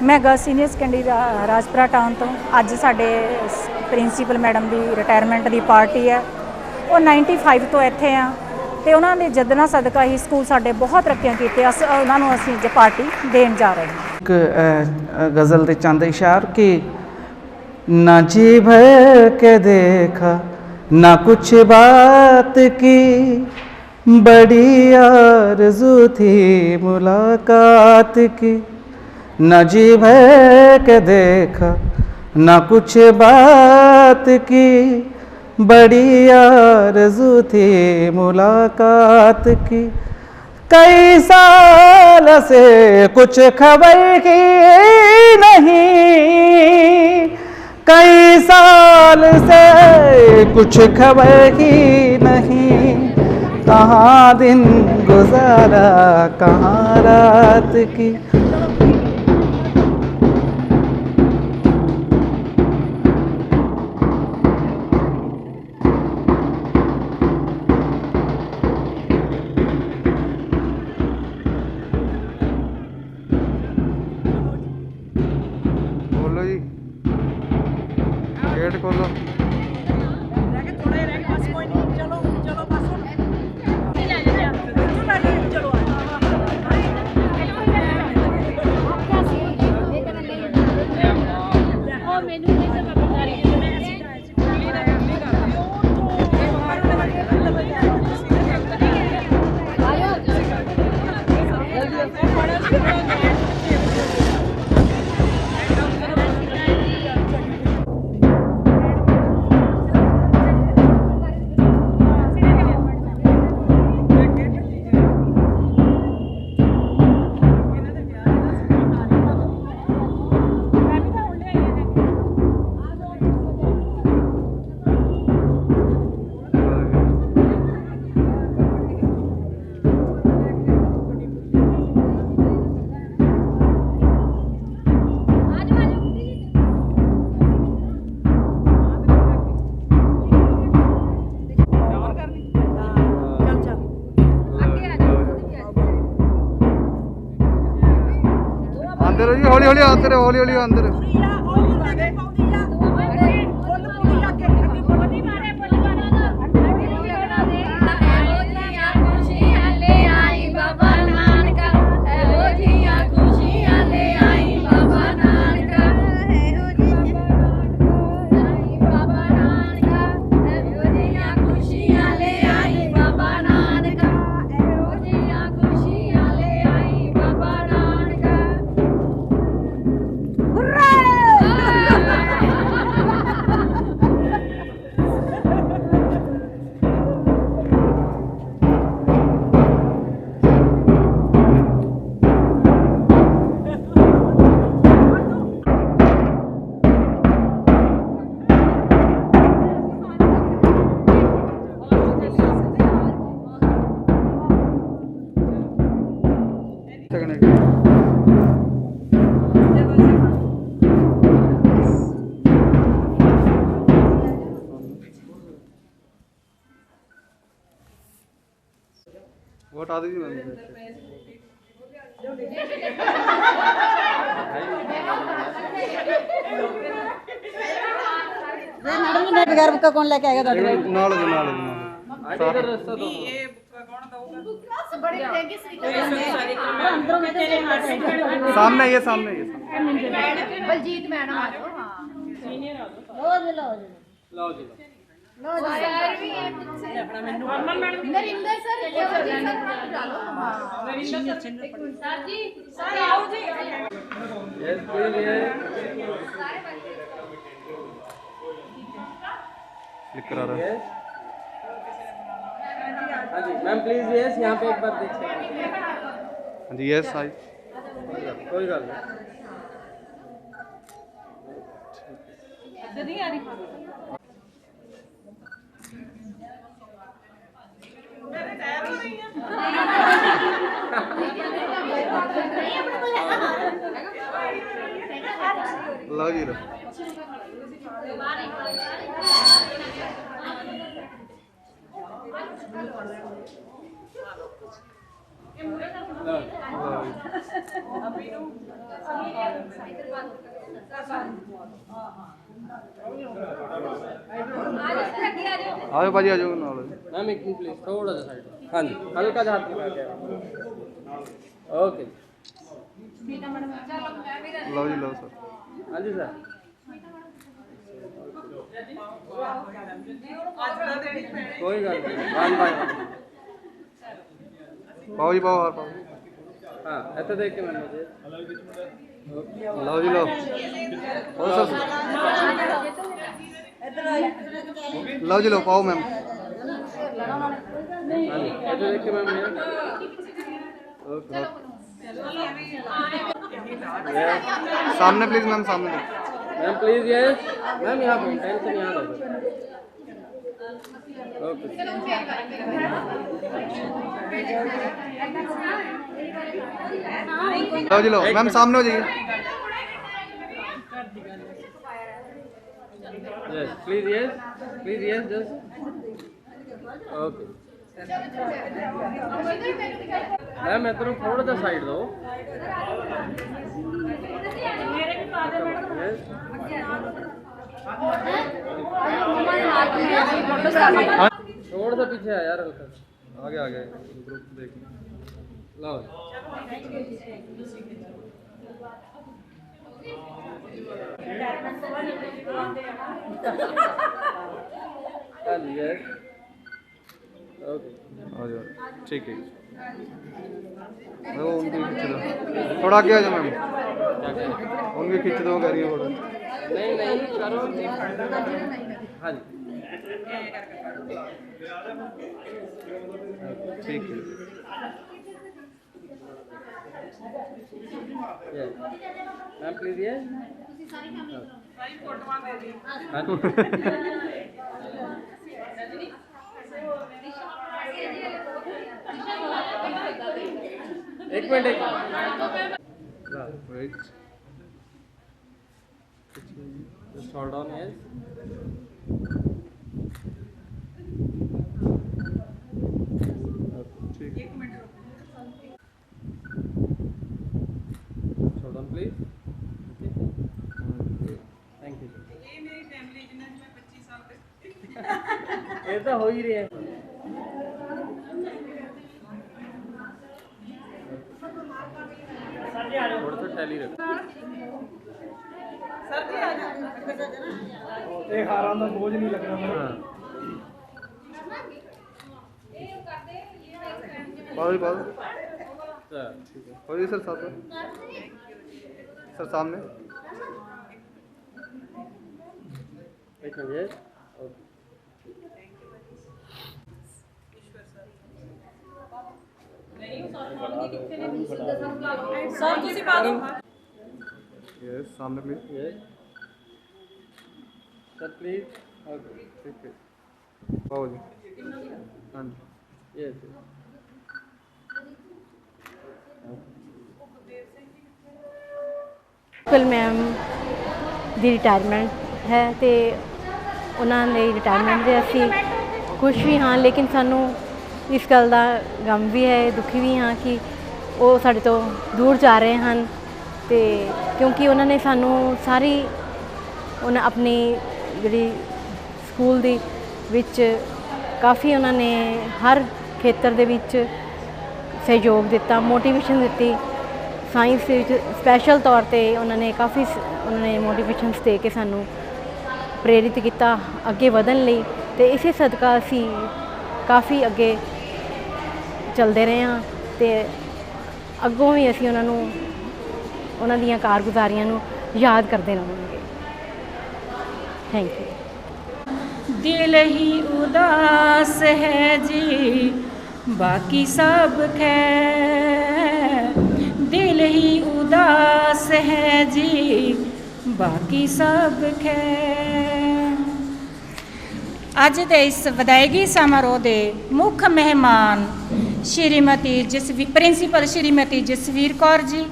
मैं girls senior secondary Rajpura town तो अज साडे प्रिंसीपल मैडम की रिटायरमेंट की पार्टी है। वो 95 तो इत्थे आ तो उन्होंने जदना सदका ही स्कूल साडे बहुत तरक्कियां की उन्होंने असीं अज पार्टी देन जा रहे हैं। एक गज़ल दे चंद इशार कि ना जी भर के देखा ना कुछ बात की, बड़ी आरज़ू थी मुलाकात की। न जी भर के देखा न कुछ बात की, बड़ी आरज़ू थी मुलाकात की। कई साल से कुछ खबर की नहीं, कई साल से कुछ खबर की नहीं। कहाँ दिन गुजारा कहाँ रात की। बोलो जी, गेट खोलो। अंदर जी हौली हौली अंदर, हौली हौली अंदर। वो हटा दीजिए मैम। मैडम जी बगैर बुक कौन लेके आएगा? नाल जी नाल सामने ये सामने बलजीत मैडम आ जाओ। हां लो जी लो जी लो जी सर भी है मुझसे अपना मेनू नरिंदर सर डालो। हां नरिंदर सर जी सर आओ जी। यस प्लीज क्लिक करा रहा है। हाँ जी मैम प्लीज यस यहाँ पे एक बार देख सकते हैं। हाँ जी यस आई कोई गल नहीं आ रही। लो जी लो। आओ भाजी आ जाओ नाल मैम एक मिनट प्लीज थोड़ा सा साइड। हाँ जी हल्का सा हाथ लगा के ओके। लो जी लो सर। हाँ जी सर कोई गल नहीं वन बाय वन। पाओ जी पाओ और पाओ। हाँ ऐसे देख के मैम मुझे लो जी लो और सर लो जी लो पाओ मैम। हाँ जी ऐसे देख के मैम ये ओके सामने प्लीज मैम सामने। मैम प्लीज यस मैम यहाँ पे टेंशन यहाँ दो ओके। लो जी लो मैम सामने हो जाइए। Yes please yes just okay. Ma'am मैं तरफ थोड़ा सा साइड दो। Yes. थोड़ा सा पीछे आ यार हल्का। आगे आगे ग्रुप देख लाओ यस ओके आ जाओ ठीक है। वो उनकी खींच दो थोड़ा आगे आ जाओ मैम। उनकी खींच दो कह रही है थोड़ा। नहीं करो। हाँ जी ठीक है। मैम प्लीज ये एक minute Wait. just hold on yes ठीक। hold on please okay thank you ये मेरी फैमिली जिन्हें मैं 25 साल तक ये तो हो ही रही है। थोड़ा सा टैली रखो सर जी आ जाओ। एक हारां दा बोझ नहीं लगना। हाँ पाओ जी पाओ। सर ठीक है हो जी सर साथ में सर सामने। एक मिनट yes okay सर ਤੁਸੀਂ ਪਾ ਦਿਓ। यस सामने please. yes sir please okay ठीक है पाओ जी। हाँ जी yes ਕਲ ਮੈਮ ਦੀ ਰਿਟਾਇਰਮੈਂਟ ਹੈ ਤੇ ਉਹਨਾਂ ਦੇ ਰਿਟਾਇਰਮੈਂਟ ਦੇ ਅਸੀਂ ਖੁਸ਼ ਵੀ ਹਾਂ ਲੇਕਿਨ ਸਾਨੂੰ ਇਸ ਗੱਲ ਦਾ ਗਮ ਵੀ ਹੈ ਦੁਖੀ ਵੀ ਹਾਂ ਕਿ ਉਹ ਸਾਡੇ ਤੋਂ ਦੂਰ ਜਾ ਰਹੇ ਹਨ ਤੇ ਕਿਉਂਕਿ ਉਹਨਾਂ ਨੇ ਸਾਨੂੰ ਸਾਰੀ ਉਹਨਾਂ ਆਪਣੀ ਜਿਹੜੀ ਸਕੂਲ ਦੀ ਵਿੱਚ ਕਾਫੀ ਉਹਨਾਂ ਨੇ ਹਰ ਖੇਤਰ ਦੇ ਵਿੱਚ ਸਹਿਯੋਗ ਦਿੱਤਾ ਮੋਟੀਵੇਸ਼ਨ ਦਿੱਤੀ ਸਾਇੰਸ ਦੇ ਵਿੱਚ ਸਪੈਸ਼ਲ ਤੌਰ 'ਤੇ ਉਹਨਾਂ ਨੇ ਕਾਫੀ ਉਹਨਾਂ ਨੇ ਮੋਟੀਵੇਸ਼ਨਸ ਦੇ ਕੇ ਸਾਨੂੰ ਪ੍ਰੇਰਿਤ ਕੀਤਾ ਅੱਗੇ ਵਧਣ ਲਈ ਅਤੇ ਇਸੇ ਸਦਕਾ ਅਸੀਂ ਕਾਫੀ ਅੱਗੇ ਚੱਲਦੇ ਰਹੇ ਹਾਂ ਅਤੇ ਅੱਗੋਂ ਵੀ ਅਸੀਂ ਉਹਨਾਂ ਨੂੰ ਉਹਨਾਂ ਦੀਆਂ ਕਾਰਗੁਜ਼ਾਰੀਆਂ ਨੂੰ ਯਾਦ ਕਰਦੇ ਰਹਾਂਗੇ ਥੈਂਕ ਯੂ दिल ही उदास है जी बाकी सब खैर दिल ही उदास है जी बाकी सब खैर। ਅੱਜ ਦੇ ਇਸ ਵਿਦਾਇਗੀ ਸਮਾਰੋਹ ਦੇ ਮੁੱਖ ਮਹਿਮਾਨ ਸ਼੍ਰੀਮਤੀ ਪ੍ਰਿੰਸੀਪਲ ਸ਼੍ਰੀਮਤੀ ਜਸਵੀਰ ਕੌਰ ਜੀ,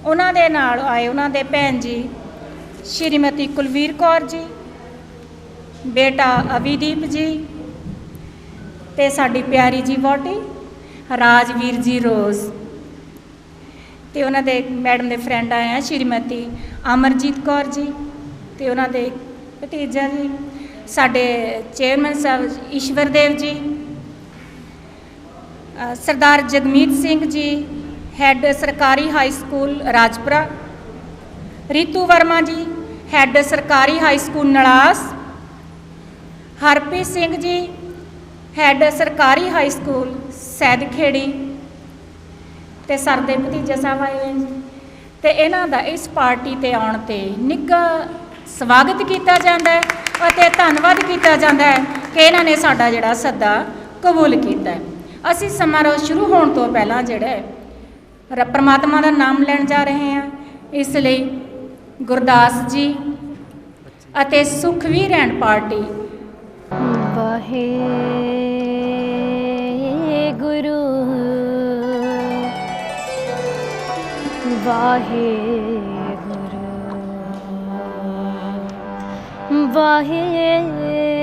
ਉਹਨਾਂ ਦੇ ਨਾਲ ਆਏ ਉਹਨਾਂ ਦੇ ਭੈਣ ਜੀ ਸ਼੍ਰੀਮਤੀ ਕੁਲਵੀਰ ਕੌਰ ਜੀ, ਬੇਟਾ ਅਵੀਦੀਪ ਜੀ ਤੇ ਸਾਡੀ ਪਿਆਰੀ ਜੀ ਵਹੁਟੀ ਰਾਜਵੀਰ ਜੀ ਰੋਜ਼ ਤੇ ਉਹਨਾਂ ਦੇ ਮੈਡਮ ਦੇ ਫਰੈਂਡ ਆਏ ਆ ਸ਼੍ਰੀਮਤੀ ਅਮਰਜੀਤ ਕੌਰ ਜੀ ਤੇ ਉਹਨਾਂ ਦੇ ਭਤੀਜਾ ਜੀ, ਸਾਡੇ ਚੇਅਰਮੈਨ ਸਾਹਿਬ ਈਸ਼ਵਰਦੇਵ ਜੀ, ਸਰਦਾਰ ਜਗਮੀਤ ਸਿੰਘ ਜੀ ਹੈੱਡ ਸਰਕਾਰੀ ਹਾਈ ਸਕੂਲ ਰਾਜਪੁਰਾ, ਰੀਤੂ ਵਰਮਾ ਜੀ ਹੈੱਡ ਸਰਕਾਰੀ ਹਾਈ ਸਕੂਲ ਨਲਾਸ, ਹਰਪ੍ਰੀਤ ਸਿੰਘ ਜੀ ਹੈੱਡ ਸਰਕਾਰੀ ਹਾਈ ਸਕੂਲ ਸੈਦਖੇੜੀ ਤੇ ਸਰ ਦੇ ਭਤੀਜੇ ਸਾਹਿਬ ਆਏ ਹੋਏ ਜੀ ਤੇ ਇਹਨਾਂ ਦਾ ਇਸ ਪਾਰਟੀ ਤੇ ਆਉਣ ਤੇ ਨਿੱਘਾ ਸਵਾਗਤ ਕੀਤਾ ਜਾਂਦਾ ਹੈ ਅਤੇ ਧੰਨਵਾਦ ਕੀਤਾ ਜਾਂਦਾ ਹੈ ਕਿ ਇਹਨਾਂ ਨੇ ਸਾਡਾ ਜਿਹੜਾ ਸੱਦਾ ਕਬੂਲ ਕੀਤਾ ਹੈ। ਅਸੀਂ ਸਮਾਰੋਹ ਸ਼ੁਰੂ ਹੋਣ ਤੋਂ ਪਹਿਲਾਂ ਜਿਹੜਾ ਹੈ ਪਰਮਾਤਮਾ ਦਾ ਨਾਮ ਲੈਣ ਜਾ ਰਹੇ ਹਾਂ, ਇਸ ਲਈ ਗੁਰਦਾਸ ਜੀ ਅਤੇ ਸੁਖਵੀਰ ਐਂਡ ਪਾਰਟੀ ਵਾਹਿਗੁਰੂ ਵਾਹਿਗੁਰੂ ਵਾਹਿਗੁਰੂ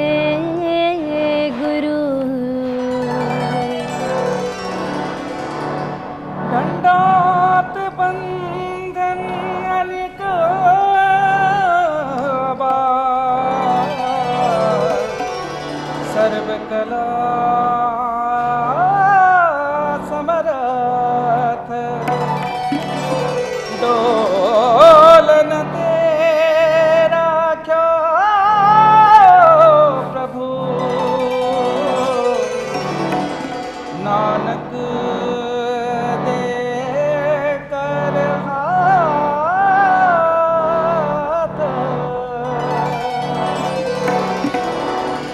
दंडात बंधन अनेक बार, सर्व कला समरथ, डोलन तेरा क्या प्रभु, नानक दे कर हाथ,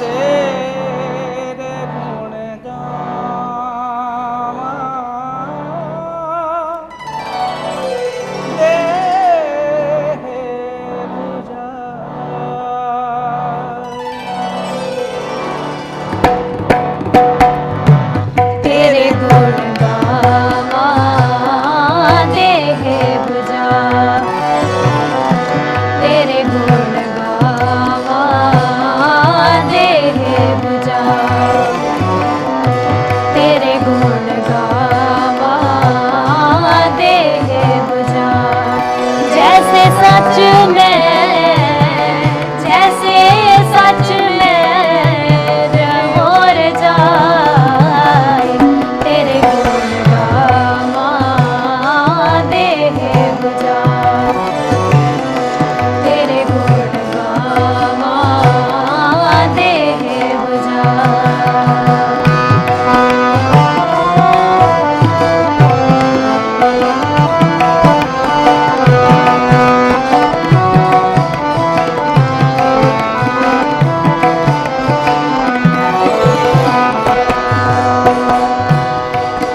तेरे गुण गावा, दे बुझाई। तेरे गुण गावा देह बुझा, तेरे गुण गावा देह बुझा, तेरे गुण गावा देह बुझा। जैसे सच में जैसे सच में और जाए, तेरे गुण गावा देह बुझा, तेरे गुण गावा देह बुझा।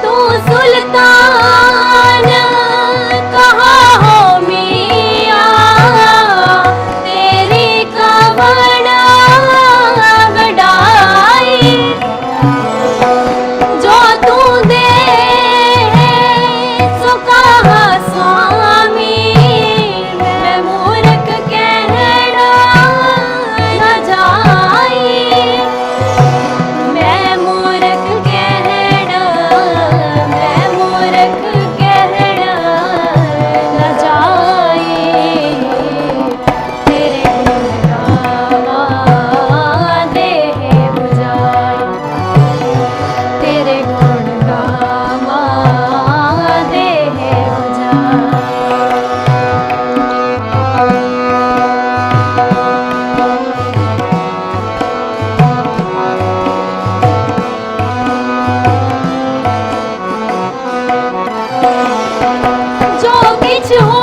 तू सुल्तान कहाँ हो मियाँ, तेरी कवन बड़ाई, जो तू दे सो कहा स्वामी, मैं मूर्ख कहना न जाई, मैं मूर्ख कहना न जाई। तेरे गुण गावा देह बुझा, तेरे गुण गावा देह बुझा। जो किछ हो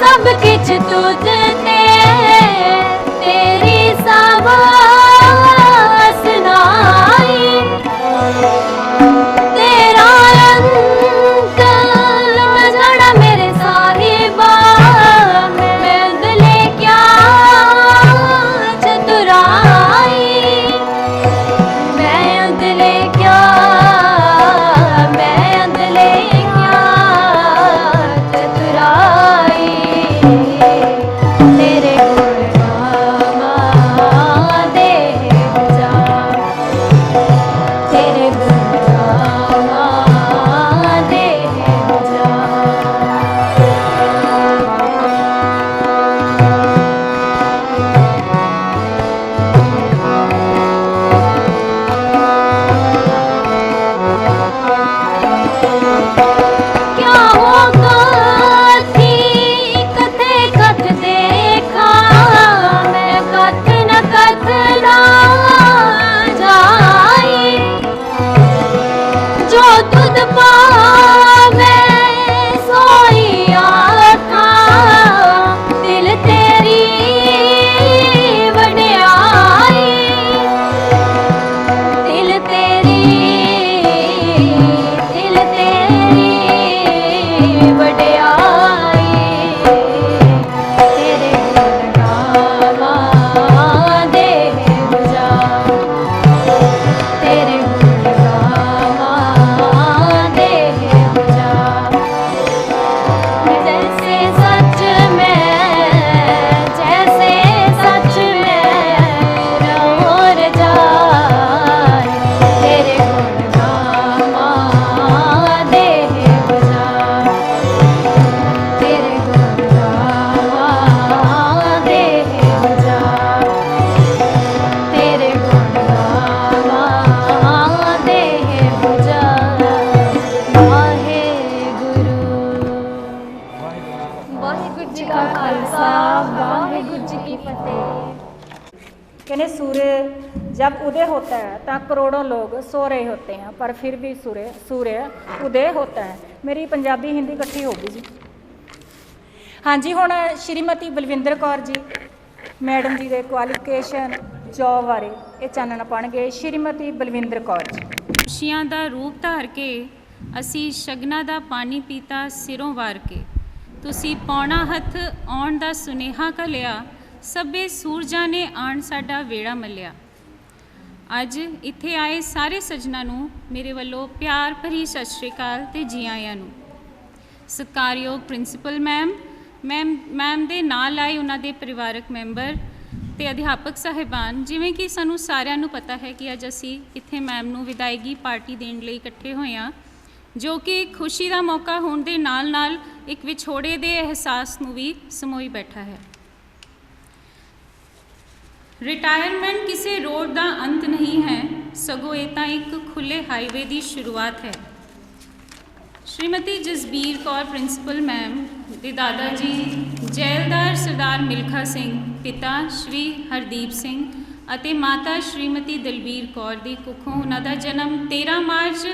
सब किछ तुझ ते, तेरी साबास नाई, तेरा अंत मझड़ा मेरे साहिबा, मैं दिले क्या चतुराई, मैं अंदले क्या ਵਡਿਆਈ ਤੇਰੇ ਗੁਣ ਗਾਵਾਂ ਦੇਹ ਬੁਝਾ ਤੇਰੇ ਗੁਣ ਗਾਵਾਂ ਦੇਹ ਬੁਝਾ जैसे सच में और जाए तेरे गुण गावां देह बजा तेरे गुण गावां देह बजा तेरे गुण गावां देह बजा वाहिगुरु जी का खालसा वाहिगुरु जी की फतेह। कहने सूर्य जब उदय होता है तो करोड़ों लोग सो रहे होते हैं पर फिर भी सूर्य उदय होता है। मेरी पंजाबी हिंदी इकट्ठी हो गई जी। हाँ जी, हुण श्रीमती बलविंदर कौर जी मैडम जी के क्वालिफिकेशन जॉब बारे ये चानना पाणगे। श्रीमती बलविंदर कौर जी। ਖੁਸ਼ੀਆਂ ਦਾ ਰੂਪ ਧਾਰ ਕੇ ਅਸੀਂ ਸ਼ਗਨਾਂ ਦਾ ਪਾਣੀ ਪੀਤਾ ਸਿਰੋਂ ਵਾਰ ਕੇ ਤੁਸੀਂ ਪੌਣਾ ਹੱਥ ਆਉਣ ਦਾ ਸੁਨੇਹਾ ਘੱਲਿਆ ਸਭੇ ਸੂਰਜਾਂ ਨੇ ਆਣ ਸਾਡਾ ਵੇੜਾ ਮੱਲਿਆ। ਅੱਜ ਇੱਥੇ ਆਏ ਸਾਰੇ ਸੱਜਣਾਂ ਨੂੰ ਮੇਰੇ ਵੱਲੋਂ ਪਿਆਰ ਭਰੀ ਸਤਿ ਸ਼੍ਰੀ ਅਕਾਲ ਤੇ ਜੀ ਆਇਆਂ ਨੂੰ। ਸਤਿਕਾਰਯੋਗ ਪ੍ਰਿੰਸੀਪਲ ਮੈਮ ਦੇ ਨਾਲ ਆਏ ਉਹਨਾਂ ਦੇ ਪਰਿਵਾਰਕ ਮੈਂਬਰ ਤੇ ਅਧਿਆਪਕ ਸਾਹਿਬਾਨ। ਜਿਵੇਂ ਕਿ ਸਾਨੂੰ ਸਾਰਿਆਂ ਨੂੰ ਪਤਾ ਹੈ ਕਿ ਅੱਜ ਅਸੀਂ ਇੱਥੇ ਮੈਮ ਨੂੰ ਵਿਦਾਇਗੀ ਪਾਰਟੀ ਦੇਣ ਲਈ ਇਕੱਠੇ ਹੋਏ ਹਾਂ, ਜੋ ਕਿ ਖੁਸ਼ੀ ਦਾ ਮੌਕਾ ਹੋਣ ਦੇ ਨਾਲ ਨਾਲ ਇੱਕ ਵਿਛੋੜੇ ਦੇ ਅਹਿਸਾਸ ਨੂੰ ਵੀ ਸਮੋਈ ਬੈਠਾ ਹੈ। ਰਿਟਾਇਰਮੈਂਟ ਕਿਸੇ ਰੋਡ ਦਾ ਅੰਤ ਨਹੀਂ ਹੈ, ਸਗੋਂ ਇਹ ਤਾਂ ਇੱਕ ਖੁੱਲ੍ਹੇ ਹਾਈਵੇ ਦੀ ਸ਼ੁਰੂਆਤ ਹੈ। श्रीमती जसबीर कौर प्रिंसीपल मैम ਦੇ ਦਾਦਾ ਜੀ ਜੈਲਦਾਰ ਸਰਦਾਰ ਮਿਲਖਾ ਸਿੰਘ, ਪਿਤਾ ਸ਼੍ਰੀ ਹਰਦੀਪ ਸਿੰਘ ਅਤੇ ਮਾਤਾ ਸ਼੍ਰੀਮਤੀ ਦਲਬੀਰ ਕੌਰ ਦੀ ਕੁੱਖੋਂ ਉਹਨਾਂ ਦਾ ਜਨਮ 13 ਮਾਰਚ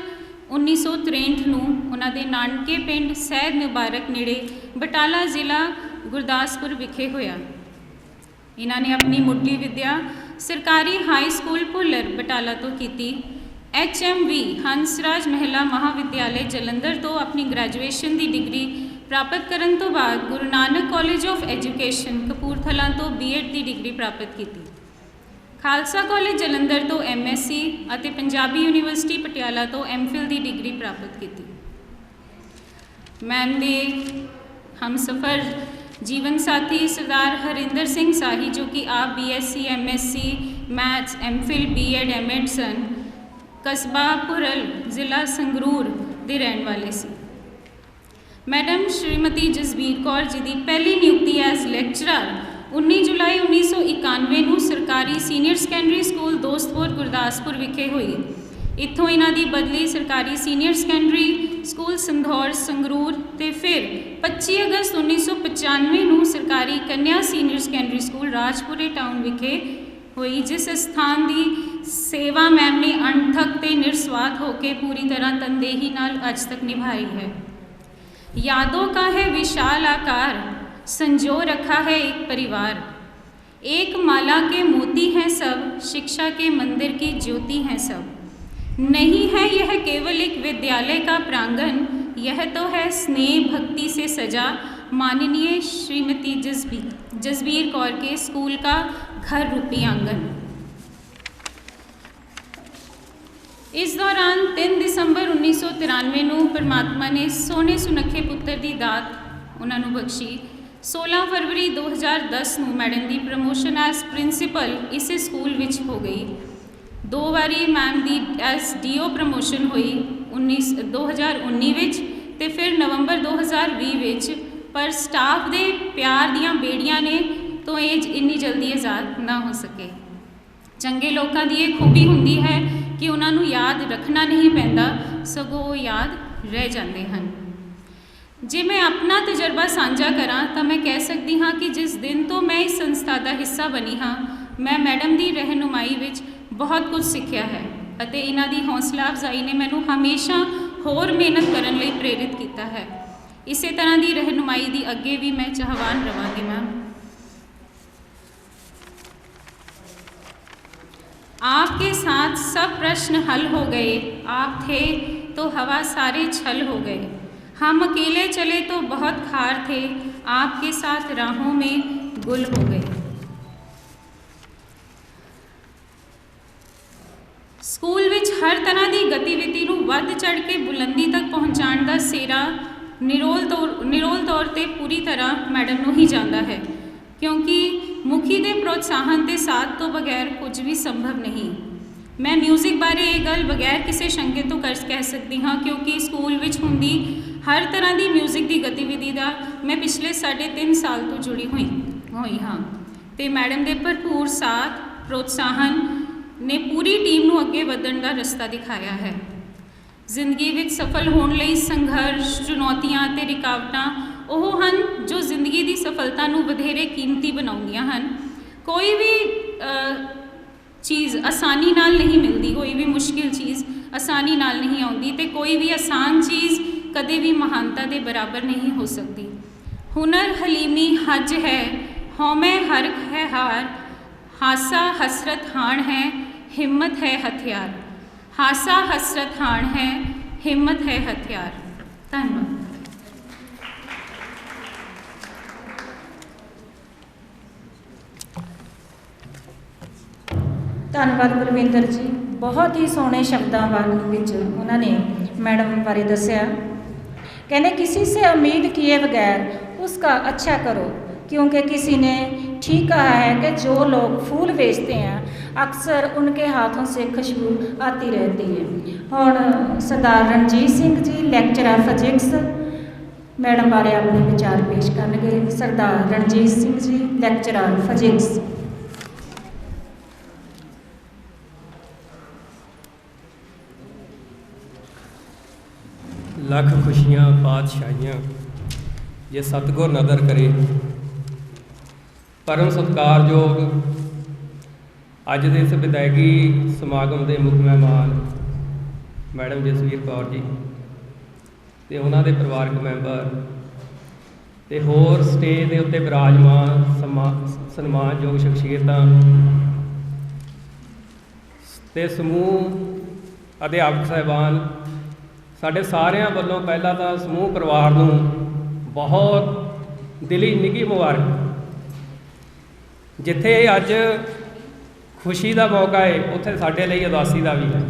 1963 ਨੂੰ ਉਹਨਾਂ ਦੇ ਨਾਨਕੇ ਪਿੰਡ ਸੈਦ ਮੁਬਾਰਕ ਨੇੜੇ ਬਟਾਲਾ ਜ਼ਿਲ੍ਹਾ ਗੁਰਦਾਸਪੁਰ ਵਿਖੇ ਹੋਇਆ। ਇਹਨਾਂ ਨੇ ਆਪਣੀ ਮੁੱਢਲੀ ਵਿੱਦਿਆ ਸਰਕਾਰੀ ਹਾਈ ਸਕੂਲ ਭੁੱਲਰ ਬਟਾਲਾ ਤੋਂ ਕੀਤੀ। HMV ਹੰਸਰਾਜ ਮਹਿਲਾ ਮਹਾਵਿਦਿਆਲੇ ਜਲੰਧਰ ਤੋਂ ਆਪਣੀ ਗ੍ਰੈਜੂਏਸ਼ਨ ਦੀ ਡਿਗਰੀ ਪ੍ਰਾਪਤ ਕਰਨ ਤੋਂ ਬਾਅਦ Guru Nanak college of education Kapurthala ਤੋਂ B.Ed ਦੀ ਡਿਗਰੀ ਪ੍ਰਾਪਤ ਕੀਤੀ। ਖਾਲਸਾ ਕਾਲਜ ਜਲੰਧਰ ਤੋਂ MSc ਅਤੇ ਪੰਜਾਬੀ ਯੂਨੀਵਰਸਿਟੀ ਪਟਿਆਲਾ ਤੋਂ MPhil ਦੀ ਡਿਗਰੀ ਪ੍ਰਾਪਤ ਕੀਤੀ। ਮੈਮ ਦੇ ਹਮਸਫਰ ਜੀਵਨ ਸਾਥੀ ਸਰਦਾਰ ਹਰਿੰਦਰ ਸਿੰਘ ਸਾਹੀ, ਜੋ ਕਿ ਆਪ BSc MSc maths MPhil B.Ed M.Ed ਸਨ, ਕਸਬਾ ਪੁਰਲ ਜ਼ਿਲ੍ਹਾ ਸੰਗਰੂਰ ਦੇ ਰਹਿਣ ਵਾਲੇ ਸੀ। ਮੈਡਮ ਸ਼੍ਰੀਮਤੀ ਜਸਬੀਰ ਕੌਰ ਜੀ ਦੀ ਪਹਿਲੀ ਨਿਯੁਕਤੀ ਐਜ਼ ਲੈਕਚਰਰ 19 ਜੁਲਾਈ 1991 ਨੂੰ ਸਰਕਾਰੀ senior secondary school Dostpur Gurdaspur ਵਿਖੇ ਹੋਈ। ਇੱਥੋਂ ਇਹਨਾਂ ਦੀ ਬਦਲੀ ਸਰਕਾਰੀ ਸੀਨੀਅਰ ਸੈਕੰਡਰੀ ਸਕੂਲ ਸੰਧੌਰ ਸੰਗਰੂਰ ਤੇ ਫਿਰ 25 ਅਗਸਤ 1995 ਨੂੰ ਸਰਕਾਰੀ ਕੰਨਿਆ ਸੀਨੀਅਰ ਸੈਕੰਡਰੀ ਸਕੂਲ ਰਾਜਪੁਰੇ ਟਾਊਨ ਵਿਖੇ ਹੋਈ, ਜਿਸ ਸਥਾਨ ਦੀ सेवा मैम ने अणथक ते निस्वार्थ होकर पूरी तरह तनदेही नाल अज तक निभाई है। यादों का है विशाल आकार, संजो रखा है एक परिवार, एक माला के मोती हैं सब, शिक्षा के मंदिर की ज्योति हैं सब। नहीं है यह केवल एक विद्यालय का प्रांगण, यह तो है स्नेह भक्ति से सजा माननीय श्रीमती जसबीर कौर के स्कूल का घर रूपी आंगन। इस दौरान 3 दिसंबर 1993 ਨੂੰ परमात्मा ने सोने सुनखे पुत्र की दात उन्होंने बख्शी। 16 फरवरी 2010 ਨੂੰ मैडम की प्रमोशन एज प्रिंसीपल इस स्कूल विच हो गई। 2 बारी मैम की एज DO प्रमोशन हुई 2019 विच ते फिर नवंबर 2020 विच, पर स्टाफ के प्यार दियां बेड़ियां ने तो एज इन्नी जल्दी आज़ाद ना हो सके। चंगे लोगों की यह खूबी होंदी है कि उन्होंने याद रखना नहीं पैंदा, सगों वो याद रह जाते हैं। जे मैं अपना तजर्बा साझा करा तो मैं कह सकती हाँ कि जिस दिन तो मैं इस संस्था का हिस्सा बनी हाँ, मैं मैडम की रहनुमाई विच बहुत कुछ सीखा है ਅਤੇ ਇਹਨਾਂ ਦੀ हौसला अफजाई ने मैनू हमेशा होर मेहनत करने लई प्रेरित किया है। इस तरह की रहनुमाई की अगे भी मैं चाहवान रवांगी। मैम आपके साथ सब प्रश्न हल हो गए, आप थे तो हवा सारे छल हो गए, हम अकेले चले तो बहुत खार थे, आपके साथ राहों में गुल हो गए। ਸਕੂਲ ਵਿੱਚ ਹਰ ਤਰ੍ਹਾਂ ਦੀ ਗਤੀਵਿਧੀ ਨੂੰ ਵੱਧ ਚੜ੍ਹ ਕੇ ਬੁਲੰਦੀ ਤੱਕ ਪਹੁੰਚਾਉਣ ਦਾ ਸਿਹਰਾ ਨਿਰੋਲ ਤੌਰ ਤੇ ਪੂਰੀ ਤਰ੍ਹਾਂ ਮੈਡਮ ਨੂੰ ਹੀ ਜਾਂਦਾ ਹੈ, ਕਿਉਂਕਿ ਮੁਖੀ ਦੇ ਪ੍ਰੋਤਸਾਹਨ ਤੇ ਸਾਥ ਤੋਂ ਬਗੈਰ ਕੁਝ ਵੀ ਸੰਭਵ ਨਹੀਂ। ਮੈਂ ਮਿਊਜ਼ਿਕ ਬਾਰੇ ਇਹ ਗੱਲ ਬਗੈਰ ਕਿਸੇ ਸ਼ੰਕੇ ਤੋਂ ਕਹਿ ਸਕਦੀ ਹਾਂ, ਕਿਉਂਕਿ ਸਕੂਲ ਵਿੱਚ ਹੁੰਦੀ ਹਰ ਤਰ੍ਹਾਂ ਦੀ ਮਿਊਜ਼ਿਕ ਦੀ ਗਤੀਵਿਧੀ ਦਾ ਮੈਂ ਪਿਛਲੇ 3.5 ਸਾਲ ਤੋਂ ਜੁੜੀ ਹੋਈ ਹਾਂ ਅਤੇ ਮੈਡਮ ਦੇ ਭਰਪੂਰ ਸਾਥ ਪ੍ਰੋਤਸਾਹਨ ਨੇ ਪੂਰੀ ਟੀਮ ਨੂੰ ਅੱਗੇ ਵਧਣ ਦਾ ਰਸਤਾ ਦਿਖਾਇਆ ਹੈ। ਜ਼ਿੰਦਗੀ ਵਿੱਚ ਸਫਲ ਹੋਣ ਲਈ ਸੰਘਰਸ਼, ਚੁਣੌਤੀਆਂ ਅਤੇ ਰੁਕਾਵਟਾਂ ਉਹ ਹਨ ਜੋ ਜ਼ਿੰਦਗੀ ਦੀ ਸਫਲਤਾ ਨੂੰ ਵਧੇਰੇ ਕੀਮਤੀ ਬਣਾਉਂਦੀਆਂ ਹਨ। ਕੋਈ ਵੀ ਚੀਜ਼ ਆਸਾਨੀ ਨਾਲ ਨਹੀਂ ਮਿਲਦੀ, ਕੋਈ ਵੀ ਮੁਸ਼ਕਿਲ ਚੀਜ਼ ਆਸਾਨੀ ਨਾਲ ਨਹੀਂ ਆਉਂਦੀ ਅਤੇ ਕੋਈ ਵੀ ਆਸਾਨ ਚੀਜ਼ ਕਦੇ ਵੀ ਮਹਾਨਤਾ ਦੇ ਬਰਾਬਰ ਨਹੀਂ ਹੋ ਸਕਦੀ। ਹੁਨਰ ਹਲੀਮੀ ਹੱਜ ਹੈ, ਹਉਮੈ ਹਰਖ ਹੈ ਹਾਰ, ਹਾਸਾ ਹਸਰਤ ਹਾਣ ਹੈ, ਹਿੰਮਤ ਹੈ ਹਥਿਆਰ। ਹਾਸਾ ਹਸਰਤ ਹਾਣ ਹੈ, ਹਿੰਮਤ ਹੈ ਹਥਿਆਰ। ਧੰਨਵਾਦ। ਧੰਨਵਾਦ ਬਲਵਿੰਦਰ ਜੀ, ਬਹੁਤ ਹੀ ਸੋਹਣੇ ਸ਼ਬਦਾਂ ਵਿੱਚ ਉਹਨਾਂ ਨੇ मैडम बारे दसिया। कहने किसी से उम्मीद किए बगैर उसका अच्छा करो, क्योंकि किसी ने ठीक कहा है कि जो लोग फूल बेचते हैं अक्सर उनके हाथों से खुशबू आती रहती है। और सरदार Ranjit Singh ji lecturer physics madam बारे अपने विचार पेश करनगे। सरदार रणजीत सिंह जी लैक्चरर फिजिक्स। ਲੱਖ ਖੁਸ਼ੀਆਂ ਪਾਤਸ਼ਾਹੀਆਂ ਜੇ ਸਤਿਗੁਰ ਨਦਰ ਕਰੇ। ਪਰਮ ਸਤਿਕਾਰਯੋਗ ਅੱਜ ਦੇ ਇਸ ਵਿਦਾਇਗੀ ਸਮਾਗਮ ਦੇ ਮੁੱਖ ਮਹਿਮਾਨ ਮੈਡਮ ਜਸਵੀਰ ਕੌਰ ਜੀ ਅਤੇ ਉਹਨਾਂ ਦੇ ਪਰਿਵਾਰਕ ਮੈਂਬਰ ਅਤੇ ਹੋਰ ਸਟੇਜ ਦੇ ਉੱਤੇ ਵਿਰਾਜਮਾਨ ਸਨਮਾਨਯੋਗ ਸ਼ਖਸੀਅਤਾਂ ਅਤੇ ਸਮੂਹ ਅਧਿਆਪਕ ਸਾਹਿਬਾਨ, ਸਾਡੇ ਸਾਰਿਆਂ ਵੱਲੋਂ ਪਹਿਲਾਂ ਤਾਂ ਸਮੂਹ ਪਰਿਵਾਰ ਨੂੰ ਬਹੁਤ ਦਿਲੀ ਨਿੱਘੀ ਮੁਬਾਰਕ। ਜਿੱਥੇ ਅੱਜ ਖੁਸ਼ੀ ਦਾ ਮੌਕਾ ਹੈ ਉੱਥੇ ਸਾਡੇ ਲਈ ਉਦਾਸੀ ਦਾ ਵੀ ਹੈ,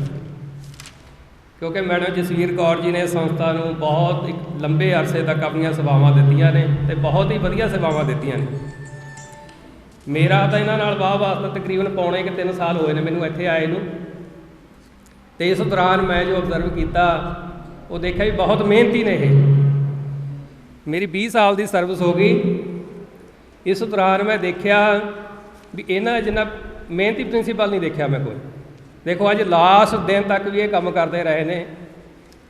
ਕਿਉਂਕਿ ਮੈਡਮ ਜਸਵੀਰ ਕੌਰ ਜੀ ਨੇ ਸੰਸਥਾ ਨੂੰ ਬਹੁਤ ਇੱਕ ਲੰਬੇ ਅਰਸੇ ਤੱਕ ਆਪਣੀਆਂ ਸੇਵਾਵਾਂ ਦਿੱਤੀਆਂ ਨੇ ਅਤੇ ਬਹੁਤ ਹੀ ਵਧੀਆ ਸੇਵਾਵਾਂ ਦਿੱਤੀਆਂ ਨੇ। ਮੇਰਾ ਤਾਂ ਇਹਨਾਂ ਨਾਲ ਵਾਹ ਵਾਸਤਾ ਤਕਰੀਬਨ ਪੌਣੇ ਕਿ 3 ਸਾਲ ਹੋਏ ਨੇ ਮੈਨੂੰ ਇੱਥੇ ਆਏ ਨੂੰ, ਅਤੇ ਇਸ ਦੌਰਾਨ ਮੈਂ ਜੋ ਅਬਜ਼ਰਵ ਕੀਤਾ ਉਹ ਦੇਖਿਆ ਵੀ ਬਹੁਤ ਮਿਹਨਤੀ ਨੇ ਇਹ। ਮੇਰੀ 20 ਸਾਲ ਦੀ ਸਰਵਿਸ ਹੋ ਗਈ। ਇਸ ਦੌਰਾਨ ਮੈਂ ਦੇਖਿਆ ਵੀ ਇਹਨਾਂ ਜਿੰਨਾ ਮਿਹਨਤੀ ਪ੍ਰਿੰਸੀਪਲ ਨਹੀਂ ਦੇਖਿਆ ਮੈਂ ਕੋਈ। ਦੇਖੋ ਅੱਜ ਲਾਸਟ ਦਿਨ ਤੱਕ ਵੀ ਇਹ ਕੰਮ ਕਰਦੇ ਰਹੇ ਨੇ।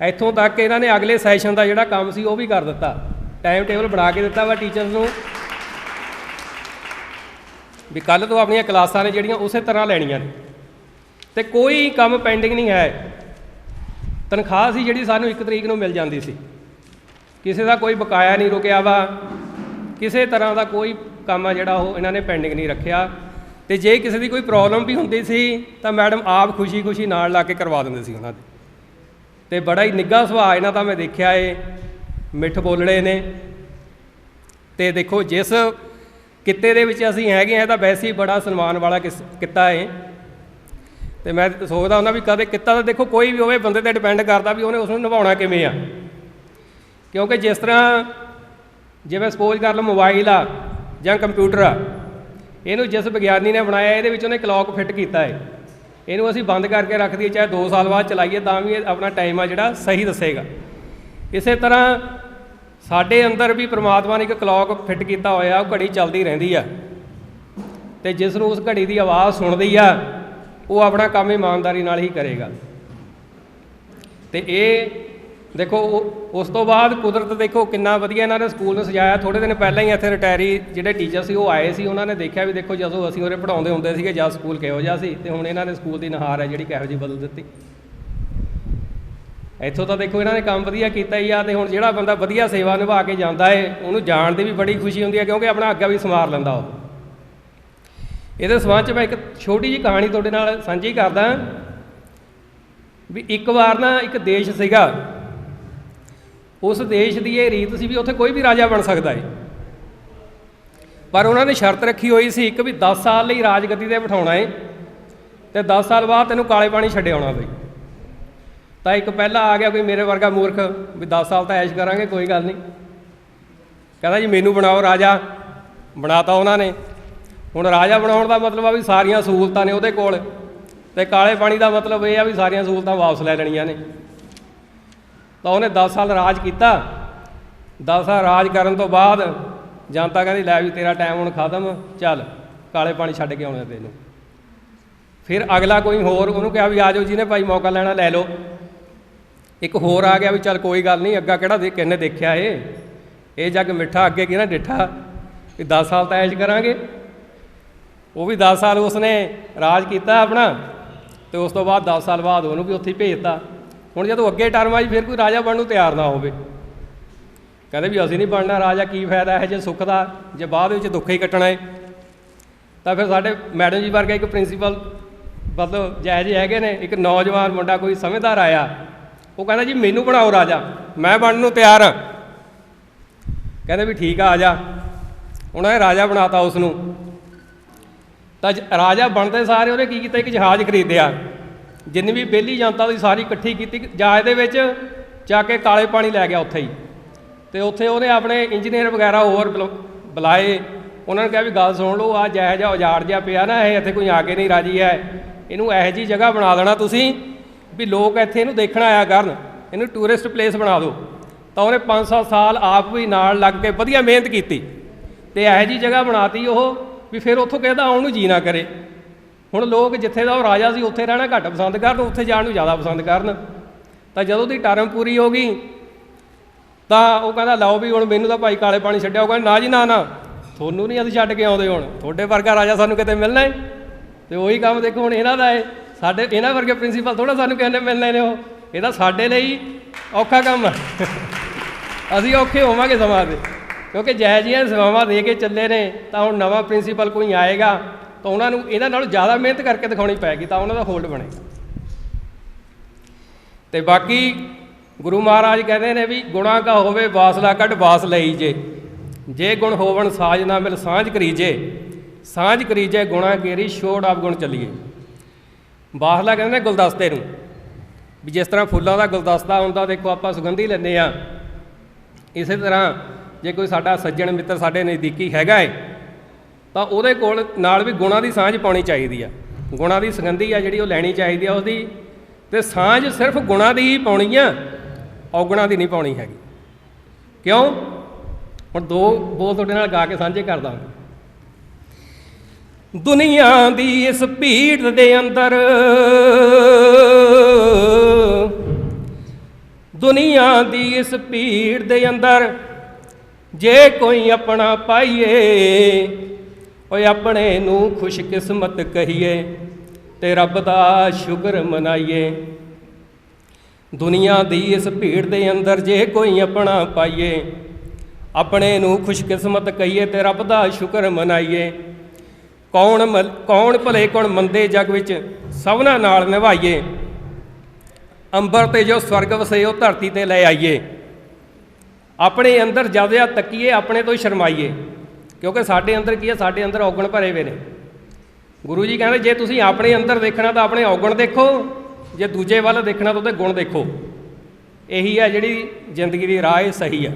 ਇੱਥੋਂ ਤੱਕ ਇਹਨਾਂ ਨੇ ਅਗਲੇ ਸੈਸ਼ਨ ਦਾ ਜਿਹੜਾ ਕੰਮ ਸੀ ਉਹ ਵੀ ਕਰ ਦਿੱਤਾ, ਟਾਈਮ ਟੇਬਲ ਬਣਾ ਕੇ ਦਿੱਤਾ ਵਾ ਟੀਚਰਸ ਨੂੰ ਵੀ ਕੱਲ੍ਹ ਤੋਂ ਆਪਣੀਆਂ ਕਲਾਸਾਂ ਨੇ ਜਿਹੜੀਆਂ ਉਸੇ ਤਰ੍ਹਾਂ ਲੈਣੀਆਂ ਨੇ ਅਤੇ ਕੋਈ ਕੰਮ ਪੈਂਡਿੰਗ ਨਹੀਂ ਹੈ। ਤਨਖਾਹ ਸੀ ਜਿਹੜੀ ਸਾਨੂੰ 1 ਤਰੀਕ ਨੂੰ ਮਿਲ ਜਾਂਦੀ ਸੀ, ਕਿਸੇ ਦਾ ਕੋਈ ਬਕਾਇਆ ਨਹੀਂ ਰੁਕਿਆ ਵਾ, ਕਿਸੇ ਤਰ੍ਹਾਂ ਦਾ ਕੋਈ ਕੰਮ ਆ ਜਿਹੜਾ ਉਹ ਇਹਨਾਂ ਨੇ ਪੈਂਡਿੰਗ ਨਹੀਂ ਰੱਖਿਆ। ਅਤੇ ਜੇ ਕਿਸੇ ਦੀ ਕੋਈ ਪ੍ਰੋਬਲਮ ਵੀ ਹੁੰਦੀ ਸੀ ਤਾਂ ਮੈਡਮ ਆਪ ਖੁਸ਼ੀ ਖੁਸ਼ੀ ਨਾਲ ਲਾ ਕੇ ਕਰਵਾ ਦਿੰਦੇ ਸੀ ਉਹਨਾਂ ਦੇ। ਅਤੇ ਬੜਾ ਹੀ ਨਿੱਘਾ ਸੁਭਾਅ ਇਹਨਾਂ ਦਾ ਮੈਂ ਦੇਖਿਆ ਏ, ਮਿੱਠ ਬੋਲੜੇ ਨੇ। ਅਤੇ ਦੇਖੋ ਜਿਸ ਕਿੱਤੇ ਦੇ ਵਿੱਚ ਅਸੀਂ ਹੈਗੇ ਹਾਂ ਤਾਂ ਵੈਸੇ ਹੀ ਬੜਾ ਸਨਮਾਨ ਵਾਲਾ ਕਿੱਤਾ ਏ। ਅਤੇ ਮੈਂ ਸੋਚਦਾ ਹੁੰਦਾ ਵੀ ਕਦੇ ਕਿੱਤਾ ਤਾਂ ਦੇਖੋ ਕੋਈ ਵੀ ਹੋਵੇ ਬੰਦੇ 'ਤੇ ਡਿਪੈਂਡ ਕਰਦਾ ਵੀ ਉਹਨੇ ਉਸਨੂੰ ਨਿਭਾਉਣਾ ਕਿਵੇਂ ਆ। ਕਿਉਂਕਿ ਜਿਸ ਤਰ੍ਹਾਂ ਜਿਵੇਂ ਸਪੋਜ਼ ਕਰ ਲਓ ਮੋਬਾਈਲ ਆ ਜਾਂ ਕੰਪਿਊਟਰ ਆ, ਇਹਨੂੰ ਜਿਸ ਵਿਗਿਆਨੀ ਨੇ ਬਣਾਇਆ ਇਹਦੇ ਵਿੱਚ ਉਹਨੇ ਕਲੌਕ ਫਿੱਟ ਕੀਤਾ ਹੈ। ਇਹਨੂੰ ਅਸੀਂ ਬੰਦ ਕਰਕੇ ਰੱਖ ਦਈਏ ਚਾਹੇ 2 ਸਾਲ ਬਾਅਦ ਚਲਾਈਏ ਤਾਂ ਵੀ ਇਹ ਆਪਣਾ ਟਾਈਮ ਆ ਜਿਹੜਾ ਸਹੀ ਦੱਸੇਗਾ। ਇਸੇ ਤਰ੍ਹਾਂ ਸਾਡੇ ਅੰਦਰ ਵੀ ਪ੍ਰਮਾਤਮਾ ਨੇ ਇੱਕ ਕਲੌਕ ਫਿੱਟ ਕੀਤਾ ਹੋਇਆ, ਉਹ ਘੜੀ ਚੱਲਦੀ ਰਹਿੰਦੀ ਆ ਅਤੇ ਜਿਸ ਨੂੰ ਉਸ ਘੜੀ ਦੀ ਆਵਾਜ਼ ਸੁਣਦੀ ਆ ਉਹ ਆਪਣਾ ਕੰਮ ਇਮਾਨਦਾਰੀ ਨਾਲ ਹੀ ਕਰੇਗਾ। ਅਤੇ ਇਹ ਦੇਖੋ ਉਸ ਤੋਂ ਬਾਅਦ ਕੁਦਰਤ ਦੇਖੋ ਕਿੰਨਾ ਵਧੀਆ ਇਹਨਾਂ ਨੇ ਸਕੂਲ ਨੂੰ ਸਜਾਇਆ। ਥੋੜ੍ਹੇ ਦਿਨ ਪਹਿਲਾਂ ਹੀ ਇੱਥੇ ਰਿਟਾਇਰੀ ਜਿਹੜੇ ਟੀਚਰ ਸੀ ਉਹ ਆਏ ਸੀ, ਉਹਨਾਂ ਨੇ ਦੇਖਿਆ ਵੀ ਦੇਖੋ ਜਦੋਂ ਅਸੀਂ ਉਰੇ ਪੜ੍ਹਾਉਂਦੇ ਹੁੰਦੇ ਸੀਗੇ ਜਦ ਸਕੂਲ ਕਿਹੋ ਜਿਹਾ ਸੀ, ਅਤੇ ਹੁਣ ਇਹਨਾਂ ਨੇ ਸਕੂਲ ਦੀ ਨੁਹਾਰ ਹੈ ਜਿਹੜੀ ਕਿਹੋ ਜਿਹੀ ਬਦਲ ਦਿੱਤੀ। ਇੱਥੋਂ ਤਾਂ ਦੇਖੋ ਇਹਨਾਂ ਨੇ ਕੰਮ ਵਧੀਆ ਕੀਤਾ ਹੀ ਆ। ਅਤੇ ਹੁਣ ਜਿਹੜਾ ਬੰਦਾ ਵਧੀਆ ਸੇਵਾ ਨਿਭਾ ਕੇ ਜਾਂਦਾ ਹੈ ਉਹਨੂੰ ਜਾਣ ਦੀ ਵੀ ਬੜੀ ਖੁਸ਼ੀ ਹੁੰਦੀ ਹੈ, ਕਿਉਂਕਿ ਆਪਣਾ ਅੱਗਾ ਵੀ ਸੰਵਾਰ ਲੈਂਦਾ ਉਹ। ਇਹਦੇ ਸੰਬੰਧ 'ਚ ਮੈਂ ਇੱਕ ਛੋਟੀ ਜਿਹੀ ਕਹਾਣੀ ਤੁਹਾਡੇ ਨਾਲ ਸਾਂਝੀ ਕਰਦਾ ਵੀ ਇੱਕ ਵਾਰ ਨਾ ਇੱਕ ਦੇਸ਼ ਸੀਗਾ, ਉਸ ਦੇਸ਼ ਦੀ ਇਹ ਰੀਤ ਸੀ ਵੀ ਉੱਥੇ ਕੋਈ ਵੀ ਰਾਜਾ ਬਣ ਸਕਦਾ ਹੈ, ਪਰ ਉਹਨਾਂ ਨੇ ਸ਼ਰਤ ਰੱਖੀ ਹੋਈ ਸੀ ਇੱਕ ਵੀ 10 ਸਾਲ ਲਈ ਰਾਜਗੱਦੀ 'ਤੇ ਬਿਠਾਉਣਾ ਹੈ ਤੇ 10 ਸਾਲ ਬਾਅਦ ਤੈਨੂੰ ਕਾਲੇ ਪਾਣੀ ਛੱਡ ਆਉਣਾ ਬਈ। ਤਾਂ ਇੱਕ ਪਹਿਲਾਂ ਆ ਗਿਆ ਕੋਈ ਮੇਰੇ ਵਰਗਾ ਮੂਰਖ ਵੀ 10 ਸਾਲ ਤਾਂ ਐਸ਼ ਕਰਾਂਗੇ, ਕੋਈ ਗੱਲ ਨਹੀਂ, ਕਹਿੰਦਾ ਜੀ ਮੈਨੂੰ ਬਣਾਓ ਰਾਜਾ। ਬਣਾਤਾ ਉਹਨਾਂ ਨੇ। ਹੁਣ ਰਾਜਾ ਬਣਾਉਣ ਦਾ ਮਤਲਬ ਆ ਵੀ ਸਾਰੀਆਂ ਸਹੂਲਤਾਂ ਨੇ ਉਹਦੇ ਕੋਲ, ਤੇ ਕਾਲੇ ਪਾਣੀ ਦਾ ਮਤਲਬ ਇਹ ਆ ਵੀ ਸਾਰੀਆਂ ਸਹੂਲਤਾਂ ਵਾਪਸ ਲੈ ਲੈਣੀਆਂ ਨੇ। ਤਾਂ ਉਹਨੇ 10 ਸਾਲ ਰਾਜ ਕੀਤਾ। 10 ਸਾਲ ਰਾਜ ਕਰਨ ਤੋਂ ਬਾਅਦ ਜਨਤਾ ਕਹਿੰਦੀ ਲੈ ਵੀ ਤੇਰਾ ਟਾਈਮ ਹੁਣ ਖਤਮ, ਚੱਲ ਕਾਲੇ ਪਾਣੀ ਛੱਡ ਕੇ ਆਉਣਾ ਤੈਨੂੰ। ਫਿਰ ਅਗਲਾ ਕੋਈ ਹੋਰ ਉਹਨੂੰ ਕਿਹਾ ਵੀ ਆ ਜਾਓ ਜਿਹਨੇ ਭਾਈ ਮੌਕਾ ਲੈਣਾ ਲੈ ਲਓ। ਇੱਕ ਹੋਰ ਆ ਗਿਆ ਵੀ ਚੱਲ ਕੋਈ ਗੱਲ ਨਹੀਂ, ਅੱਗਾ ਕਿਹੜਾ ਕਿਹਨੇ ਦੇਖਿਆ ਇਹ ਜੱਗ ਮਿੱਠਾ, ਅੱਗੇ ਕਿਹਨਾਂ ਡਿੱਠਾ, ਵੀ 10 ਸਾਲ ਤਾਂ ਐਸ਼ ਕਰਾਂਗੇ। ਉਹ ਵੀ 10 ਸਾਲ ਉਸਨੇ ਰਾਜ ਕੀਤਾ ਆਪਣਾ, ਤੇ ਉਸ ਤੋਂ ਬਾਅਦ 10 ਸਾਲ ਬਾਅਦ ਉਹਨੂੰ ਵੀ ਉੱਥੇ ਹੀ ਭੇਜਤਾ। ਹੁਣ ਜਦੋਂ ਅੱਗੇ ਟਰਮ ਆਈ ਫਿਰ ਕੋਈ ਰਾਜਾ ਬਣਨ ਨੂੰ ਤਿਆਰ ਨਾ ਹੋਵੇ, ਕਹਿੰਦੇ ਵੀ ਅਸੀਂ ਨਹੀਂ ਬਣਨਾ ਰਾਜਾ, ਕੀ ਫਾਇਦਾ ਹੈ ਜੇ ਸੁੱਖ ਦਾ, ਜੇ ਬਾਅਦ ਵਿੱਚ ਦੁੱਖ ਹੀ ਕੱਟਣਾ ਹੈ। ਤਾਂ ਫਿਰ ਸਾਡੇ ਮੈਡਮ ਜੀ ਵਰਗੇ ਇੱਕ ਪ੍ਰਿੰਸੀਪਲ ਮਤਲਬ ਜਿਹੇ ਜਿਹੇ ਹੈਗੇ ਨੇ, ਇੱਕ ਨੌਜਵਾਨ ਮੁੰਡਾ ਕੋਈ ਸਮਝਦਾਰ ਆਇਆ, ਉਹ ਕਹਿੰਦਾ ਜੀ ਮੈਨੂੰ ਬਣਾਓ ਰਾਜਾ, ਮੈਂ ਬਣਨ ਨੂੰ ਤਿਆਰ ਹਾਂ। ਕਹਿੰਦੇ ਵੀ ਠੀਕ ਆ ਜਾ। ਉਹਨਾਂ ਨੇ ਰਾਜਾ ਬਣਾਤਾ ਉਸ ਨੂੰ। ਤਾਂ ਰਾਜਾ ਬਣਦੇ ਸਾਰੇ ਉਹਨੇ ਕੀ ਕੀਤਾ, ਇੱਕ ਜਹਾਜ਼ ਖਰੀਦਿਆ, ਜਿੰਨੀ ਵੀ ਵਿਹਲੀ ਜਨਤਾ ਦੀ ਸਾਰੀ ਇਕੱਠੀ ਕੀਤੀ, ਜਹਾਜ਼ ਦੇ ਵਿੱਚ ਜਾ ਕੇ ਕਾਲੇ ਪਾਣੀ ਲੈ ਗਿਆ ਉੱਥੇ ਹੀ। ਅਤੇ ਉੱਥੇ ਉਹਨੇ ਆਪਣੇ ਇੰਜੀਨੀਅਰ ਵਗੈਰਾ ਹੋਰ ਬੁਲਾਏ, ਉਹਨਾਂ ਨੇ ਕਿਹਾ ਵੀ ਗੱਲ ਸੁਣ ਲਓ, ਆਹ ਜਿਹੋ ਜਿਹਾ ਉਜਾੜ ਜਿਹਾ ਪਿਆ ਨਾ, ਇਹ ਇੱਥੇ ਕੋਈ ਆ ਕੇ ਨਹੀਂ ਰਾਜੀ ਹੈ, ਇਹਨੂੰ ਇਹੋ ਜਿਹੀ ਜਗ੍ਹਾ ਬਣਾ ਦੇਣਾ ਤੁਸੀਂ ਵੀ ਲੋਕ ਇੱਥੇ ਇਹਨੂੰ ਦੇਖਣ ਆਇਆ ਕਰਨ, ਇਹਨੂੰ ਟੂਰਿਸਟ ਪਲੇਸ ਬਣਾ ਦਿਓ। ਤਾਂ ਉਹਨੇ 5-7 ਸਾਲ ਆਪ ਵੀ ਨਾਲ ਲੱਗ ਕੇ ਵਧੀਆ ਮਿਹਨਤ ਕੀਤੀ ਅਤੇ ਇਹੋ ਜਿਹੀ ਜਗ੍ਹਾ ਬਣਾਤੀ ਉਹ ਵੀ ਫਿਰ ਉੱਥੋਂ ਕਹਿੰਦਾ ਆਉਣ ਨੂੰ ਜੀ ਨਾ ਕਰੇ। ਹੁਣ ਲੋਕ ਜਿੱਥੇ ਦਾ ਉਹ ਰਾਜਾ ਸੀ ਉੱਥੇ ਰਹਿਣਾ ਘੱਟ ਪਸੰਦ ਕਰਨ, ਉੱਥੇ ਜਾਣ ਨੂੰ ਜ਼ਿਆਦਾ ਪਸੰਦ ਕਰਨ। ਤਾਂ ਜਦੋਂ ਉਹਦੀ ਟਰਮ ਪੂਰੀ ਹੋ ਗਈ ਤਾਂ ਉਹ ਕਹਿੰਦਾ ਲਓ ਵੀ ਹੁਣ ਮੈਨੂੰ ਤਾਂ ਭਾਈ ਕਾਲੇ ਪਾਣੀ ਛੱਡਿਆ। ਉਹ ਕਹਿੰਦਾ ਨਾ ਜੀ ਨਾ, ਤੁਹਾਨੂੰ ਨਹੀਂ ਅਸੀਂ ਛੱਡ ਕੇ ਆਉਂਦੇ, ਹੁਣ ਤੁਹਾਡੇ ਵਰਗਾ ਰਾਜਾ ਸਾਨੂੰ ਕਿਤੇ ਮਿਲਣਾ ਹੈ। ਅਤੇ ਉਹੀ ਕੰਮ ਦੇਖੋ ਹੁਣ ਇਹਨਾਂ ਦਾ ਹੈ, ਸਾਡੇ ਇਹਨਾਂ ਵਰਗੇ ਪ੍ਰਿੰਸੀਪਲ ਥੋੜ੍ਹਾ ਸਾਨੂੰ ਕਿਸੇ ਨੇ ਮਿਲਣੇ ਨੇ। ਇਹ ਤਾਂ ਸਾਡੇ ਲਈ ਔਖਾ ਕੰਮ ਹੈ, ਅਸੀਂ ਔਖੇ ਹੋਵਾਂਗੇ ਸਮਾਂ 'ਤੇ, ਕਿਉਂਕਿ ਜਿਹੋ ਜਿਹੀਆਂ ਸੇਵਾਵਾਂ ਦੇ ਕੇ ਚੱਲੇ ਨੇ। ਤਾਂ ਹੁਣ ਨਵਾਂ ਪ੍ਰਿੰਸੀਪਲ ਕੋਈ ਆਏਗਾ ਤਾਂ ਉਹਨਾਂ ਨੂੰ ਇਹਨਾਂ ਨਾਲੋਂ ਜ਼ਿਆਦਾ ਮਿਹਨਤ ਕਰਕੇ ਦਿਖਾਉਣੀ ਪਏਗੀ, ਤਾਂ ਉਹਨਾਂ ਦਾ ਹੋਲਡ ਬਣੇਗਾ। ਅਤੇ ਬਾਕੀ ਗੁਰੂ ਮਹਾਰਾਜ ਕਹਿੰਦੇ ਨੇ ਵੀ ਗੁਣਾ ਕਾ ਹੋਵੇ ਵਾਸਲਾ ਕੱਢ ਵਾਸ ਲਈ ਜੇ ਗੁਣ ਹੋਵਣ ਸਾਜ ਨਾ ਮਿਲ ਸਾਂਝ ਕਰੀਜੇ ਗੁਣਾ ਕੇਰੀ ਛੋੜ ਆਪ ਗੁਣ ਚੱਲੀਏ। ਵਾਸਲਾ ਕਹਿੰਦੇ ਨੇ ਗੁਲਦਸਤੇ ਨੂੰ, ਵੀ ਜਿਸ ਤਰ੍ਹਾਂ ਫੁੱਲਾਂ ਦਾ ਗੁਲਦਸਤਾ ਹੁੰਦਾ, ਦੇਖੋ ਆਪਾਂ ਸੁਗੰਧੀ ਲੈਂਦੇ ਹਾਂ, ਇਸੇ ਤਰ੍ਹਾਂ ਜੇ ਕੋਈ ਸਾਡਾ ਸੱਜਣ ਮਿੱਤਰ ਸਾਡੇ ਨਜ਼ਦੀਕੀ ਹੈਗਾ ਹੈ ਤਾਂ ਉਹਦੇ ਕੋਲ ਨਾਲ ਵੀ ਗੁਣਾਂ ਦੀ ਸਾਂਝ ਪਾਉਣੀ ਚਾਹੀਦੀ ਆ। ਗੁਣਾਂ ਦੀ ਸੁਗੰਧੀ ਆ ਜਿਹੜੀ ਉਹ ਲੈਣੀ ਚਾਹੀਦੀ ਆ ਉਹਦੀ, ਅਤੇ ਸਾਂਝ ਸਿਰਫ ਗੁਣਾਂ ਦੀ ਹੀ ਪਾਉਣੀ ਆ, ਔਗੁਣਾਂ ਦੀ ਨਹੀਂ ਪਾਉਣੀ ਹੈਗੀ। ਕਿਉਂ? ਹੁਣ 2 ਬੋਲ ਤੁਹਾਡੇ ਨਾਲ ਗਾ ਕੇ ਸਾਂਝੇ ਕਰਦਾ। ਦੁਨੀਆ ਦੀ ਇਸ ਭੀੜ ਦੇ ਅੰਦਰ, ਦੁਨੀਆ ਦੀ ਇਸ ਭੀੜ ਦੇ ਅੰਦਰ ਜੇ ਕੋਈ ਆਪਣਾ ਪਾਈਏ, ਓਏ ਆਪਣੇ ਨੂੰ ਖੁਸ਼ਕਿਸਮਤ ਕਹੀਏ ਤੇ ਰੱਬ ਦਾ ਸ਼ੁਕਰ ਮਨਾਈਏ। ਦੁਨੀਆ ਦੀ ਇਸ ਭੀੜ ਦੇ ਅੰਦਰ ਜੇ ਕੋਈ ਆਪਣਾ ਪਾਈਏ, ਆਪਣੇ ਨੂੰ ਖੁਸ਼ਕਿਸਮਤ ਕਹੀਏ ਤੇ ਰੱਬ ਦਾ ਸ਼ੁਕਰ ਮਨਾਈਏ। ਕੌਣ ਭਲੇ ਕੌਣ ਮੰਦੇ ਜੱਗ ਵਿੱਚ ਸਭਨਾਂ ਨਾਲ ਨਿਭਾਈਏ, ਅੰਬਰ 'ਤੇ ਜੋ ਸਵਰਗ ਵਸੇ ਉਹ ਧਰਤੀ 'ਤੇ ਲੈ ਆਈਏ। ਆਪਣੇ ਅੰਦਰ ਜਦ ਤੱਕੀਏ ਆਪਣੇ ਤੋਂ ਹੀ ਸ਼ਰਮਾਈਏ, ਕਿਉਂਕਿ ਸਾਡੇ ਅੰਦਰ ਕੀ ਹੈ, ਸਾਡੇ ਅੰਦਰ ਔਗਣ ਭਰੇ ਹੋਏ ਨੇ। ਗੁਰੂ ਜੀ ਕਹਿੰਦੇ ਜੇ ਤੁਸੀਂ ਆਪਣੇ ਅੰਦਰ ਦੇਖਣਾ ਤਾਂ ਆਪਣੇ ਔਗਣ ਦੇਖੋ, ਜੇ ਦੂਜੇ ਵੱਲ ਦੇਖਣਾ ਤਾਂ ਉਹਦੇ ਗੁਣ ਦੇਖੋ। ਇਹੀ ਹੈ ਜਿਹੜੀ ਜ਼ਿੰਦਗੀ ਦੀ ਰਾਹ ਸਹੀ ਆ।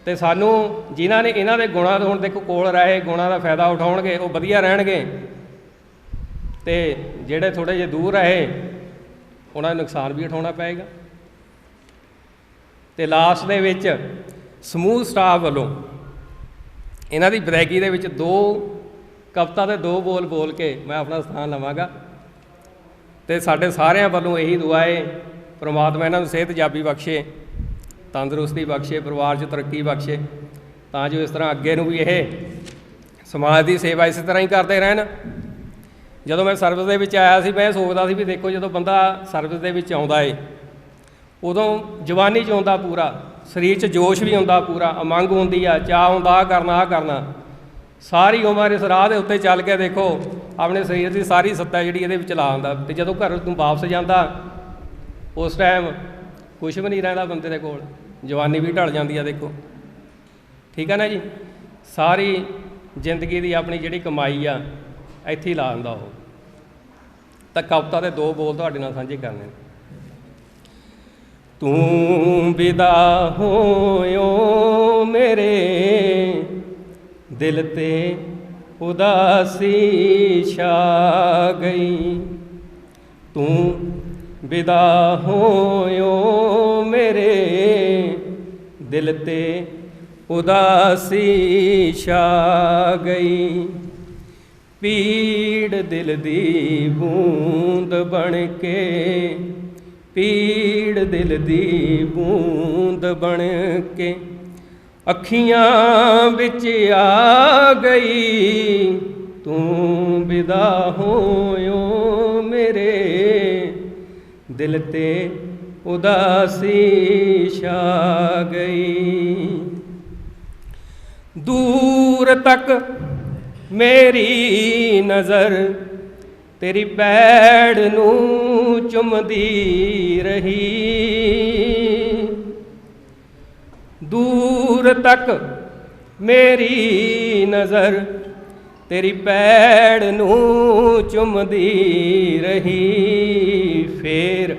ਅਤੇ ਸਾਨੂੰ ਜਿਨ੍ਹਾਂ ਨੇ ਇਹਨਾਂ ਦੇ ਗੁਣਾਂ ਤੋਂ ਹੁਣ ਦੇਖੋ ਕੋਲ ਰਹੇ, ਗੁਣਾਂ ਦਾ ਫਾਇਦਾ ਉਠਾਉਣਗੇ, ਉਹ ਵਧੀਆ ਰਹਿਣਗੇ, ਅਤੇ ਜਿਹੜੇ ਥੋੜ੍ਹੇ ਜਿਹੇ ਦੂਰ ਰਹੇ ਉਹਨਾਂ ਨੂੰ ਨੁਕਸਾਨ ਵੀ ਉਠਾਉਣਾ ਪਏਗਾ। ਅਤੇ ਲਾਸਟ ਦੇ ਵਿੱਚ ਸਮੂਹ ਸਟਾਫ ਵੱਲੋਂ ਇਹਨਾਂ ਦੀ ਵਿਦਾਇਗੀ ਦੇ ਵਿੱਚ 2 ਕਵਿਤਾ ਦੇ 2 ਬੋਲ ਕੇ ਮੈਂ ਆਪਣਾ ਸਥਾਨ ਲਵਾਂਗਾ। ਅਤੇ ਸਾਡੇ ਸਾਰਿਆਂ ਵੱਲੋਂ ਇਹੀ ਦੁਆ ਹੈ, ਪ੍ਰਮਾਤਮਾ ਇਹਨਾਂ ਨੂੰ ਸਿਹਤ ਜਾਬੀ ਬਖਸ਼ੇ, ਤੰਦਰੁਸਤੀ ਬਖਸ਼ੇ, ਪਰਿਵਾਰ 'ਚ ਤਰੱਕੀ ਬਖਸ਼ੇ, ਤਾਂ ਜੋ ਇਸ ਤਰ੍ਹਾਂ ਅੱਗੇ ਨੂੰ ਵੀ ਇਹ ਸਮਾਜ ਦੀ ਸੇਵਾ ਇਸੇ ਤਰ੍ਹਾਂ ਹੀ ਕਰਦੇ ਰਹਿਣ। ਜਦੋਂ ਮੈਂ ਸਰਵਿਸ ਦੇ ਵਿੱਚ ਆਇਆ ਸੀ, ਮੈਂ ਸੋਚਦਾ ਸੀ ਵੀ ਦੇਖੋ ਜਦੋਂ ਬੰਦਾ ਸਰਵਿਸ ਦੇ ਵਿੱਚ ਆਉਂਦਾ ਏ ਉਦੋਂ ਜਵਾਨੀ 'ਚ ਆਉਂਦਾ ਪੂਰਾ, ਸਰੀਰ 'ਚ ਜੋਸ਼ ਵੀ ਹੁੰਦਾ ਪੂਰਾ, ਉਮੰਗ ਹੁੰਦੀ ਆ, ਚਾਅ ਹੁੰਦਾ ਆਹ ਕਰਨਾ। ਸਾਰੀ ਉਮਰ ਇਸ ਰਾਹ ਦੇ ਉੱਤੇ ਚੱਲ ਕੇ ਦੇਖੋ ਆਪਣੇ ਸਰੀਰ ਦੀ ਸਾਰੀ ਸੱਤਾ ਜਿਹੜੀ ਇਹਦੇ ਵਿੱਚ ਲਾ ਆਉਂਦਾ। ਅਤੇ ਜਦੋਂ ਘਰ ਨੂੰ ਵਾਪਸ ਜਾਂਦਾ ਉਸ ਟਾਈਮ ਕੁਛ ਵੀ ਨਹੀਂ ਰਹਿੰਦਾ ਬੰਦੇ ਦੇ ਕੋਲ, ਜਵਾਨੀ ਵੀ ਢਲ ਜਾਂਦੀ ਆ ਦੇਖੋ, ਠੀਕ ਹੈ ਨਾ ਜੀ। ਸਾਰੀ ਜ਼ਿੰਦਗੀ ਦੀ ਆਪਣੀ ਜਿਹੜੀ ਕਮਾਈ ਆ ਇੱਥੇ ਹੀ ਲਾ ਦਿੰਦਾ ਉਹ। ਤਾਂ ਕਵਿਤਾ ਦੇ 2 ਬੋਲ ਤੁਹਾਡੇ ਨਾਲ ਸਾਂਝੇ ਕਰਨੇ। ਤੂੰ ਵਿਦਾ ਹੋਇਓ ਮੇਰੇ ਦਿਲ ਤੇ ਉਦਾਸੀ ਛਾ ਗਈ, ਤੂੰ ਵਿਦਾ ਹੋਇਓ ਮੇਰੇ ਦਿਲ ਤੇ ਉਦਾਸੀ ਛਾ ਗਈ, ਪੀੜ ਦਿਲ ਦੀ ਬੂੰਦ ਬਣ ਕੇ, ਪੀੜ ਦਿਲ ਦੀ ਬੂੰਦ ਬਣ ਕੇ ਅੱਖੀਆਂ ਵਿੱਚ ਆ ਗਈ, ਤੂੰ ਵਿਦਾ ਹੋਇਓ ਮੇਰੇ ਦਿਲ ਤੇ ਉਦਾਸੀ ਛਾ ਗਈ। ਦੂਰ ਤੱਕ ਮੇਰੀ ਨਜ਼ਰ ਤੇਰੀ ਪੈੜ ਨੂੰ ਚੁੰਮਦੀ ਰਹੀ, ਦੂਰ ਤੱਕ ਮੇਰੀ ਨਜ਼ਰ ਤੇਰੀ ਪੈੜ ਨੂੰ ਚੁੰਮਦੀ ਰਹੀ, ਫੇਰ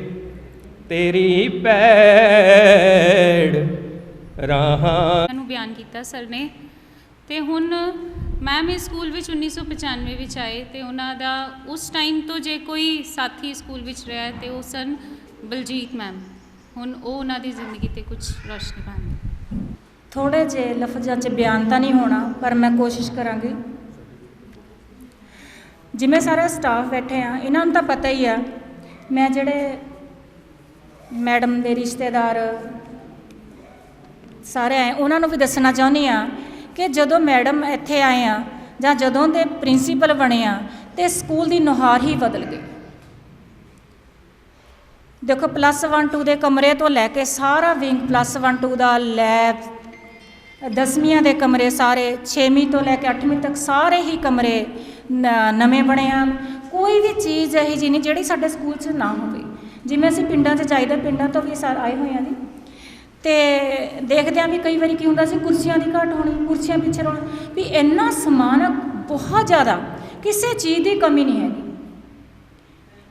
ਤੇਰੀ ਪੈੜ ਰਾਹਾਂ ਨੂੰ ਬਿਆਨ ਕੀਤਾ ਸਰ ਨੇ। ਤੇ ਹੁਣ ਮੈਮ ਇਸ ਸਕੂਲ ਵਿੱਚ 1995 ਵਿੱਚ ਆਏ ਤੇ ਉਹਨਾਂ ਦਾ ਉਸ ਟਾਈਮ ਤੋਂ ਜੇ ਕੋਈ ਸਾਥੀ ਸਕੂਲ ਵਿੱਚ ਰਿਹਾ ਤੇ ਉਹ ਸਨ ਬਲਜੀਤ ਮੈਮ। ਹੁਣ ਉਹ ਉਹਨਾਂ ਦੀ ਜ਼ਿੰਦਗੀ ਤੇ ਕੁਝ ਰੋਸ਼ਨੀ ਪਾਉਂਦੇ। ਥੋੜ੍ਹੇ ਜਿਹੇ ਲਫ਼ਜ਼ਾਂ 'ਚ ਬਿਆਨ ਤਾਂ ਨਹੀਂ ਹੋਣਾ, ਪਰ ਮੈਂ ਕੋਸ਼ਿਸ਼ ਕਰਾਂਗੀ। ਜਿਵੇਂ ਸਾਰਾ ਸਟਾਫ ਬੈਠੇ ਆ, ਇਹਨਾਂ ਨੂੰ ਤਾਂ ਪਤਾ ਹੀ ਆ, ਮੈਂ ਜਿਹੜੇ ਮੈਡਮ ਦੇ ਰਿਸ਼ਤੇਦਾਰ ਸਾਰੇ ਆਏ ਉਹਨਾਂ ਨੂੰ ਵੀ ਦੱਸਣਾ ਚਾਹੁੰਦੀ ਆ ਕਿ ਜਦੋਂ ਮੈਡਮ ਇੱਥੇ ਆਏ ਆ ਜਾਂ ਜਦੋਂ ਦੇ ਪ੍ਰਿੰਸੀਪਲ ਬਣੇ ਆ ਤੇ ਸਕੂਲ ਦੀ ਨੁਹਾਰ ਹੀ ਬਦਲ ਗਈ। ਦੇਖੋ +1 2 ਦੇ ਕਮਰੇ ਤੋਂ ਲੈ ਕੇ ਸਾਰਾ ਵਿੰਗ, +1 2 ਦਾ ਲੈਬ, 10ਵੀਂ ਦੇ ਕਮਰੇ ਸਾਰੇ, 6ਵੀਂ ਤੋਂ ਲੈ ਕੇ 8ਵੀਂ ਤੱਕ ਸਾਰੇ ਹੀ ਕਮਰੇ ਨਵੇਂ ਬਣੇ ਆ। ਕੋਈ ਵੀ ਚੀਜ਼ ਇਹੋ ਜਿਹੀ ਨਹੀਂ ਜਿਹੜੀ ਸਾਡੇ ਸਕੂਲ 'ਚ ਨਾ ਹੋਵੇ। ਜਿਵੇਂ ਅਸੀਂ ਪਿੰਡਾਂ 'ਚ ਜਾਈਦਾ, ਪਿੰਡਾਂ ਤੋਂ ਵੀ ਆਏ ਹੋਏ ਆ ਜੀ, ਤੇ ਦੇਖਦੇ ਹਾਂ ਵੀ ਕਈ ਵਾਰੀ ਕੀ ਹੁੰਦਾ ਸੀ, ਕੁਰਸੀਆਂ ਦੀ ਘਾਟ ਹੋਣੀ, ਕੁਰਸੀਆਂ ਪਿੱਛੇ ਰੋਣਾ, ਵੀ ਇੰਨਾ ਸਮਾਨ ਬਹੁਤ ਜ਼ਿਆਦਾ, ਕਿਸੇ ਚੀਜ਼ ਦੀ ਕਮੀ ਨਹੀਂ ਹੈਗੀ।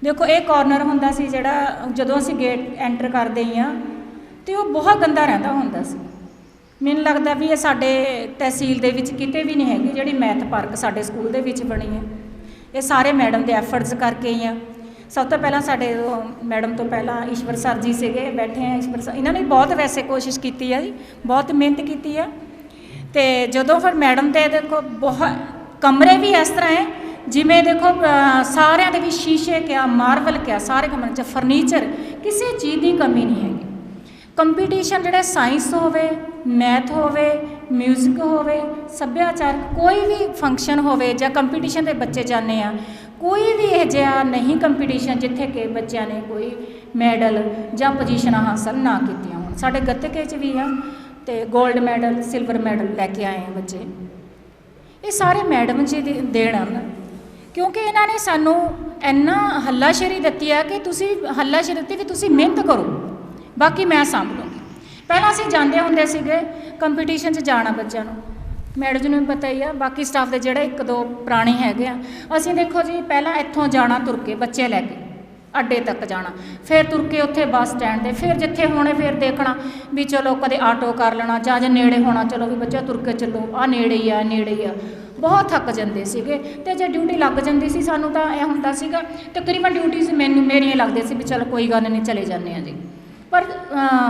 ਦੇਖੋ ਇਹ ਕਾਰਨਰ ਹੁੰਦਾ ਸੀ ਜਿਹੜਾ ਜਦੋਂ ਅਸੀਂ ਗੇਟ ਐਂਟਰ ਕਰਦੇ ਹੀ ਆ, ਤੇ ਉਹ ਬਹੁਤ ਗੰਦਾ ਰਹਿੰਦਾ ਹੁੰਦਾ ਸੀ। ਮੈਨੂੰ ਲੱਗਦਾ ਵੀ ਇਹ ਸਾਡੇ ਤਹਿਸੀਲ ਦੇ ਵਿੱਚ ਕਿਤੇ ਵੀ ਨਹੀਂ ਹੈਗੀ ਜਿਹੜੀ ਮੈਥ ਪਾਰਕ ਸਾਡੇ ਸਕੂਲ ਦੇ ਵਿੱਚ ਬਣੀ ਹੈ। ਇਹ ਸਾਰੇ ਮੈਡਮ ਦੇ ਐਫਰਟਸ ਕਰਕੇ ਹੀ ਆ। ਸਭ ਤੋਂ ਪਹਿਲਾਂ ਸਾਡੇ ਮੈਡਮ ਤੋਂ ਪਹਿਲਾਂ ਈਸ਼ਵਰ ਸਰ ਜੀ ਸੀਗੇ, ਬੈਠੇ ਆ ਈਸ਼ਵਰ ਸਰ, ਇਹਨਾਂ ਨੇ ਬਹੁਤ ਵੈਸੇ ਕੋਸ਼ਿਸ਼ ਕੀਤੀ ਆ ਜੀ, ਬਹੁਤ ਮਿਹਨਤ ਕੀਤੀ ਆ। ਤੇ ਜਦੋਂ ਫਿਰ ਮੈਡਮ ਦੇ ਦੇਖੋ ਬਹੁਤ ਕਮਰੇ ਵੀ ਇਸ ਤਰ੍ਹਾਂ ਹੈ ਜਿਵੇਂ ਦੇਖੋ ਸਾਰਿਆਂ ਦੇ ਵੀ ਸ਼ੀਸ਼ੇ ਕਿਆ, ਮਾਰਬਲ ਕਿਆ, ਸਾਰੇ ਕਮਰਿਆਂ 'ਚ ਫਰਨੀਚਰ, ਕਿਸੇ ਚੀਜ਼ ਦੀ ਕਮੀ ਨਹੀਂ ਹੈਗੀ। ਕੰਪੀਟੀਸ਼ਨ ਜਿਹੜਾ ਸਾਇੰਸ ਹੋਵੇ, ਮੈਥ ਹੋਵੇ, ਮਿਊਜ਼ਿਕ ਹੋਵੇ, ਸੱਭਿਆਚਾਰ, ਕੋਈ ਵੀ ਫੰਕਸ਼ਨ ਹੋਵੇ ਜਾਂ ਕੰਪੀਟੀਸ਼ਨ ਦੇ ਬੱਚੇ ਜਾਂਦੇ ਆ, ਕੋਈ ਵੀ ਇਹ ਜਿਹਾ ਨਹੀਂ ਕੰਪੀਟੀਸ਼ਨ ਜਿੱਥੇ ਕਿ ਬੱਚਿਆਂ ਨੇ ਕੋਈ ਮੈਡਲ ਜਾਂ ਪੋਜੀਸ਼ਨਾਂ ਹਾਸਲ ਨਾ ਕੀਤੀਆਂ ਹੋਣ। ਸਾਡੇ ਗੱਤਕੇ 'ਚ ਵੀ ਆ ਤੇ 골ਡ ਮੈਡਲ, ਸਿਲਵਰ ਮੈਡਲ ਲੈ ਕੇ ਆਏ ਆ ਬੱਚੇ। ਇਹ ਸਾਰੇ ਮੈਡਮ ਜੀ ਦੀ ਦੇਣ ਹਨ, ਕਿਉਂਕਿ ਇਹਨਾਂ ਨੇ ਸਾਨੂੰ ਇੰਨਾ ਹੱਲਾਸ਼ੇਰੀ ਦਿੱਤੀ ਆ ਕਿ ਤੁਸੀਂ ਹੱਲਾਸ਼ੇਰੀ ਦਿੱਤੀ ਵੀ ਤੁਸੀਂ ਮਿਹਨਤ ਕਰੋ, ਬਾਕੀ ਮੈਂ ਸਾਂਭ ਲੂੰਗੀ। ਪਹਿਲਾਂ ਅਸੀਂ ਜਾਂਦੇ ਹੁੰਦੇ ਸੀਗੇ ਕੰਪੀਟੀਸ਼ਨ 'ਚ ਜਾਣਾ ਬੱਚਿਆਂ ਨੂੰ, ਮੈਡਮ ਜੀ ਨੂੰ ਵੀ ਪਤਾ ਹੀ ਆ, ਬਾਕੀ ਸਟਾਫ ਦੇ ਜਿਹੜੇ 1-2 ਪੁਰਾਣੇ ਹੈਗੇ ਆ, ਅਸੀਂ ਦੇਖੋ ਜੀ ਪਹਿਲਾਂ ਇੱਥੋਂ ਜਾਣਾ ਤੁਰ ਕੇ, ਬੱਚੇ ਲੈ ਕੇ ਅੱਡੇ ਤੱਕ ਜਾਣਾ, ਫਿਰ ਤੁਰ ਕੇ ਉੱਥੇ ਬੱਸ ਸਟੈਂਡ 'ਤੇ, ਫਿਰ ਜਿੱਥੇ ਹੋਣੇ ਫਿਰ ਦੇਖਣਾ ਵੀ ਚਲੋ ਕਦੇ ਆਟੋ ਕਰ ਲੈਣਾ ਜਾਂ ਜੇ ਨੇੜੇ ਹੋਣਾ ਚਲੋ ਵੀ ਬੱਚਾ ਤੁਰ ਕੇ ਚੱਲੋ, ਆਹ ਨੇੜੇ ਹੀ ਆ, ਨੇੜੇ ਹੀ ਆ। ਬਹੁਤ ਥੱਕ ਜਾਂਦੇ ਸੀਗੇ। ਤੇ ਜੇ ਡਿਊਟੀ ਲੱਗ ਜਾਂਦੀ ਸੀ ਸਾਨੂੰ ਤਾਂ ਇਹ ਹੁੰਦਾ ਸੀਗਾ ਤਕਰੀਬਨ ਡਿਊਟੀਜ਼ ਮੇਰੀਆਂ ਲੱਗਦੇ ਸੀ ਵੀ ਚਲ ਕੋਈ ਗੱਲ ਨਹੀਂ ਚਲੇ ਜਾਂਦੇ ਆ ਜੀ। ਪਰ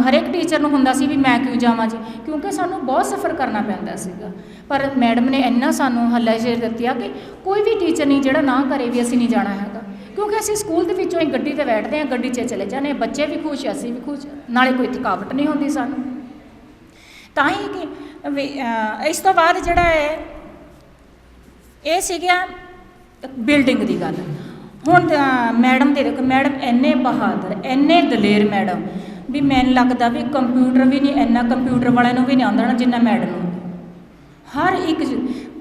ਹਰੇਕ ਟੀਚਰ ਨੂੰ ਹੁੰਦਾ ਸੀ ਵੀ ਮੈਂ ਕਿਉਂ ਜਾਵਾਂ ਜੀ, ਕਿਉਂਕਿ ਸਾਨੂੰ ਬਹੁਤ ਸਫ਼ਰ ਕਰਨਾ ਪੈਂਦਾ ਸੀਗਾ। ਪਰ ਮੈਡਮ ਨੇ ਇੰਨਾ ਸਾਨੂੰ ਹੱਲਾਸ਼ੇਰੀ ਦਿੱਤੀ ਆ ਕਿ ਕੋਈ ਵੀ ਟੀਚਰ ਨਹੀਂ ਜਿਹੜਾ ਨਾ ਕਰੇ ਵੀ ਅਸੀਂ ਨਹੀਂ ਜਾਣਾ ਹੈਗਾ, ਕਿਉਂਕਿ ਅਸੀਂ ਸਕੂਲ ਦੇ ਵਿੱਚੋਂ ਹੀ ਗੱਡੀ 'ਤੇ ਬੈਠਦੇ ਹਾਂ, ਗੱਡੀ 'ਚ ਚਲੇ ਜਾਂਦੇ, ਬੱਚੇ ਵੀ ਖੁਸ਼, ਅਸੀਂ ਵੀ ਖੁਸ਼, ਨਾਲੇ ਕੋਈ ਥਕਾਵਟ ਨਹੀਂ ਹੁੰਦੀ ਸਾਨੂੰ। ਤਾਂ ਹੀ ਕਿ ਇਸ ਤੋਂ ਬਾਅਦ ਜਿਹੜਾ ਹੈ ਇਹ ਸੀਗਾ ਬਿਲਡਿੰਗ ਦੀ ਗੱਲ। ਹੁਣ ਮੈਡਮ ਦੇ ਦੇਖੋ, ਮੈਡਮ ਇੰਨੇ ਬਹਾਦਰ, ਇੰਨੇ ਦਲੇਰ ਮੈਡਮ ਵੀ ਮੈਨੂੰ ਲੱਗਦਾ ਵੀ ਕੰਪਿਊਟਰ ਵੀ ਨਹੀਂ, ਇੰਨਾ ਕੰਪਿਊਟਰ ਵਾਲਿਆਂ ਨੂੰ ਵੀ ਨਹੀਂ ਆਉਂਦਾ ਨਾ ਜਿੰਨਾ ਮੈਡਮ ਨੂੰ। ਹਰ ਇੱਕ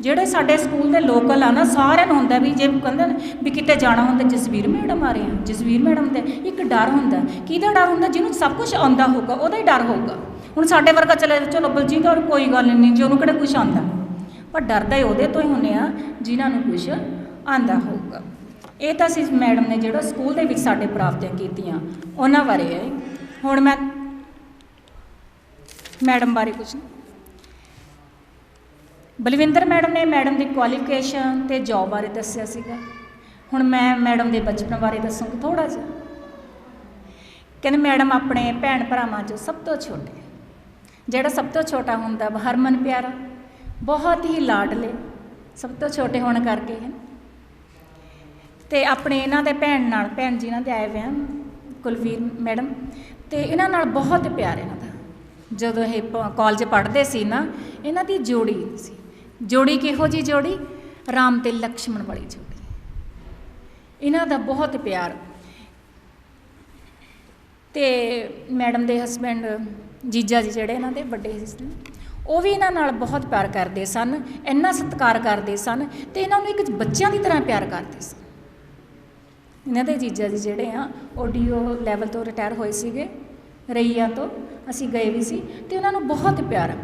ਜਿਹੜੇ ਸਾਡੇ ਸਕੂਲ ਦੇ ਲੋਕਲ ਆ ਨਾ, ਸਾਰਿਆਂ ਨੂੰ ਹੁੰਦਾ ਵੀ ਜੇ ਕਹਿੰਦੇ ਨੇ ਵੀ ਕਿਤੇ ਜਾਣਾ ਹੁੰਦਾ ਜਸਵੀਰ ਮੈਡਮ ਆ ਰਹੇ ਆ, ਜਸਵੀਰ ਮੈਡਮ ਦੇ ਇੱਕ ਡਰ ਹੁੰਦਾ। ਕਿਹਦਾ ਡਰ ਹੁੰਦਾ? ਜਿਹਨੂੰ ਸਭ ਕੁਝ ਆਉਂਦਾ ਹੋਊਗਾ ਉਹਦਾ ਹੀ ਡਰ ਹੋਊਗਾ। ਹੁਣ ਸਾਡੇ ਵਰਗਾ ਚਲੋ ਬਲਜੀਤ ਔਰ ਕੋਈ ਗੱਲ ਨਹੀਂ ਜੀ, ਉਹਨੂੰ ਕਿਹੜਾ ਕੁਝ ਆਉਂਦਾ, ਪਰ ਡਰਦਾ ਹੀ ਉਹਦੇ ਤੋਂ ਹੀ ਹੁੰਦੇ ਆ ਜਿਨ੍ਹਾਂ ਨੂੰ ਕੁਝ ਆਉਂਦਾ ਹੋਊਗਾ। ਇਹ ਤਾਂ ਸੀ ਮੈਡਮ ਨੇ ਜਿਹੜਾ ਸਕੂਲ ਦੇ ਵਿੱਚ ਸਾਡੇ ਪ੍ਰਾਪਤੀਆਂ ਕੀਤੀਆਂ ਉਹਨਾਂ ਬਾਰੇ ਹੈ। ਹੁਣ ਮੈਂ ਮੈਡਮ ਬਾਰੇ ਕੁਝ ਬਲਵਿੰਦਰ ਮੈਡਮ ਨੇ ਮੈਡਮ ਦੀ ਕੁਆਲੀਫਿਕੇਸ਼ਨ ਅਤੇ ਜੋਬ ਬਾਰੇ ਦੱਸਿਆ ਸੀਗਾ। ਹੁਣ ਮੈਂ ਮੈਡਮ ਦੇ ਬਚਪਨ ਬਾਰੇ ਦੱਸੂੰਗੀ ਥੋੜ੍ਹਾ ਜਿਹਾ। ਕਹਿੰਦੇ ਮੈਡਮ ਆਪਣੇ ਭੈਣ ਭਰਾਵਾਂ 'ਚੋਂ ਸਭ ਤੋਂ ਛੋਟੇ, ਜਿਹੜਾ ਸਭ ਤੋਂ ਛੋਟਾ ਹੁੰਦਾ ਹਰਮਨ ਪਿਆਰਾ, ਬਹੁਤ ਹੀ ਲਾਡਲੇ, ਸਭ ਤੋਂ ਛੋਟੇ ਹੋਣ ਕਰਕੇ ਹੈ। ਅਤੇ ਆਪਣੇ ਇਹਨਾਂ ਦੇ ਭੈਣ ਜੀ ਇਹਨਾਂ ਦੇ ਆਏ ਹੋਏ ਆ ਕੁਲਵੀਰ ਮੈਡਮ, ਅਤੇ ਇਹਨਾਂ ਨਾਲ ਬਹੁਤ ਪਿਆਰ ਇਹਨਾਂ ਦਾ। ਜਦੋਂ ਇਹ ਕਾਲਜ ਪੜ੍ਹਦੇ ਸੀ ਨਾ, ਇਹਨਾਂ ਦੀ ਜੋੜੀ ਸੀ। ਜੋੜੀ ਕਿਹੋ ਜਿਹੀ ਜੋੜੀ? ਰਾਮ ਤੇ ਲਕਸ਼ਮਣ ਵਾਲੀ ਜੋੜੀ। ਇਹਨਾਂ ਦਾ ਬਹੁਤ ਪਿਆਰ। ਅਤੇ ਮੈਡਮ ਦੇ ਹਸਬੈਂਡ ਜੀਜਾ ਜੀ ਜਿਹੜੇ ਇਹਨਾਂ ਦੇ ਵੱਡੇ ਸਿਸਟਰ, ਉਹ ਵੀ ਇਹਨਾਂ ਨਾਲ ਬਹੁਤ ਪਿਆਰ ਕਰਦੇ ਸਨ, ਇੰਨਾ ਸਤਿਕਾਰ ਕਰਦੇ ਸਨ ਅਤੇ ਇਹਨਾਂ ਨੂੰ ਇੱਕ ਬੱਚਿਆਂ ਦੀ ਤਰ੍ਹਾਂ ਪਿਆਰ ਕਰਦੇ ਸਨ। ਇਹਨਾਂ ਦੇ ਜੀਜਾ ਜੀ ਜਿਹੜੇ ਆ ਡੀਓ ਲੈਵਲ ਤੋਂ ਰਿਟਾਇਰ ਹੋਏ ਸੀਗੇ, ਰਈਆ ਤੋਂ ਅਸੀਂ ਗਏ ਵੀ ਸੀ, ਅਤੇ ਉਹਨਾਂ ਨੂੰ ਬਹੁਤ ਪਿਆਰ ਆ।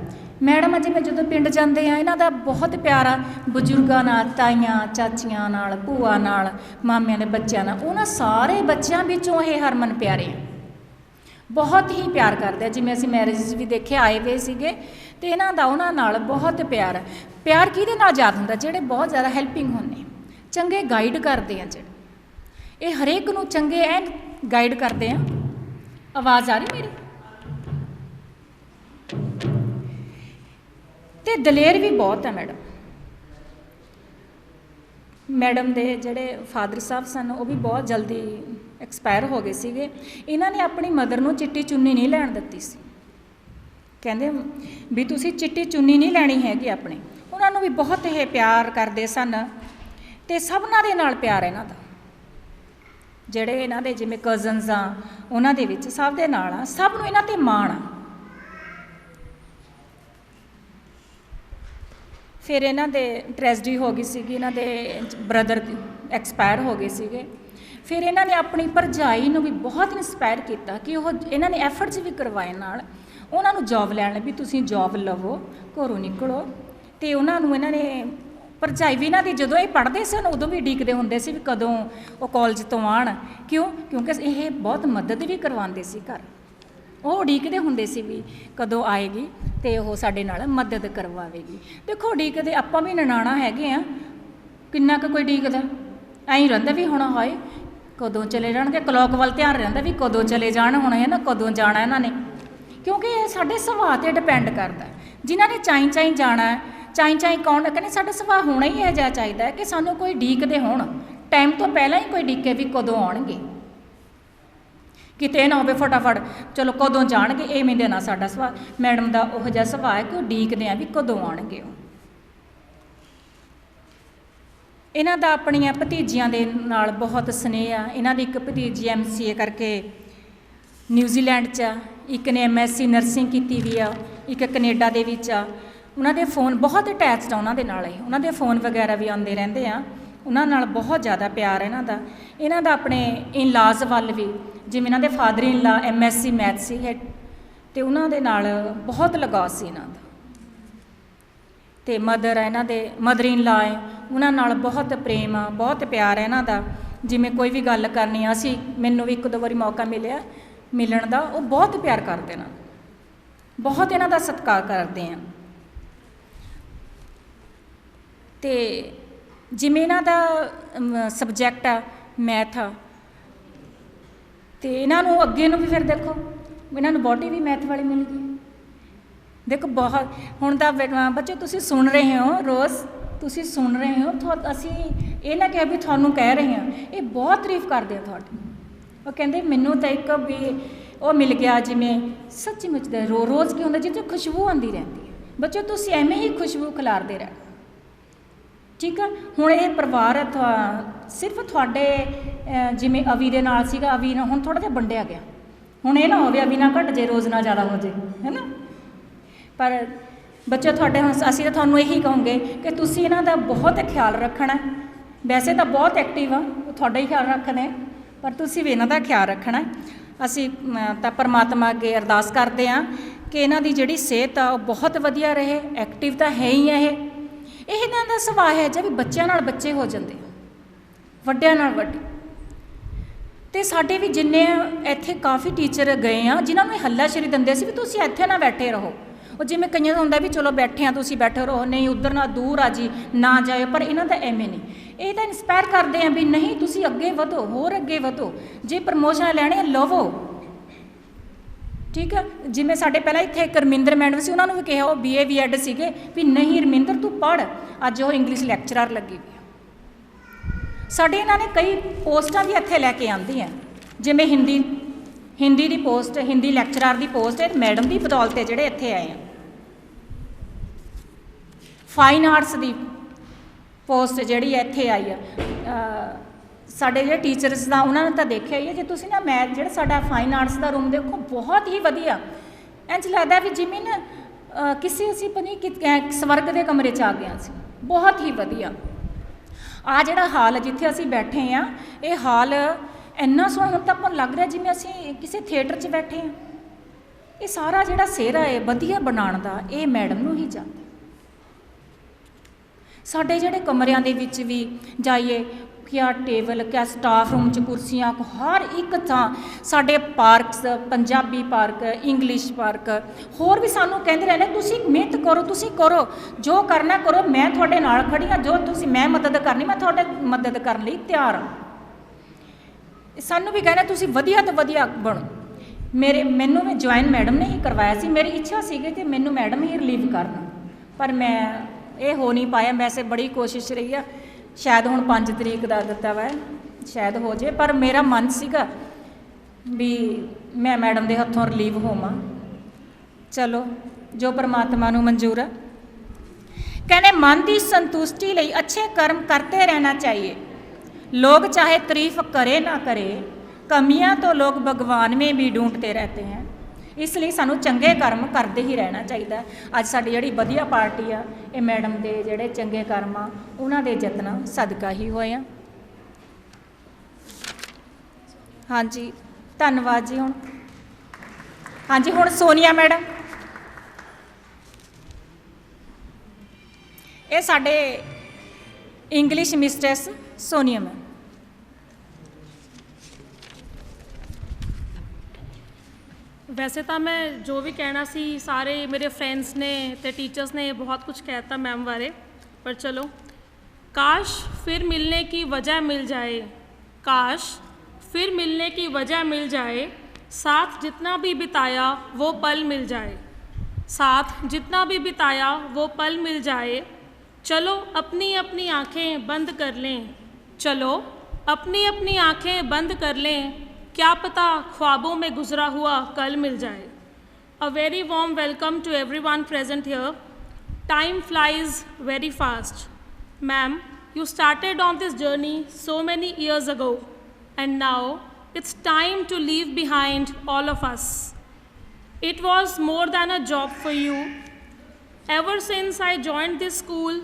ਮੈਡਮ ਜਿਵੇਂ ਜਦੋਂ ਪਿੰਡ ਜਾਂਦੇ ਆ, ਇਹਨਾਂ ਦਾ ਬਹੁਤ ਪਿਆਰ ਆ ਬਜ਼ੁਰਗਾਂ ਨਾਲ, ਤਾਈਆਂ ਚਾਚੀਆਂ ਨਾਲ, ਭੂਆ ਨਾਲ, ਮਾਮਿਆਂ ਦੇ ਬੱਚਿਆਂ ਨਾਲ। ਉਹਨਾਂ ਸਾਰੇ ਬੱਚਿਆਂ ਵਿੱਚੋਂ ਇਹ ਹਰਮਨ ਪਿਆਰੇ ਆ, ਬਹੁਤ ਹੀ ਪਿਆਰ ਕਰਦੇ ਆ। ਜਿਵੇਂ ਅਸੀਂ ਮੈਰਿਜ ਵੀ ਦੇਖੇ ਆਏ ਹੋਏ ਸੀਗੇ, ਅਤੇ ਇਹਨਾਂ ਦਾ ਉਹਨਾਂ ਨਾਲ ਬਹੁਤ ਪਿਆਰ। ਪਿਆਰ ਕਿਹਦੇ ਨਾਲ ਯਾਦ ਹੁੰਦਾ? ਜਿਹੜੇ ਬਹੁਤ ਜ਼ਿਆਦਾ ਹੈਲਪਿੰਗ ਹੁੰਦੇ, ਚੰਗੇ ਗਾਈਡ ਕਰਦੇ ਆ, ਜਿਹੜੇ ਇਹ ਹਰੇਕ ਨੂੰ ਚੰਗੇ ਐਨ ਗਾਈਡ ਕਰਦੇ ਆ। ਆਵਾਜ਼ ਆ ਰਹੀ ਮੇਰੀ? ਅਤੇ ਦਲੇਰ ਵੀ ਬਹੁਤ ਹੈ ਮੈਡਮ। ਮੈਡਮ ਦੇ ਜਿਹੜੇ ਫਾਦਰ ਸਾਹਿਬ ਸਨ ਉਹ ਵੀ ਬਹੁਤ ਜਲਦੀ ਐਕਸਪਾਇਰ ਹੋ ਗਏ ਸੀਗੇ। ਇਹਨਾਂ ਨੇ ਆਪਣੀ ਮਦਰ ਨੂੰ ਚਿੱਟੀ ਚੁੰਨੀ ਨਹੀਂ ਲੈਣ ਦਿੱਤੀ ਸੀ। ਕਹਿੰਦੇ ਵੀ ਤੁਸੀਂ ਚਿੱਟੀ ਚੁੰਨੀ ਨਹੀਂ ਲੈਣੀ ਹੈਗੀ ਆਪਣੇ। ਉਹਨਾਂ ਨੂੰ ਵੀ ਬਹੁਤ ਇਹ ਪਿਆਰ ਕਰਦੇ ਸਨ, ਅਤੇ ਸਭਨਾਂ ਦੇ ਨਾਲ ਪਿਆਰ ਇਹਨਾਂ ਦਾ। ਜਿਹੜੇ ਇਹਨਾਂ ਦੇ ਜਿਵੇਂ ਕਜ਼ਨਸ ਆ, ਉਹਨਾਂ ਦੇ ਵਿੱਚ ਸਭ ਦੇ ਨਾਲ ਆ, ਸਭ ਨੂੰ ਇਹਨਾਂ 'ਤੇ ਮਾਣ ਆ। ਫਿਰ ਇਹਨਾਂ ਦੇ ਟ੍ਰੈਜਡੀ ਹੋ ਗਈ ਸੀਗੀ, ਇਹਨਾਂ ਦੇ ਬ੍ਰਦਰ ਐਕਸਪਾਇਰ ਹੋ ਗਏ ਸੀਗੇ। ਫਿਰ ਇਹਨਾਂ ਨੇ ਆਪਣੀ ਭਰਜਾਈ ਨੂੰ ਵੀ ਬਹੁਤ ਇੰਸਪਾਇਰ ਕੀਤਾ ਕਿ ਉਹ ਇਹਨਾਂ ਨੇ ਐਫਰਟਸ ਵੀ ਕਰਵਾਏ ਨਾਲ ਉਹਨਾਂ ਨੂੰ ਜੋਬ ਲੈਣ ਲਈ, ਵੀ ਤੁਸੀਂ ਜੋਬ ਲਵੋ, ਘਰੋਂ ਨਿਕਲੋ। ਅਤੇ ਉਹਨਾਂ ਨੂੰ ਇਹਨਾਂ ਨੇ ਭਰਜਾਈ ਵੀ ਇਹਨਾਂ ਦੀ ਜਦੋਂ ਇਹ ਪੜ੍ਹਦੇ ਸਨ ਉਦੋਂ ਵੀ ਉਡੀਕਦੇ ਹੁੰਦੇ ਸੀ ਵੀ ਕਦੋਂ ਉਹ ਕਾਲਜ ਤੋਂ ਆਉਣ। ਕਿਉਂਕਿ ਇਹ ਬਹੁਤ ਮਦਦ ਵੀ ਕਰਵਾਉਂਦੇ ਸੀ ਘਰ। ਉਹ ਉਡੀਕਦੇ ਹੁੰਦੇ ਸੀ ਵੀ ਕਦੋਂ ਆਏਗੀ ਅਤੇ ਉਹ ਸਾਡੇ ਨਾਲ ਮਦਦ ਕਰਵਾਵੇਗੀ। ਦੇਖੋ ਉਡੀਕਦੇ ਆਪਾਂ ਵੀ ਨਨਾਣਾ ਹੈਗੇ ਆ, ਕਿੰਨਾ ਕੁ ਕੋਈ ਉਡੀਕਦਾ, ਐਂ ਰਹਿੰਦਾ ਵੀ ਹੁਣ ਹਾਏ ਕਦੋਂ ਚਲੇ ਜਾਣਗੇ। ਕਲੋਕ ਵੱਲ ਧਿਆਨ ਰਹਿੰਦਾ ਵੀ ਕਦੋਂ ਚਲੇ ਜਾਣ, ਹੁਣ ਹੈ ਨਾ ਕਦੋਂ ਜਾਣਾ ਇਹਨਾਂ ਨੇ। ਕਿਉਂਕਿ ਇਹ ਸਾਡੇ ਸੁਭਾਅ 'ਤੇ ਡਿਪੈਂਡ ਕਰਦਾ। ਜਿਨ੍ਹਾਂ ਨੇ ਚਾਈਂ ਜਾਣਾ, ਚਾਈਂ ਕੌਣ ਕਹਿੰਦੇ, ਸਾਡਾ ਸੁਭਾਅ ਹੋਣਾ ਹੀ ਇਹੋ ਜਿਹਾ ਚਾਹੀਦਾ ਕਿ ਸਾਨੂੰ ਕੋਈ ਉਡੀਕਦੇ ਹੋਣ, ਟਾਈਮ ਤੋਂ ਪਹਿਲਾਂ ਹੀ ਕੋਈ ਉਡੀਕੇ ਵੀ ਕਦੋਂ ਆਉਣਗੇ। ਕਿਤੇ ਇਹ ਨਾ ਹੋਵੇ ਫਟਾਫਟ ਚਲੋ ਕਦੋਂ ਜਾਣਗੇ, ਇਵੇਂ ਦੇ ਨਾ ਸਾਡਾ ਸੁਭਾਅ। ਮੈਡਮ ਦਾ ਉਹੋ ਜਿਹਾ ਸੁਭਾਅ ਹੈ ਕਿ ਉਡੀਕਦੇ ਆ ਵੀ ਕਦੋਂ ਆਉਣਗੇ ਉਹ। ਇਹਨਾਂ ਦਾ ਆਪਣੀਆਂ ਭਤੀਜੀਆਂ ਦੇ ਨਾਲ ਬਹੁਤ ਸਨੇਹ ਆ। ਇਹਨਾਂ ਦੀ ਇੱਕ ਭਤੀਜੀ MCA ਕਰਕੇ ਨਿਊਜ਼ੀਲੈਂਡ 'ਚ ਆ, ਇੱਕ ਨੇ MSc ਨਰਸਿੰਗ ਕੀਤੀ ਵੀ ਆ, ਇੱਕ ਕੈਨੇਡਾ ਦੇ ਵਿੱਚ ਆ। ਉਹਨਾਂ ਦੇ ਫੋਨ ਬਹੁਤ ਅਟੈਚਡ ਆ ਉਹਨਾਂ ਦੇ ਨਾਲ, ਉਹਨਾਂ ਦੇ ਫੋਨ ਵਗੈਰਾ ਵੀ ਆਉਂਦੇ ਰਹਿੰਦੇ ਆ। ਉਹਨਾਂ ਨਾਲ ਬਹੁਤ ਜ਼ਿਆਦਾ ਪਿਆਰ ਇਹਨਾਂ ਦਾ। ਇਹਨਾਂ ਦਾ ਆਪਣੇ ਇਨਲਾਜ਼ ਵੱਲ ਵੀ, ਜਿਵੇਂ ਇਹਨਾਂ ਦੇ ਫਾਦਰ ਇਨ ਲਾ MSc ਮੈਥ ਸੀ ਅਤੇ ਉਹਨਾਂ ਦੇ ਨਾਲ ਬਹੁਤ ਲਗਾਅ ਸੀ ਇਹਨਾਂ ਦਾ। ਅਤੇ ਮਦਰ ਇਹਨਾਂ ਦੇ ਮਦਰ ਇਨ ਲਾ ਹੈ, ਉਹਨਾਂ ਨਾਲ ਬਹੁਤ ਪ੍ਰੇਮ ਆ, ਬਹੁਤ ਪਿਆਰ ਹੈ ਇਹਨਾਂ ਦਾ। ਜਿਵੇਂ ਕੋਈ ਵੀ ਗੱਲ ਕਰਨੀ ਆ, ਮੈਨੂੰ ਵੀ ਇੱਕ ਦੋ ਵਾਰੀ ਮੌਕਾ ਮਿਲਿਆ ਮਿਲਣ ਦਾ, ਉਹ ਬਹੁਤ ਪਿਆਰ ਕਰਦੇ ਨਾ, ਬਹੁਤ ਇਹਨਾਂ ਦਾ ਸਤਿਕਾਰ ਕਰਦੇ ਆ। ਅਤੇ ਜਿਵੇਂ ਇਹਨਾਂ ਦਾ ਸਬਜੈਕਟ ਆ ਮੈਥ ਆ, ਅਤੇ ਇਹਨਾਂ ਨੂੰ ਅੱਗੇ ਨੂੰ ਵੀ ਫਿਰ ਦੇਖੋ ਇਹਨਾਂ ਨੂੰ ਬੋਟੀ ਵੀ ਮੈਥ ਵਾਲੀ ਮਿਲ ਗਈ। ਦੇਖੋ ਬਹੁਤ ਹੁਣ ਤਾਂ ਬੱਚੇ ਤੁਸੀਂ ਸੁਣ ਰਹੇ ਹੋ, ਰੋਜ਼ ਤੁਸੀਂ ਸੁਣ ਰਹੇ ਹੋ, ਅਸੀਂ ਇਹ ਨਾ ਕਿਹਾ ਵੀ ਤੁਹਾਨੂੰ ਕਹਿ ਰਹੇ ਹਾਂ, ਇਹ ਬਹੁਤ ਤਾਰੀਫ ਕਰਦੇ ਆ ਤੁਹਾਡੀ। ਉਹ ਕਹਿੰਦੇ ਮੈਨੂੰ ਤਾਂ ਇੱਕ ਵੀ ਉਹ ਮਿਲ ਗਿਆ ਜਿਵੇਂ ਸੱਚੀ ਮੁੱਚ ਦਾ ਰੋਜ਼ ਕੀ ਹੁੰਦਾ ਜਿੱਥੇ ਖੁਸ਼ਬੂ ਆਉਂਦੀ ਰਹਿੰਦੀ ਹੈ। ਬੱਚੇ ਤੁਸੀਂ ਐਵੇਂ ਹੀ ਖੁਸ਼ਬੂ ਖਿਲਾਰਦੇ ਰਹਿ, ਠੀਕ ਆ। ਹੁਣ ਇਹ ਪਰਿਵਾਰ ਸਿਰਫ ਤੁਹਾਡੇ ਜਿਵੇਂ ਅਵੀ ਦੇ ਨਾਲ ਸੀਗਾ, ਅਵੀ ਨਾਲ ਹੁਣ ਥੋੜ੍ਹਾ ਜਿਹਾ ਵੰਡਿਆ ਗਿਆ। ਹੁਣ ਇਹ ਨਾ ਹੋਵੇ ਅਵੀ ਨਾ ਘੱਟ ਜੇ, ਰੋਜ਼ ਨਾ ਜ਼ਿਆਦਾ ਹੋ ਜੇ, ਹੈ ਨਾ। ਪਰ ਬੱਚੇ ਤੁਹਾਡੇ ਹੁਣ ਅਸੀਂ ਤਾਂ ਤੁਹਾਨੂੰ ਇਹੀ ਕਹੋਗੇ ਕਿ ਤੁਸੀਂ ਇਹਨਾਂ ਦਾ ਬਹੁਤ ਖਿਆਲ ਰੱਖਣਾ ਹੈ। ਵੈਸੇ ਤਾਂ ਬਹੁਤ ਐਕਟਿਵ ਆ, ਉਹ ਤੁਹਾਡਾ ਹੀ ਖਿਆਲ ਰੱਖਦੇ ਆ, ਪਰ ਤੁਸੀਂ ਵੀ ਇਹਨਾਂ ਦਾ ਖਿਆਲ ਰੱਖਣਾ। ਅਸੀਂ ਤਾਂ ਪਰਮਾਤਮਾ ਅੱਗੇ ਅਰਦਾਸ ਕਰਦੇ ਹਾਂ ਕਿ ਇਹਨਾਂ ਦੀ ਜਿਹੜੀ ਸਿਹਤ ਆ ਉਹ ਬਹੁਤ ਵਧੀਆ ਰਹੇ। ਐਕਟਿਵ ਤਾਂ ਹੈ ਹੀ ਹੈ ਇਹ ਇਹਨਾਂ ਦਾ ਸੁਭਾਅ ਹੈ ਜਿਵੇਂ ਬੱਚਿਆਂ ਨਾਲ ਬੱਚੇ ਹੋ ਜਾਂਦੇ ਆ, ਵੱਡਿਆਂ ਨਾਲ ਵੱਡੇ। ਅਤੇ ਸਾਡੇ ਵੀ ਜਿੰਨੇ ਇੱਥੇ ਕਾਫੀ ਟੀਚਰ ਗਏ ਆ ਜਿਨ੍ਹਾਂ ਨੂੰ ਹੱਲਾਸ਼ੇਰੀ ਦਿੰਦੇ ਸੀ ਵੀ ਤੁਸੀਂ ਇੱਥੇ ਨਾ ਬੈਠੇ ਰਹੋ। ਉਹ ਜਿਵੇਂ ਕਈਆਂ ਦਾ ਹੁੰਦਾ ਵੀ ਚਲੋ ਬੈਠੇ ਆ ਤੁਸੀਂ ਬੈਠੇ ਰਹੋ, ਨਹੀਂ ਉੱਧਰ ਨਾ ਦੂਰ ਆ ਜੀ ਨਾ ਜਾਇਓ, ਪਰ ਇਹਨਾਂ ਦਾ ਐਵੇਂ ਨਹੀਂ। ਇਹ ਤਾਂ ਇੰਸਪਾਇਰ ਕਰਦੇ ਆ ਵੀ ਨਹੀਂ ਤੁਸੀਂ ਅੱਗੇ ਵਧੋ, ਹੋਰ ਅੱਗੇ ਵਧੋ, ਜੇ ਪ੍ਰਮੋਸ਼ਨ ਲੈਣੇ ਲਵੋ। ਠੀਕ ਆ, ਜਿਵੇਂ ਸਾਡੇ ਪਹਿਲਾਂ ਇੱਥੇ ਇੱਕ ਰਮਿੰਦਰ ਮੈਡਮ ਸੀ, ਉਹਨਾਂ ਨੂੰ ਵੀ ਕਿਹਾ, ਉਹ BA BEd ਸੀਗੇ, ਵੀ ਨਹੀਂ ਰਮਿੰਦਰ ਤੂੰ ਪੜ੍ਹ, ਅੱਜ ਉਹ ਇੰਗਲਿਸ਼ ਲੈਕਚਰਰ ਲੱਗੀ ਵੀ ਆ। ਸਾਡੇ ਇਹਨਾਂ ਨੇ ਕਈ ਪੋਸਟਾਂ ਵੀ ਇੱਥੇ ਲੈ ਕੇ ਆਉਂਦੀਆਂ, ਜਿਵੇਂ ਹਿੰਦੀ ਦੀ ਪੋਸਟ, ਹਿੰਦੀ ਲੈਕਚਰਰ ਦੀ ਪੋਸਟ ਹੈ ਮੈਡਮ ਦੀ ਬਦੌਲਤ ਜਿਹੜੇ ਇੱਥੇ ਆਏ ਆ। ਫਾਈਨ ਆਰਟਸ ਦੀ ਪੋਸਟ ਜਿਹੜੀ ਇੱਥੇ ਆਈ ਆ, ਸਾਡੇ ਜਿਹੜੇ ਟੀਚਰਸ ਦਾ ਉਹਨਾਂ ਨੇ ਤਾਂ ਦੇਖਿਆ ਹੀ ਹੈ। ਜੇ ਤੁਸੀਂ ਨਾ ਮੈਥ ਜਿਹੜਾ ਸਾਡਾ ਫਾਈਨ ਆਰਟਸ ਦਾ ਰੂਮ ਦੇਖੋ, ਬਹੁਤ ਹੀ ਵਧੀਆ, ਇੰਝ ਲੱਗਦਾ ਵੀ ਜਿਵੇਂ ਨਾ ਕਿਸੇ ਅਸੀਂ ਪਨੀ ਸਵਰਗ ਦੇ ਕਮਰੇ 'ਚ ਆ ਗਏ ਸੀ, ਬਹੁਤ ਹੀ ਵਧੀਆ। ਆ ਜਿਹੜਾ ਹਾਲ ਜਿੱਥੇ ਅਸੀਂ ਬੈਠੇ ਹਾਂ, ਇਹ ਹਾਲ ਇੰਨਾ ਸੋਹਣਾ, ਹੁਣ ਤਾਂ ਆਪਾਂ ਨੂੰ ਲੱਗ ਰਿਹਾ ਜਿਵੇਂ ਅਸੀਂ ਕਿਸੇ ਥੀਏਟਰ 'ਚ ਬੈਠੇ ਹਾਂ। ਇਹ ਸਾਰਾ ਜਿਹੜਾ ਸਿਹਰਾ ਹੈ ਵਧੀਆ ਬਣਾਉਣ ਦਾ, ਇਹ ਮੈਡਮ ਨੂੰ ਹੀ ਜਾਂਦਾ। ਸਾਡੇ ਜਿਹੜੇ ਕਮਰਿਆਂ ਦੇ ਵਿੱਚ ਵੀ ਜਾਈਏ, ਕਿਆ ਟੇਬਲ, ਕਿਆ ਸਟਾਫ ਰੂਮ 'ਚ ਕੁਰਸੀਆਂ, ਹਰ ਇੱਕ ਥਾਂ ਸਾਡੇ parks, Punjabi park, English park, ਹੋਰ ਵੀ ਸਾਨੂੰ ਕਹਿੰਦੇ ਰਹਿੰਦੇ ਤੁਸੀਂ ਮਿਹਨਤ ਕਰੋ, ਤੁਸੀਂ ਕਰੋ, ਜੋ ਕਰਨਾ ਕਰੋ, ਮੈਂ ਤੁਹਾਡੇ ਨਾਲ ਖੜੀ ਹਾਂ, ਜੋ ਤੁਸੀਂ ਮੈਂ ਮਦਦ ਕਰਨੀ ਮੈਂ ਤੁਹਾਡੇ ਮਦਦ ਕਰਨ ਲਈ ਤਿਆਰ ਹਾਂ। ਸਾਨੂੰ ਵੀ ਕਹਿੰਦੇ ਤੁਸੀਂ ਵਧੀਆ ਤੋਂ ਵਧੀਆ ਬਣੋ। ਮੈਨੂੰ ਵੀ ਜੁਆਇਨ ਮੈਡਮ ਨੇ ਹੀ ਕਰਵਾਇਆ ਸੀ, ਮੇਰੀ ਇੱਛਾ ਸੀਗੀ ਕਿ ਮੈਨੂੰ ਮੈਡਮ ਹੀ ਰਿਲੀਵ ਕਰਨ, ਪਰ ਮੈਂ ਇਹ ਹੋ ਨਹੀਂ ਪਾਇਆ। ਵੈਸੇ ਬੜੀ ਕੋਸ਼ਿਸ਼ ਰਹੀ ਆ, ਸ਼ਾਇਦ ਹੁਣ 5 ਤਰੀਕ ਦਾ ਦਿੱਤਾ ਵਾ, ਸ਼ਾਇਦ ਹੋ ਜੇ, ਪਰ ਮੇਰਾ ਮਨ ਸੀਗਾ ਵੀ ਮੈਂ ਮੈਡਮ ਦੇ ਹੱਥੋਂ ਰਿਲੀਵ ਹੋਵਾਂ। ਚਲੋ ਜੋ ਪਰਮਾਤਮਾ ਨੂੰ ਮਨਜ਼ੂਰ ਹੈ। ਕਹਿੰਦੇ ਮਨ ਦੀ ਸੰਤੁਸ਼ਟੀ ਲਈ ਅੱਛੇ ਕਰਮ ਕਰਤੇ ਰਹਿਣਾ चाहिए, लोग चाहे तारीफ करे ना करे, कमियां तो लोग भगवान में भी ढूंढते रहते हैं। ਇਸ ਲਈ ਸਾਨੂੰ ਚੰਗੇ ਕਰਮ ਕਰਦੇ ਹੀ ਰਹਿਣਾ ਚਾਹੀਦਾ। ਅੱਜ ਸਾਡੀ ਜਿਹੜੀ ਵਧੀਆ ਪਾਰਟੀ ਆ, ਇਹ ਮੈਡਮ ਦੇ ਜਿਹੜੇ ਚੰਗੇ ਕਰਮ ਆ ਉਹਨਾਂ ਦੇ ਯਤਨਾਂ ਸਦਕਾ ਹੀ ਹੋਏ ਆ। ਹਾਂਜੀ ਧੰਨਵਾਦ ਜੀ। ਹੁਣ ਸੋਨੀਆ ਮੈਡਮ, ਇਹ ਸਾਡੇ ਇੰਗਲਿਸ਼ ਮਿਸਟਰੈਸ ਸੋਨੀਆ ਮੈਮ। ਵੈਸੇ ਤਾਂ ਮੈਂ ਜੋ ਵੀ ਕਹਿਣਾ ਸੀ ਸਾਰੇ ਮੇਰੇ ਫਰੈਂਡਸ ਨੇ ਤੇ ਟੀਚਰਸ ਨੇ ਬਹੁਤ ਕੁਝ ਕਹਿਤਾ ਮੈਮ ਬਾਰੇ, पर चलो। काश फिर मिलने की वजह मिल जाए, काश फिर मिलने की वजह मिल जाए, साथ जितना भी बिताया वो पल मिल जाए, साथ जितना भी बिताया वो पल मिल जाए। चलो अपनी अपनी आँखें बंद कर लें, चलो अपनी अपनी आँखें बंद कर लें, क्या पता ख्वाबों में गुजरा हुआ कल मिल जाए। A very warm welcome to everyone present here. Time flies very fast. Ma'am, you started on this journey so many years ago, and now it's time to leave behind all of us. It was more than a job for you. Ever since I joined this school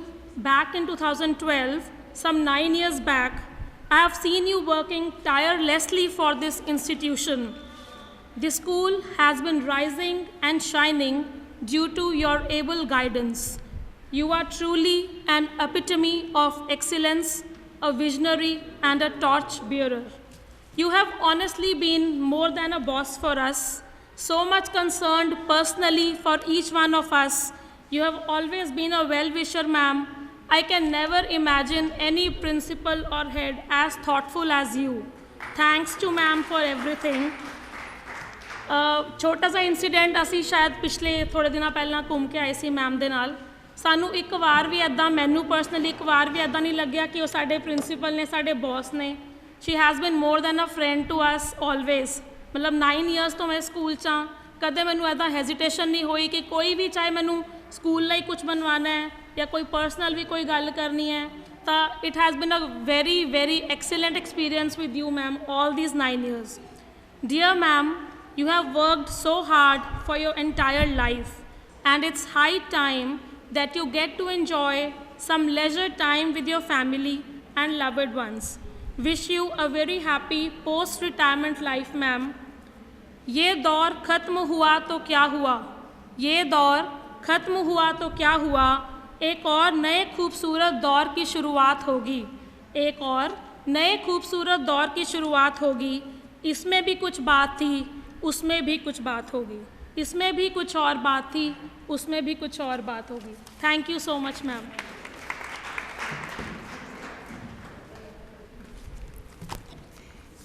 back in 2012, some 9 years back, I have seen you working tirelessly for this institution. The school has been rising and shining due to your able guidance. You are truly an epitome of excellence, a visionary and a torch bearer. You have honestly been more than a boss for us, so much concerned personally for each one of us. You have always been a well-wisher, ma'am. I can never imagine any principal or head as thoughtful as you. Thanks to ma'am for everything. छोटा सा incident असी शायद पिछले थोड़े दिन पहला घूम के आए सी मैम दे नाल। सानू एक बार भी इदा, मैनू पर्सनली एक बार भी इदा नहीं लग्या कि वो साडे प्रिंसीपल ने, साडे बॉस ने। She has been more than a friend to us always. मतलब 9 ईयर्स तो मैं स्कूल चा कदे मैनू इदा हैजिटेशन नहीं हुई कि कोई भी चाहे मैनू स्कूल लाई कुछ बनवाना है या कोई पर्सनल भी कोई गल करनी है, तो it has been a very very excellent experience with you ma'am all these 9 years. Dear ma'am, you have worked so hard for your entire life. and it's high time that you get to enjoy some leisure time with your family and loved ones. Wish you a very happy post-retirement life, ma'am. ये दौर ख़त्म हुआ तो क्या हुआ, ये दौर ख़त्म हुआ तो क्या हुआ, एक और नए खूबसूरत दौर की शुरुआत होगी, एक और नए खूबसूरत दौर की शुरुआत होगी. इसमें भी कुछ बात थी, उसमें भी कुछ बात होगी, इसमें भी कुछ और बात थी, उसमें भी कुछ और बात होगी. Thank you so much ma'am.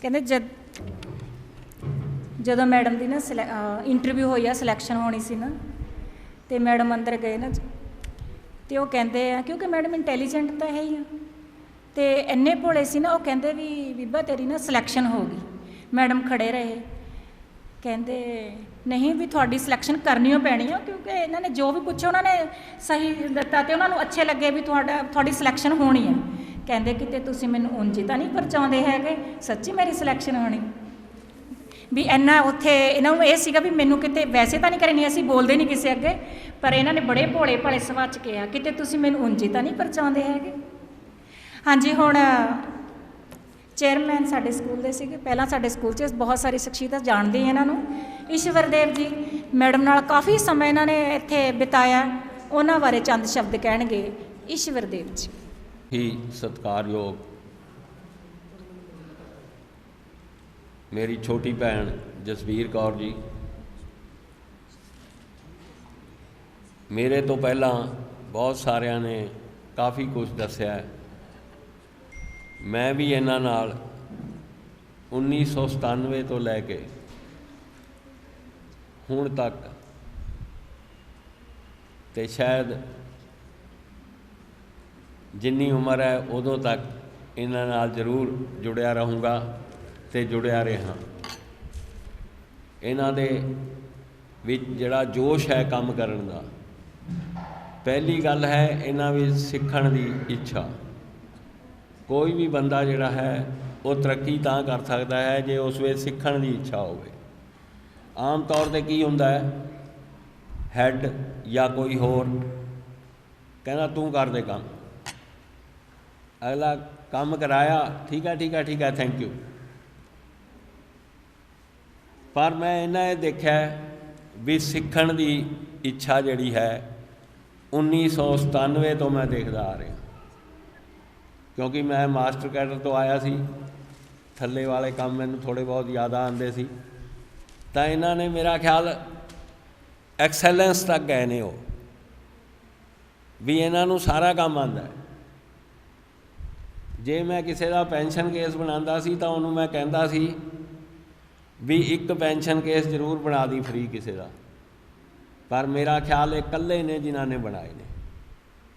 ਕਹਿੰਦੇ ਜਦੋਂ ਮੈਡਮ ਦੀ ਨਾ ਇੰਟਰਵਿਊ ਹੋਈ ਆ, ਸਿਲੈਕਸ਼ਨ ਹੋਣੀ ਸੀ ਨਾ, ਤੇ ਮੈਡਮ ਅੰਦਰ ਗਏ ਨਾ, ਤੇ ਉਹ ਕਹਿੰਦੇ ਆ, ਕਿਉਂਕਿ ਮੈਡਮ ਇੰਟੈਲੀਜੈਂਟ ਤਾਂ ਹੈ ਹੀ ਆ, ਤੇ ਇੰਨੇ ਭੋਲੇ ਸੀ ਨਾ, ਉਹ ਕਹਿੰਦੇ ਵੀ ਬੀਬਾ ਤੇਰੀ ਨਾ ਸਿਲੈਕਸ਼ਨ ਹੋ ਗਈ. ਮੈਡਮ ਖੜੇ ਰਹੇ, ਕਹਿੰਦੇ ਨਹੀਂ ਵੀ ਤੁਹਾਡੀ ਸਿਲੈਕਸ਼ਨ ਕਰਨੀ ਓ ਪੈਣੀ ਆ, ਕਿਉਂਕਿ ਇਹਨਾਂ ਨੇ ਜੋ ਵੀ ਪੁੱਛਿਆ ਉਹਨਾਂ ਨੇ ਸਹੀ ਦਿੱਤਾ, ਤੇ ਉਹਨਾਂ ਨੂੰ ਅੱਛੇ ਲੱਗੇ ਵੀ ਤੁਹਾਡੀ ਸਿਲੈਕਸ਼ਨ ਹੋਣੀ ਹੈ. ਕਹਿੰਦੇ ਕਿਤੇ ਤੁਸੀਂ ਮੈਨੂੰ ਉਂਝ ਤਾਂ ਨਹੀਂ ਪਰਚਾਉਂਦੇ ਹੈਗੇ, ਸੱਚੀ ਮੇਰੀ ਸਿਲੈਕਸ਼ਨ ਹੋਣੀ. ਵੀ ਇੰਨਾ ਉੱਥੇ ਇਹਨਾਂ ਨੂੰ ਇਹ ਸੀਗਾ ਵੀ ਮੈਨੂੰ ਕਿਤੇ ਵੈਸੇ ਤਾਂ ਨਹੀਂ ਕਰਨੀ, ਅਸੀਂ ਬੋਲਦੇ ਨਹੀਂ ਕਿਸੇ ਅੱਗੇ, ਪਰ ਇਹਨਾਂ ਨੇ ਬੜੇ ਭੋਲੇ ਭਾਲੇ ਸੁਭਾਅ 'ਚ ਕਿਹਾ ਕਿਤੇ ਤੁਸੀਂ ਮੈਨੂੰ ਉਂਝ ਤਾਂ ਨਹੀਂ ਪਰਚਾਉਂਦੇ ਹੈਗੇ. ਹਾਂਜੀ, ਹੁਣ ਚੇਅਰਮੈਨ ਸਾਡੇ ਸਕੂਲ ਦੇ ਸੀਗੇ, ਪਹਿਲਾਂ ਸਾਡੇ ਸਕੂਲ 'ਚ ਬਹੁਤ ਸਾਰੀ ਸ਼ਖਸੀਅਤਾਂ ਜਾਣਦੇ ਇਹਨਾਂ ਨੂੰ. ਈਸ਼ਵਰਦੇਵ ਜੀ ਮੈਡਮ ਨਾਲ ਕਾਫੀ ਸਮਾਂ ਇਹਨਾਂ ਨੇ ਇੱਥੇ ਬਿਤਾਇਆ, ਉਹਨਾਂ ਬਾਰੇ ਚੰਦ ਸ਼ਬਦ ਕਹਿਣਗੇ ਈਸ਼ਵਰਦੇਵ ਜੀ. ਹੀ ਸਤਿਕਾਰਯੋਗ ਮੇਰੀ ਛੋਟੀ ਭੈਣ ਜਸਵੀਰ ਕੌਰ ਜੀ, ਮੇਰੇ ਤੋਂ ਪਹਿਲਾਂ ਬਹੁਤ ਸਾਰਿਆਂ ਨੇ ਕਾਫੀ ਕੁਝ ਦੱਸਿਆ. ਮੈਂ ਵੀ ਇਹਨਾਂ ਨਾਲ 1997 ਤੋਂ ਲੈ ਕੇ ਹੁਣ ਤੱਕ, ਤੇ ਸ਼ਾਇਦ ਜਿੰਨੀ ਉਮਰ ਹੈ ਉਦੋਂ ਤੱਕ ਇਹਨਾਂ ਨਾਲ ਜ਼ਰੂਰ ਜੁੜਿਆ ਰਹੂੰਗਾ ਤੇ ਜੁੜਿਆ ਰਿਹਾ. ਇਹਨਾਂ ਦੇ ਵਿੱਚ ਜਿਹੜਾ ਜੋਸ਼ ਹੈ ਕੰਮ ਕਰਨ ਦਾ, ਪਹਿਲੀ ਗੱਲ ਹੈ ਇਹਨਾਂ ਵਿੱਚ ਸਿੱਖਣ ਦੀ ਇੱਛਾ. ਕੋਈ ਵੀ ਬੰਦਾ ਜਿਹੜਾ ਹੈ ਉਹ ਤਰੱਕੀ ਤਾਂ ਕਰ ਸਕਦਾ ਹੈ ਜੇ ਉਸ ਵਿੱਚ ਸਿੱਖਣ ਦੀ ਇੱਛਾ ਹੋਵੇ. ਆਮ ਤੌਰ 'ਤੇ ਕੀ ਹੁੰਦਾ ਹੈ, ਹੈਡ ਜਾਂ ਕੋਈ ਹੋਰ ਕਹਿੰਦਾ ਤੂੰ ਕਰ ਦੇ ਕੰਮ, ਅਗਲਾ ਕੰਮ ਕਰਾਇਆ, ਠੀਕ ਹੈ ਠੀਕ ਹੈ ਠੀਕ ਹੈ ਥੈਂਕ ਯੂ. ਪਰ ਮੈਂ ਇਹਨਾਂ ਇਹ ਦੇਖਿਆ ਵੀ ਸਿੱਖਣ ਦੀ ਇੱਛਾ ਜਿਹੜੀ ਹੈ 1997 ਤੋਂ ਮੈਂ ਦੇਖਦਾ ਆ ਰਿਹਾ, ਕਿਉਂਕਿ ਮੈਂ ਮਾਸਟਰ ਕੈਡਰ ਤੋਂ ਆਇਆ ਸੀ, ਥੱਲੇ ਵਾਲੇ ਕੰਮ ਮੈਨੂੰ ਥੋੜ੍ਹੇ ਬਹੁਤ ਯਾਦ ਆਉਂਦੇ ਸੀ, ਤਾਂ ਇਹਨਾਂ ਨੇ ਮੇਰਾ ਖਿਆਲ ਐਕਸੈਲੈਂਸ ਤੱਕ ਗਏ ਨੇ ਉਹ, ਵੀ ਇਹਨਾਂ ਨੂੰ ਸਾਰਾ ਕੰਮ ਆਉਂਦਾ. ਜੇ ਮੈਂ ਕਿਸੇ ਦਾ ਪੈਨਸ਼ਨ ਕੇਸ ਬਣਾਉਂਦਾ ਸੀ ਤਾਂ ਉਹਨੂੰ ਮੈਂ ਕਹਿੰਦਾ ਸੀ ਵੀ ਇੱਕ ਪੈਨਸ਼ਨ ਕੇਸ ਜ਼ਰੂਰ ਬਣਾ ਦੀ ਫ੍ਰੀ ਕਿਸੇ ਦਾ, ਪਰ ਮੇਰਾ ਖਿਆਲ ਇਹ ਇਕੱਲੇ ਨੇ ਜਿਨ੍ਹਾਂ ਨੇ ਬਣਾਏ ਨੇ,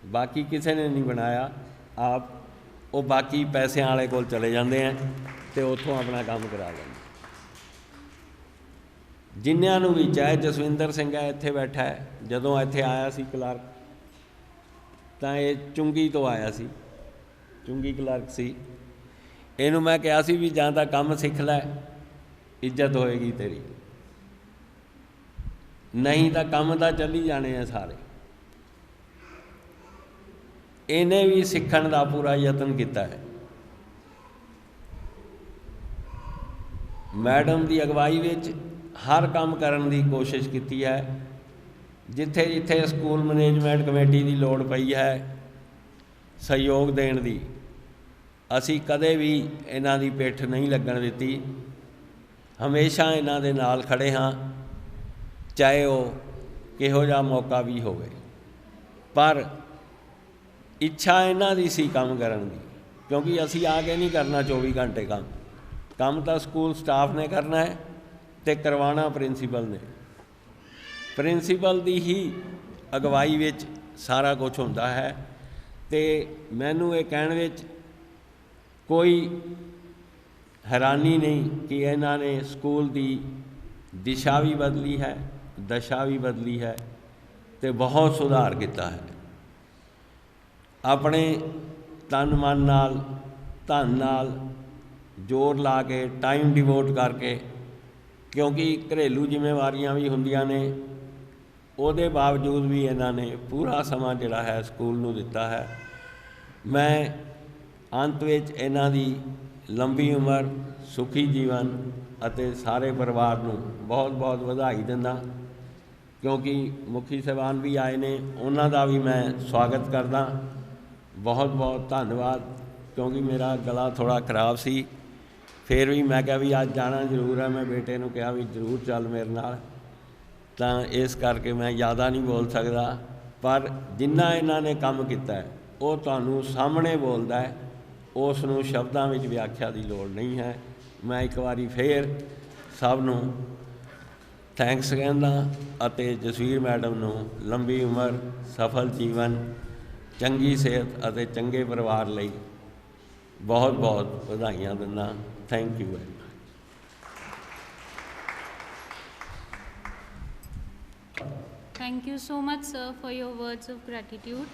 ਬਾਕੀ ਕਿਸੇ ਨੇ ਨਹੀਂ ਬਣਾਇਆ. ਆਪ ਉਹ ਬਾਕੀ ਪੈਸਿਆਂ ਵਾਲੇ ਕੋਲ ਚਲੇ ਜਾਂਦੇ ਆ ਅਤੇ ਉੱਥੋਂ ਆਪਣਾ ਕੰਮ ਕਰਾ ਲੈਂਦੇ. ਜਿਨ੍ਹਾਂ ਨੂੰ ਵੀ, ਚਾਹੇ ਜਸਵਿੰਦਰ ਸਿੰਘ ਹੈ ਇੱਥੇ ਬੈਠਾ ਹੈ, ਜਦੋਂ ਇੱਥੇ ਆਇਆ ਸੀ ਕਲਰਕ ਤਾਂ ਇਹ ਚੁੰਗੀ ਤੋਂ ਆਇਆ ਸੀ, ਚੁੰਗੀ ਕਲਰਕ ਸੀ. ਇਹਨੂੰ ਮੈਂ ਕਿਹਾ ਸੀ ਵੀ ਜਾਂ ਤਾਂ ਕੰਮ ਸਿੱਖ ਲੈ, ਇੱਜ਼ਤ ਹੋਏਗੀ ਤੇਰੀ, ਨਹੀਂ ਤਾਂ ਕੰਮ ਤਾਂ ਚੱਲੀ ਜਾਣੇ ਆ ਸਾਰੇ. ਇਹਨੇ ਵੀ ਸਿੱਖਣ ਦਾ ਪੂਰਾ ਯਤਨ ਕੀਤਾ ਹੈ. ਮੈਡਮ ਦੀ ਅਗਵਾਈ ਵਿੱਚ ਹਰ ਕੰਮ ਕਰਨ ਦੀ ਕੋਸ਼ਿਸ਼ ਕੀਤੀ ਹੈ. ਜਿੱਥੇ ਜਿੱਥੇ ਸਕੂਲ ਮੈਨੇਜਮੈਂਟ ਕਮੇਟੀ ਦੀ ਲੋੜ ਪਈ ਹੈ ਸਹਿਯੋਗ ਦੇਣ ਦੀ, ਅਸੀਂ ਕਦੇ ਵੀ ਇਹਨਾਂ ਦੀ ਪਿੱਠ ਨਹੀਂ ਲੱਗਣ ਦਿੱਤੀ, ਹਮੇਸ਼ਾ ਇਹਨਾਂ ਦੇ ਨਾਲ ਖੜ੍ਹੇ ਹਾਂ, ਚਾਹੇ ਉਹ ਕਿਹੋ ਜਿਹਾ ਮੌਕਾ ਵੀ ਹੋਵੇ. ਪਰ ਇੱਛਾ ਇਹਨਾਂ ਦੀ ਸੀ ਕੰਮ ਕਰਨ ਦੀ, ਕਿਉਂਕਿ ਅਸੀਂ ਆ ਕੇ ਨਹੀਂ ਕਰਨਾ 24 ਘੰਟੇ ਕੰਮ, ਕੰਮ ਤਾਂ ਸਕੂਲ ਸਟਾਫ ਨੇ ਕਰਨਾ ਹੈ ਅਤੇ ਕਰਵਾਉਣਾ ਪ੍ਰਿੰਸੀਪਲ ਨੇ. ਪ੍ਰਿੰਸੀਪਲ ਦੀ ਹੀ ਅਗਵਾਈ ਵਿੱਚ ਸਾਰਾ ਕੁਝ ਹੁੰਦਾ ਹੈ, ਅਤੇ ਮੈਨੂੰ ਇਹ ਕਹਿਣ ਵਿੱਚ ਕੋਈ ਹੈਰਾਨੀ ਨਹੀਂ ਕਿ ਇਹਨਾਂ ਨੇ ਸਕੂਲ ਦੀ ਦਿਸ਼ਾ ਵੀ ਬਦਲੀ ਹੈ, ਦਸ਼ਾ ਵੀ ਬਦਲੀ ਹੈ ਅਤੇ ਬਹੁਤ ਸੁਧਾਰ ਕੀਤਾ ਹੈ. ਆਪਣੇ ਤਨ ਮਨ ਨਾਲ, ਧਨ ਨਾਲ ਜ਼ੋਰ ਲਾ ਕੇ, ਟਾਈਮ ਡਿਵੋਟ ਕਰਕੇ, ਕਿਉਂਕਿ ਘਰੇਲੂ ਜ਼ਿੰਮੇਵਾਰੀਆਂ ਵੀ ਹੁੰਦੀਆਂ ਨੇ, ਉਹਦੇ ਬਾਵਜੂਦ ਵੀ ਇਹਨਾਂ ਨੇ ਪੂਰਾ ਸਮਾਂ ਜਿਹੜਾ ਹੈ ਸਕੂਲ ਨੂੰ ਦਿੱਤਾ ਹੈ। ਮੈਂ ਅੰਤ ਵਿੱਚ ਇਹਨਾਂ ਦੀ ਲੰਬੀ ਉਮਰ, ਸੁਖੀ ਜੀਵਨ ਅਤੇ ਸਾਰੇ ਪਰਿਵਾਰ ਨੂੰ ਬਹੁਤ ਬਹੁਤ ਵਧਾਈ ਦਿੰਦਾ, ਕਿਉਂਕਿ ਮੁਖੀ ਸਾਹਿਬਾਨ ਵੀ ਆਏ ਨੇ, ਉਹਨਾਂ ਦਾ ਵੀ ਮੈਂ ਸਵਾਗਤ ਕਰਦਾ। ਬਹੁਤ ਬਹੁਤ ਧੰਨਵਾਦ। ਕਿਉਂਕਿ ਮੇਰਾ ਗਲਾ ਥੋੜ੍ਹਾ ਖਰਾਬ ਸੀ, ਫਿਰ ਵੀ ਮੈਂ ਕਿਹਾ ਵੀ ਅੱਜ ਜਾਣਾ ਜ਼ਰੂਰ ਹੈ। ਮੈਂ ਬੇਟੇ ਨੂੰ ਕਿਹਾ ਵੀ ਜ਼ਰੂਰ ਚੱਲ ਮੇਰੇ ਨਾਲ, ਤਾਂ ਇਸ ਕਰਕੇ ਮੈਂ ਜ਼ਿਆਦਾ ਨਹੀਂ ਬੋਲ ਸਕਦਾ। ਪਰ ਜਿੰਨਾ ਇਹਨਾਂ ਨੇ ਕੰਮ ਕੀਤਾ ਹੈ ਉਹ ਤੁਹਾਨੂੰ ਸਾਹਮਣੇ ਬੋਲਦਾ ਹੈ, ਉਸ ਨੂੰ ਸ਼ਬਦਾਂ ਵਿੱਚ ਵਿਆਖਿਆ ਦੀ ਲੋੜ ਨਹੀਂ ਹੈ। ਮੈਂ ਇੱਕ ਵਾਰੀ ਫੇਰ ਸਭ ਨੂੰ ਥੈਂਕਸ ਕਹਿੰਦਾ ਅਤੇ ਜਸਵੀਰ ਮੈਡਮ ਨੂੰ ਲੰਬੀ ਉਮਰ, ਸਫਲ ਜੀਵਨ, ਚੰਗੀ ਸਿਹਤ ਅਤੇ ਚੰਗੇ ਪਰਿਵਾਰ ਲਈ ਬਹੁਤ ਬਹੁਤ ਵਧਾਈਆਂ ਦਿੰਦਾ। Thank you very much. Thank you so much sir for your words of gratitude.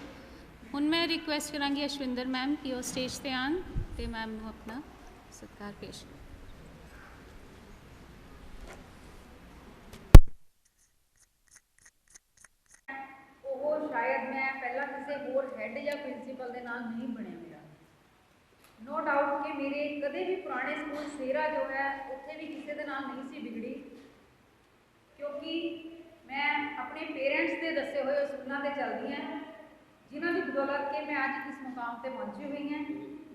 हुण मैं रिक्वेस्ट करांगी अश्विंदर मैम कि वो स्टेज ते आन ते मैम नूं अपना सत्कार पेश करें। ਉਹ ਸ਼ਾਇਦ ਮੈਂ ਪਹਿਲਾਂ ਕਿਸੇ ਹੋਰ ਹੈੱਡ ਜਾਂ ਪ੍ਰਿੰਸੀਪਲ ਦੇ ਨਾਲ ਨਹੀਂ ਬਣਿਆ ਮੇਰਾ। नो डाउट कि मेरे कदे भी पुराने स्कूल सेरा जो है उत्थे भी किसी के नाल नहीं सी बिगड़ी, क्योंकि मैं अपने पेरेंट्स के दसे हुए स्कूलों से चलती हैं जिन्हों की बदौलत के मैं अज इस मुकाम पर पहुँची हुई हैं।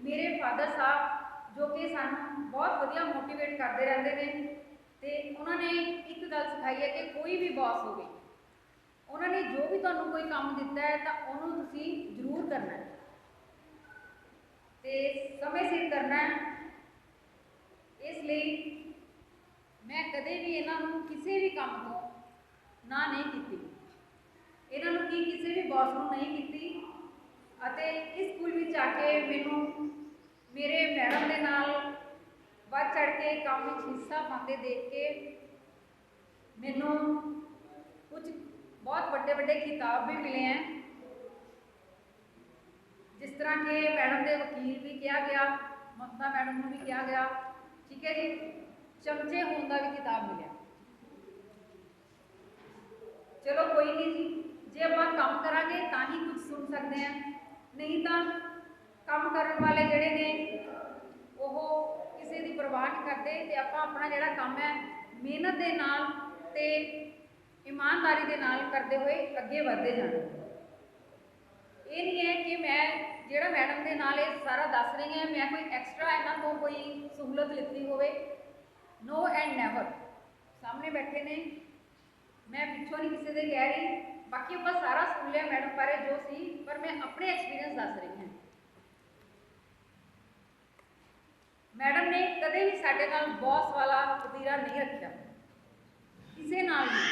मेरे फादर साहब जो कि सानू बहुत वधिया मोटिवेट करते रहते हैं, तो उन्होंने एक गल सिखाई है कि कोई भी बॉस हो, उन्होंने जो भी तुहानू कोई काम दिता है तो उन्होंने तुसीं जरूर करना है, तो समय सिर करना है। इसलिए मैं कदे भी इन्हों किसी भी काम को ना नहीं की, इन्हों की किसी भी बॉस को नहीं की। इस स्कूल में आके मैनू मेरे मैडम के नाल बढ़ चढ़ के काम में हिस्सा पाते देख के मैनू कुछ बहुत बड़े बड़े खिताब भी मिले हैं, जिस तरह के मैडम के वकील भी कहा गया, ममता मैडम को भी कहा गया, ठीक है जी, चमचे होने का भी किताब मिले। चलो कोई नहीं जी, जे आप काम करांगे तो ही कुछ सुन सकते हैं, नहीं तो काम करने वाले जोड़े ने वो किसी की परवाह नहीं करते, तो आप अपना जोड़ा काम है मेहनत के नाल ते ईमानदारी के नाल करते हुए अगे बढ़ते जाना। ये नहीं है कि मैं जोड़ा मैडम के नाल सारा दस रही हैं मैं कोई एक्सट्रा इन्हों को कोई सहूलत लिती हो, नो एंड नैवर। सामने बैठे ने, मैं पिछों नहीं किसी से कह रही, बाकी आप सारा सुन लिया मैडम बारे जो सी, पर मैं अपने एक्सपीरियंस दस रही हूँ। मैडम ने कदे भी साडे नाल बॉस वाला वतीरा नहीं रखा, किसी नाल नहीं।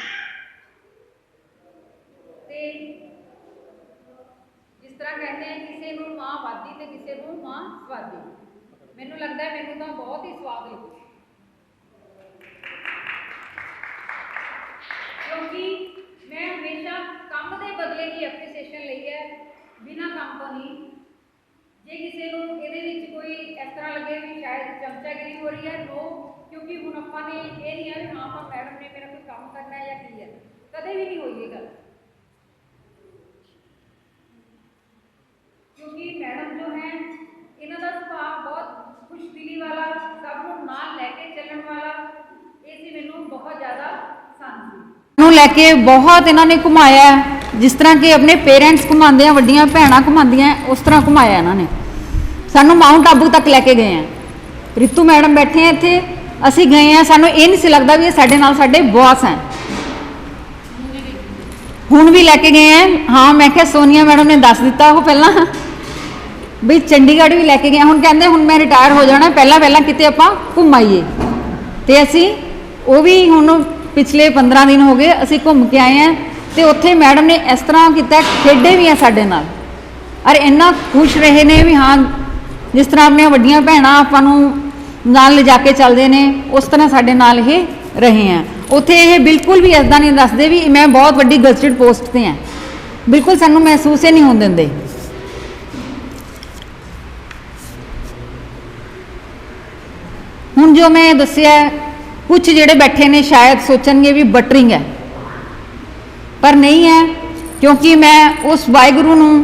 जिस तरह कहते हैं किसी को माँ वादी तो किसी को माँ स्वादी, मैनू लगता है मैनू तो बहुत ही स्वाद लगी, क्योंकि मैं हमेशा काम के बदले की एप्रीसीएशन ली है, बिना काम तो नहीं। जे किसी को ये कोई इस तरह लगे भी शायद चमचागिरी हो रही है, नो, क्योंकि हुण आपां ने ये नहीं है हाँ पर मैडम ने मेरा कोई काम करना है या की है, कदे भी नहीं हुई ये गल। क्योंकि मैडम जो है इन्हों का स्वभाव बहुत खुशदिली वाला, सबको नाल लैके चलने वाला, ये मैनू बहुत ज़्यादा पसंद लैके बहुत इन्होंने घुमाया, जिस तरह के अपने पेरेंट्स घुमाते हैं, वड्डियां भैणां घुमांदियां उस तरह घुमाया इन्होंने। सानू माउंट आबू तक लैके गए हैं। रितू मैडम बैठे हैं इत्थे, असी गए हैं, सानू ये नहीं सी लगता भी ये साडे नाल साडे बॉस हैं। हुण भी लैके गए हैं, हाँ मैं क्या सोनिया मैडम ने दस दिता वो पहला भी चंडीगढ़ भी लैके गए। हुण कहंदे हुण मैं रिटायर हो जाना, पहला किते आपां घुम आईए, ते असी वो भी हुण पिछले 15 दिन हो गए असी घूम के आए हैं, तो उत्थे मैडम ने इस तरह किया, खेडे भी हैं साडे नाल, और इन्ना खुश रहे ने भी हाँ जिस तरह अपनी वड्डियां भैणां आपां नूं नाल ले जाके चलते हैं उस तरह साडे नाल ये रहे हैं। उत्थे ये बिल्कुल भी इदा नहीं दसदे भी मैं बहुत वड्डी गजटेड पोस्ट ते हैं, बिल्कुल सानू महसूस ही नहीं होने दिंदे। हुण जो मैं दस्सिया कुछ जेड़े बैठे ने शायद सोचणगे भी बटरिंग है, पर नहीं है, क्योंकि मैं उस वाहिगुरू नूं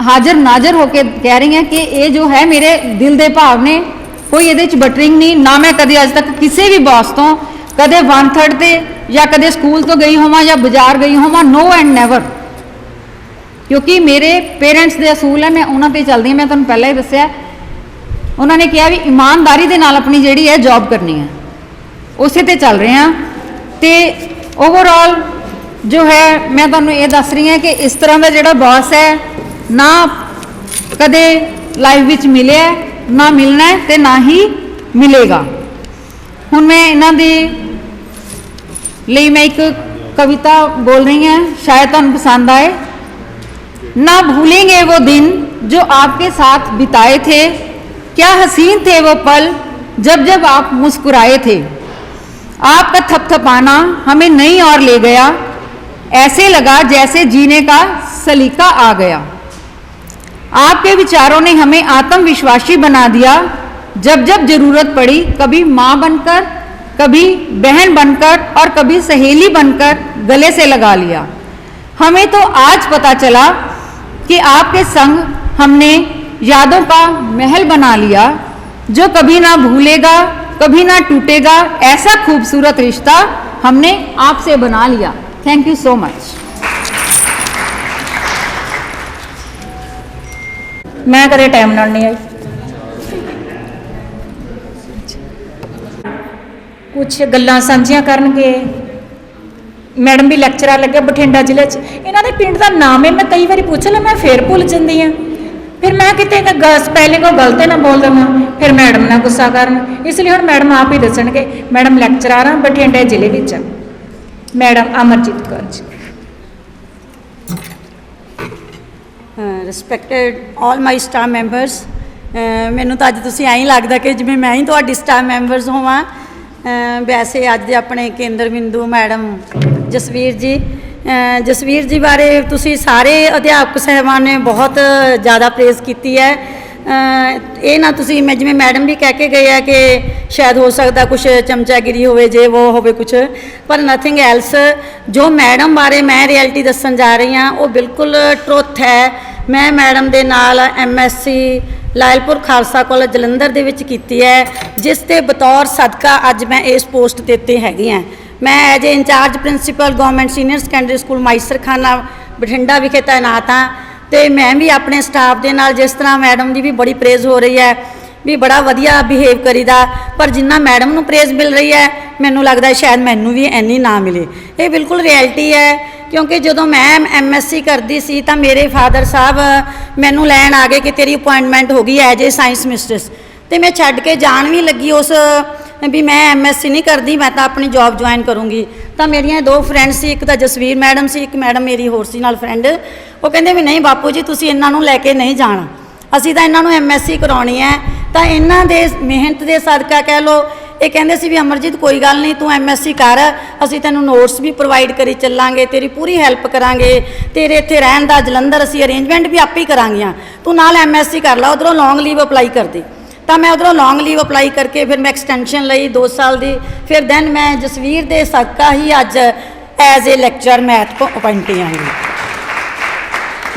हाज़र नाज़र होके कह रही हैं कि ये जो है मेरे दिल के भाव ने, कोई ये बटरिंग नहीं ना। मैं कदे अज तक किसी भी बॉस तो कदे 1/3 ते या कदे स्कूल तो गई होवां या बाजार गई होवां, नो एंड नैवर, क्योंकि मेरे पेरेंट्स के असूल है, मैं उन्होंने पर चलती हूँ। मैं तुहानूं पहले ही दस्सिया, उन्होंने कहा भी ईमानदारी के नाल अपनी जिहड़ी है जॉब करनी है, उसे ते चल रहे हैं। तो ओवरऑल जो है मैं तुहानूं ये दस रही हाँ कि इस तरह का जिहड़ा बॉस है ना कदे लाइफ विच मिले, ना मिलना है ते ना ही मिलेगा। हुण मैं इन्हां दे लई मैं एक कविता बोल रही हैं, शायद तुहानूं पसंद आए। ना भूलेंगे वो दिन जो आपके साथ बिताए थे, क्या हसीन थे वो पल जब जब आप मुस्कुराए थे। आपका थपथपाना हमें नई ओर ले गया, ऐसे लगा जैसे जीने का सलीका आ गया। आपके विचारों ने हमें आत्मविश्वासी बना दिया, जब जब जरूरत पड़ी, कभी माँ बनकर, कभी बहन बनकर और कभी सहेली बनकर गले से लगा लिया। हमें तो आज पता चला कि आपके संग हमने यादों का महल बना लिया, जो कभी ना भूलेगा, कभी ना टूटेगा। ऐसा खूबसूरत रिश्ता हमने आपसे बना लिया। Thank you so much. मैं कदे टाइम नाल नहीं आई। कुछ गल्लां सांझियां करनगे। मैडम भी लैक्चरर लगे बठिंडा जिले च, इन्हां दे पिंड दा नाम है मैं कई बार पूछ ला, मैं फिर भुल जाती हाँ। फिर मैं किते स्पैलिंग को गलत ना बोल देवां, फिर मैडम ना गुस्सा करन, इसलिए हुण मैडम आप ही दसणगे। मैडम लैक्चरर हाँ बठिंडा जिले विच, मैडम अमरजीत कौर जी। ਰਿਸਪੈਕਟਡ ਆਲ ਮਾਈ ਸਟਾਫ ਮੈਂਬਰਸ, ਮੈਨੂੰ ਤਾਂ ਅੱਜ ਤੁਸੀਂ ਐਂ ਹੀ ਲੱਗਦਾ ਕਿ ਜਿਵੇਂ ਮੈਂ ਹੀ ਤੁਹਾਡੀ ਸਟਾਫ ਮੈਂਬਰਸ ਹੋਵਾਂ। ਵੈਸੇ ਅੱਜ ਦੇ ਆਪਣੇ ਕੇਂਦਰ ਬਿੰਦੂ ਮੈਡਮ ਜਸਵੀਰ ਜੀ ਬਾਰੇ ਤੁਸੀਂ ਸਾਰੇ ਅਧਿਆਪਕ ਸਾਹਿਬਾਨ ਨੇ ਬਹੁਤ ਜ਼ਿਆਦਾ ਪ੍ਰੇਜ਼ ਕੀਤੀ ਹੈ। ਇਹ ਨਾ ਤੁਸੀਂ ਮੈਂ ਜਿਵੇਂ ਮੈਡਮ ਵੀ ਕਹਿ ਕੇ ਗਏ ਆ ਕਿ ਸ਼ਾਇਦ ਹੋ ਸਕਦਾ ਕੁਛ ਚਮਚਾਗਿਰੀ ਹੋਵੇ, ਜੇ ਉਹ ਹੋਵੇ ਕੁਛ, ਪਰ ਨਥਿੰਗ ਐਲਸ। ਜੋ ਮੈਡਮ ਬਾਰੇ ਮੈਂ ਰਿਐਲਿਟੀ ਦੱਸਣ ਜਾ ਰਹੀ ਹਾਂ ਉਹ ਬਿਲਕੁਲ ਟਰੁੱਥ ਹੈ। ਮੈਂ ਮੈਡਮ ਦੇ ਨਾਲ MSc ਲਾਇਲਪੁਰ ਖਾਲਸਾ ਕਾਲਜ ਜਲੰਧਰ ਦੇ ਵਿੱਚ ਕੀਤੀ ਹੈ, ਜਿਸ ਦੇ ਬਤੌਰ ਸਦਕਾ ਅੱਜ ਮੈਂ ਇਸ ਪੋਸਟ ਦੇ ਉੱਤੇ ਹੈਗੀ ਹਾਂ। ਮੈਂ as a incharge principal government senior secondary school Maisarkhana Bathinda ਵਿਖੇ ਤਾਇਨਾਤ ਹਾਂ। ਤੇ ਮੈਂ ਵੀ ਆਪਣੇ ਸਟਾਫ ਦੇ ਨਾਲ, ਜਿਸ ਤਰ੍ਹਾਂ ਮੈਡਮ ਦੀ ਵੀ ਬੜੀ ਪ੍ਰੇਜ਼ ਹੋ ਰਹੀ ਹੈ ਵੀ ਬੜਾ ਵਧੀਆ ਬਿਹੇਵ ਕਰੀਦਾ, ਪਰ ਜਿੰਨਾ ਮੈਡਮ ਨੂੰ ਪ੍ਰੇਜ਼ ਮਿਲ ਰਹੀ ਹੈ ਮੈਨੂੰ ਲੱਗਦਾ ਸ਼ਾਇਦ ਮੈਨੂੰ ਵੀ ਇੰਨੀ ਨਾ ਮਿਲੇ। ਇਹ ਬਿਲਕੁਲ ਰਿਐਲਿਟੀ ਹੈ, ਕਿਉਂਕਿ ਜਦੋਂ ਮੈਂ MSc ਕਰਦੀ ਸੀ ਤਾਂ ਮੇਰੇ ਫਾਦਰ ਸਾਹਿਬ ਮੈਨੂੰ ਲੈਣ ਆ ਗਏ ਕਿ ਤੇਰੀ ਅਪੁਆਇੰਟਮੈਂਟ ਹੋ ਗਈ ਐਜ ਏ ਸਾਇੰਸ ਮਿਸਟਰਸ, ਤੇ ਮੈਂ ਛੱਡ ਕੇ ਜਾਣ ਵੀ ਲੱਗੀ ਉਸ ਵੀ ਮੈਂ MSc ਨਹੀਂ ਕਰਦੀ, ਮੈਂ ਤਾਂ ਆਪਣੀ ਜੌਬ ਜੁਆਇਨ ਕਰੂੰਗੀ। ਤਾਂ ਮੇਰੀਆਂ ਦੋ ਫਰੈਂਡਸ ਸੀ, ਇੱਕ ਤਾਂ ਜਸਵੀਰ ਮੈਡਮ ਸੀ, ਇੱਕ ਮੈਡਮ ਮੇਰੀ ਹੋਰ ਸੀ ਨਾਲ ਫਰੈਂਡ। ਉਹ ਕਹਿੰਦੇ ਵੀ ਨਹੀਂ ਬਾਪੂ ਜੀ ਤੁਸੀਂ ਇਹਨਾਂ ਨੂੰ ਲੈ ਕੇ ਨਹੀਂ ਜਾਣਾ, ਅਸੀਂ ਤਾਂ ਇਹਨਾਂ ਨੂੰ MSc ਕਰਾਉਣੀ ਹੈ। ਤਾਂ ਇਹਨਾਂ ਦੇ ਮਿਹਨਤ ਦੇ ਸਦਕਾ ਕਹਿ ਲਓ, ਇਹ ਕਹਿੰਦੇ ਸੀ ਵੀ ਅਮਰਜੀਤ ਕੋਈ ਗੱਲ ਨਹੀਂ ਤੂੰ MSc ਕਰ, ਅਸੀਂ ਤੈਨੂੰ ਨੋਟਸ ਵੀ ਪ੍ਰੋਵਾਈਡ ਕਰੀ ਚੱਲਾਂਗੇ, ਤੇਰੀ ਪੂਰੀ ਹੈਲਪ ਕਰਾਂਗੇ, ਤੇਰੇ ਇੱਥੇ ਰਹਿਣ ਦਾ ਜਲੰਧਰ ਅਸੀਂ ਅਰੇਂਜਮੈਂਟ ਵੀ ਆਪੇ ਹੀ ਕਰਾਂਗੀਆਂ, ਤੂੰ ਨਾਲ MSc ਕਰ ਲਾ। ਉੱਧਰੋਂ ਲੌਂਗ ਲੀਵ ਅਪਲਾਈ ਕਰਦੀ, ਤਾਂ ਮੈਂ ਉੱਧਰੋਂ ਲੌਂਗ ਲੀਵ ਅਪਲਾਈ ਕਰਕੇ ਫਿਰ ਮੈਂ ਐਕਸਟੈਂਸ਼ਨ ਲਈ 2 ਸਾਲ ਦੀ। ਫਿਰ ਦੈਨ ਮੈਂ ਜਸਵੀਰ ਦੇ ਸਦਕਾ ਹੀ ਅੱਜ as a lecture math appoint ਆਈ।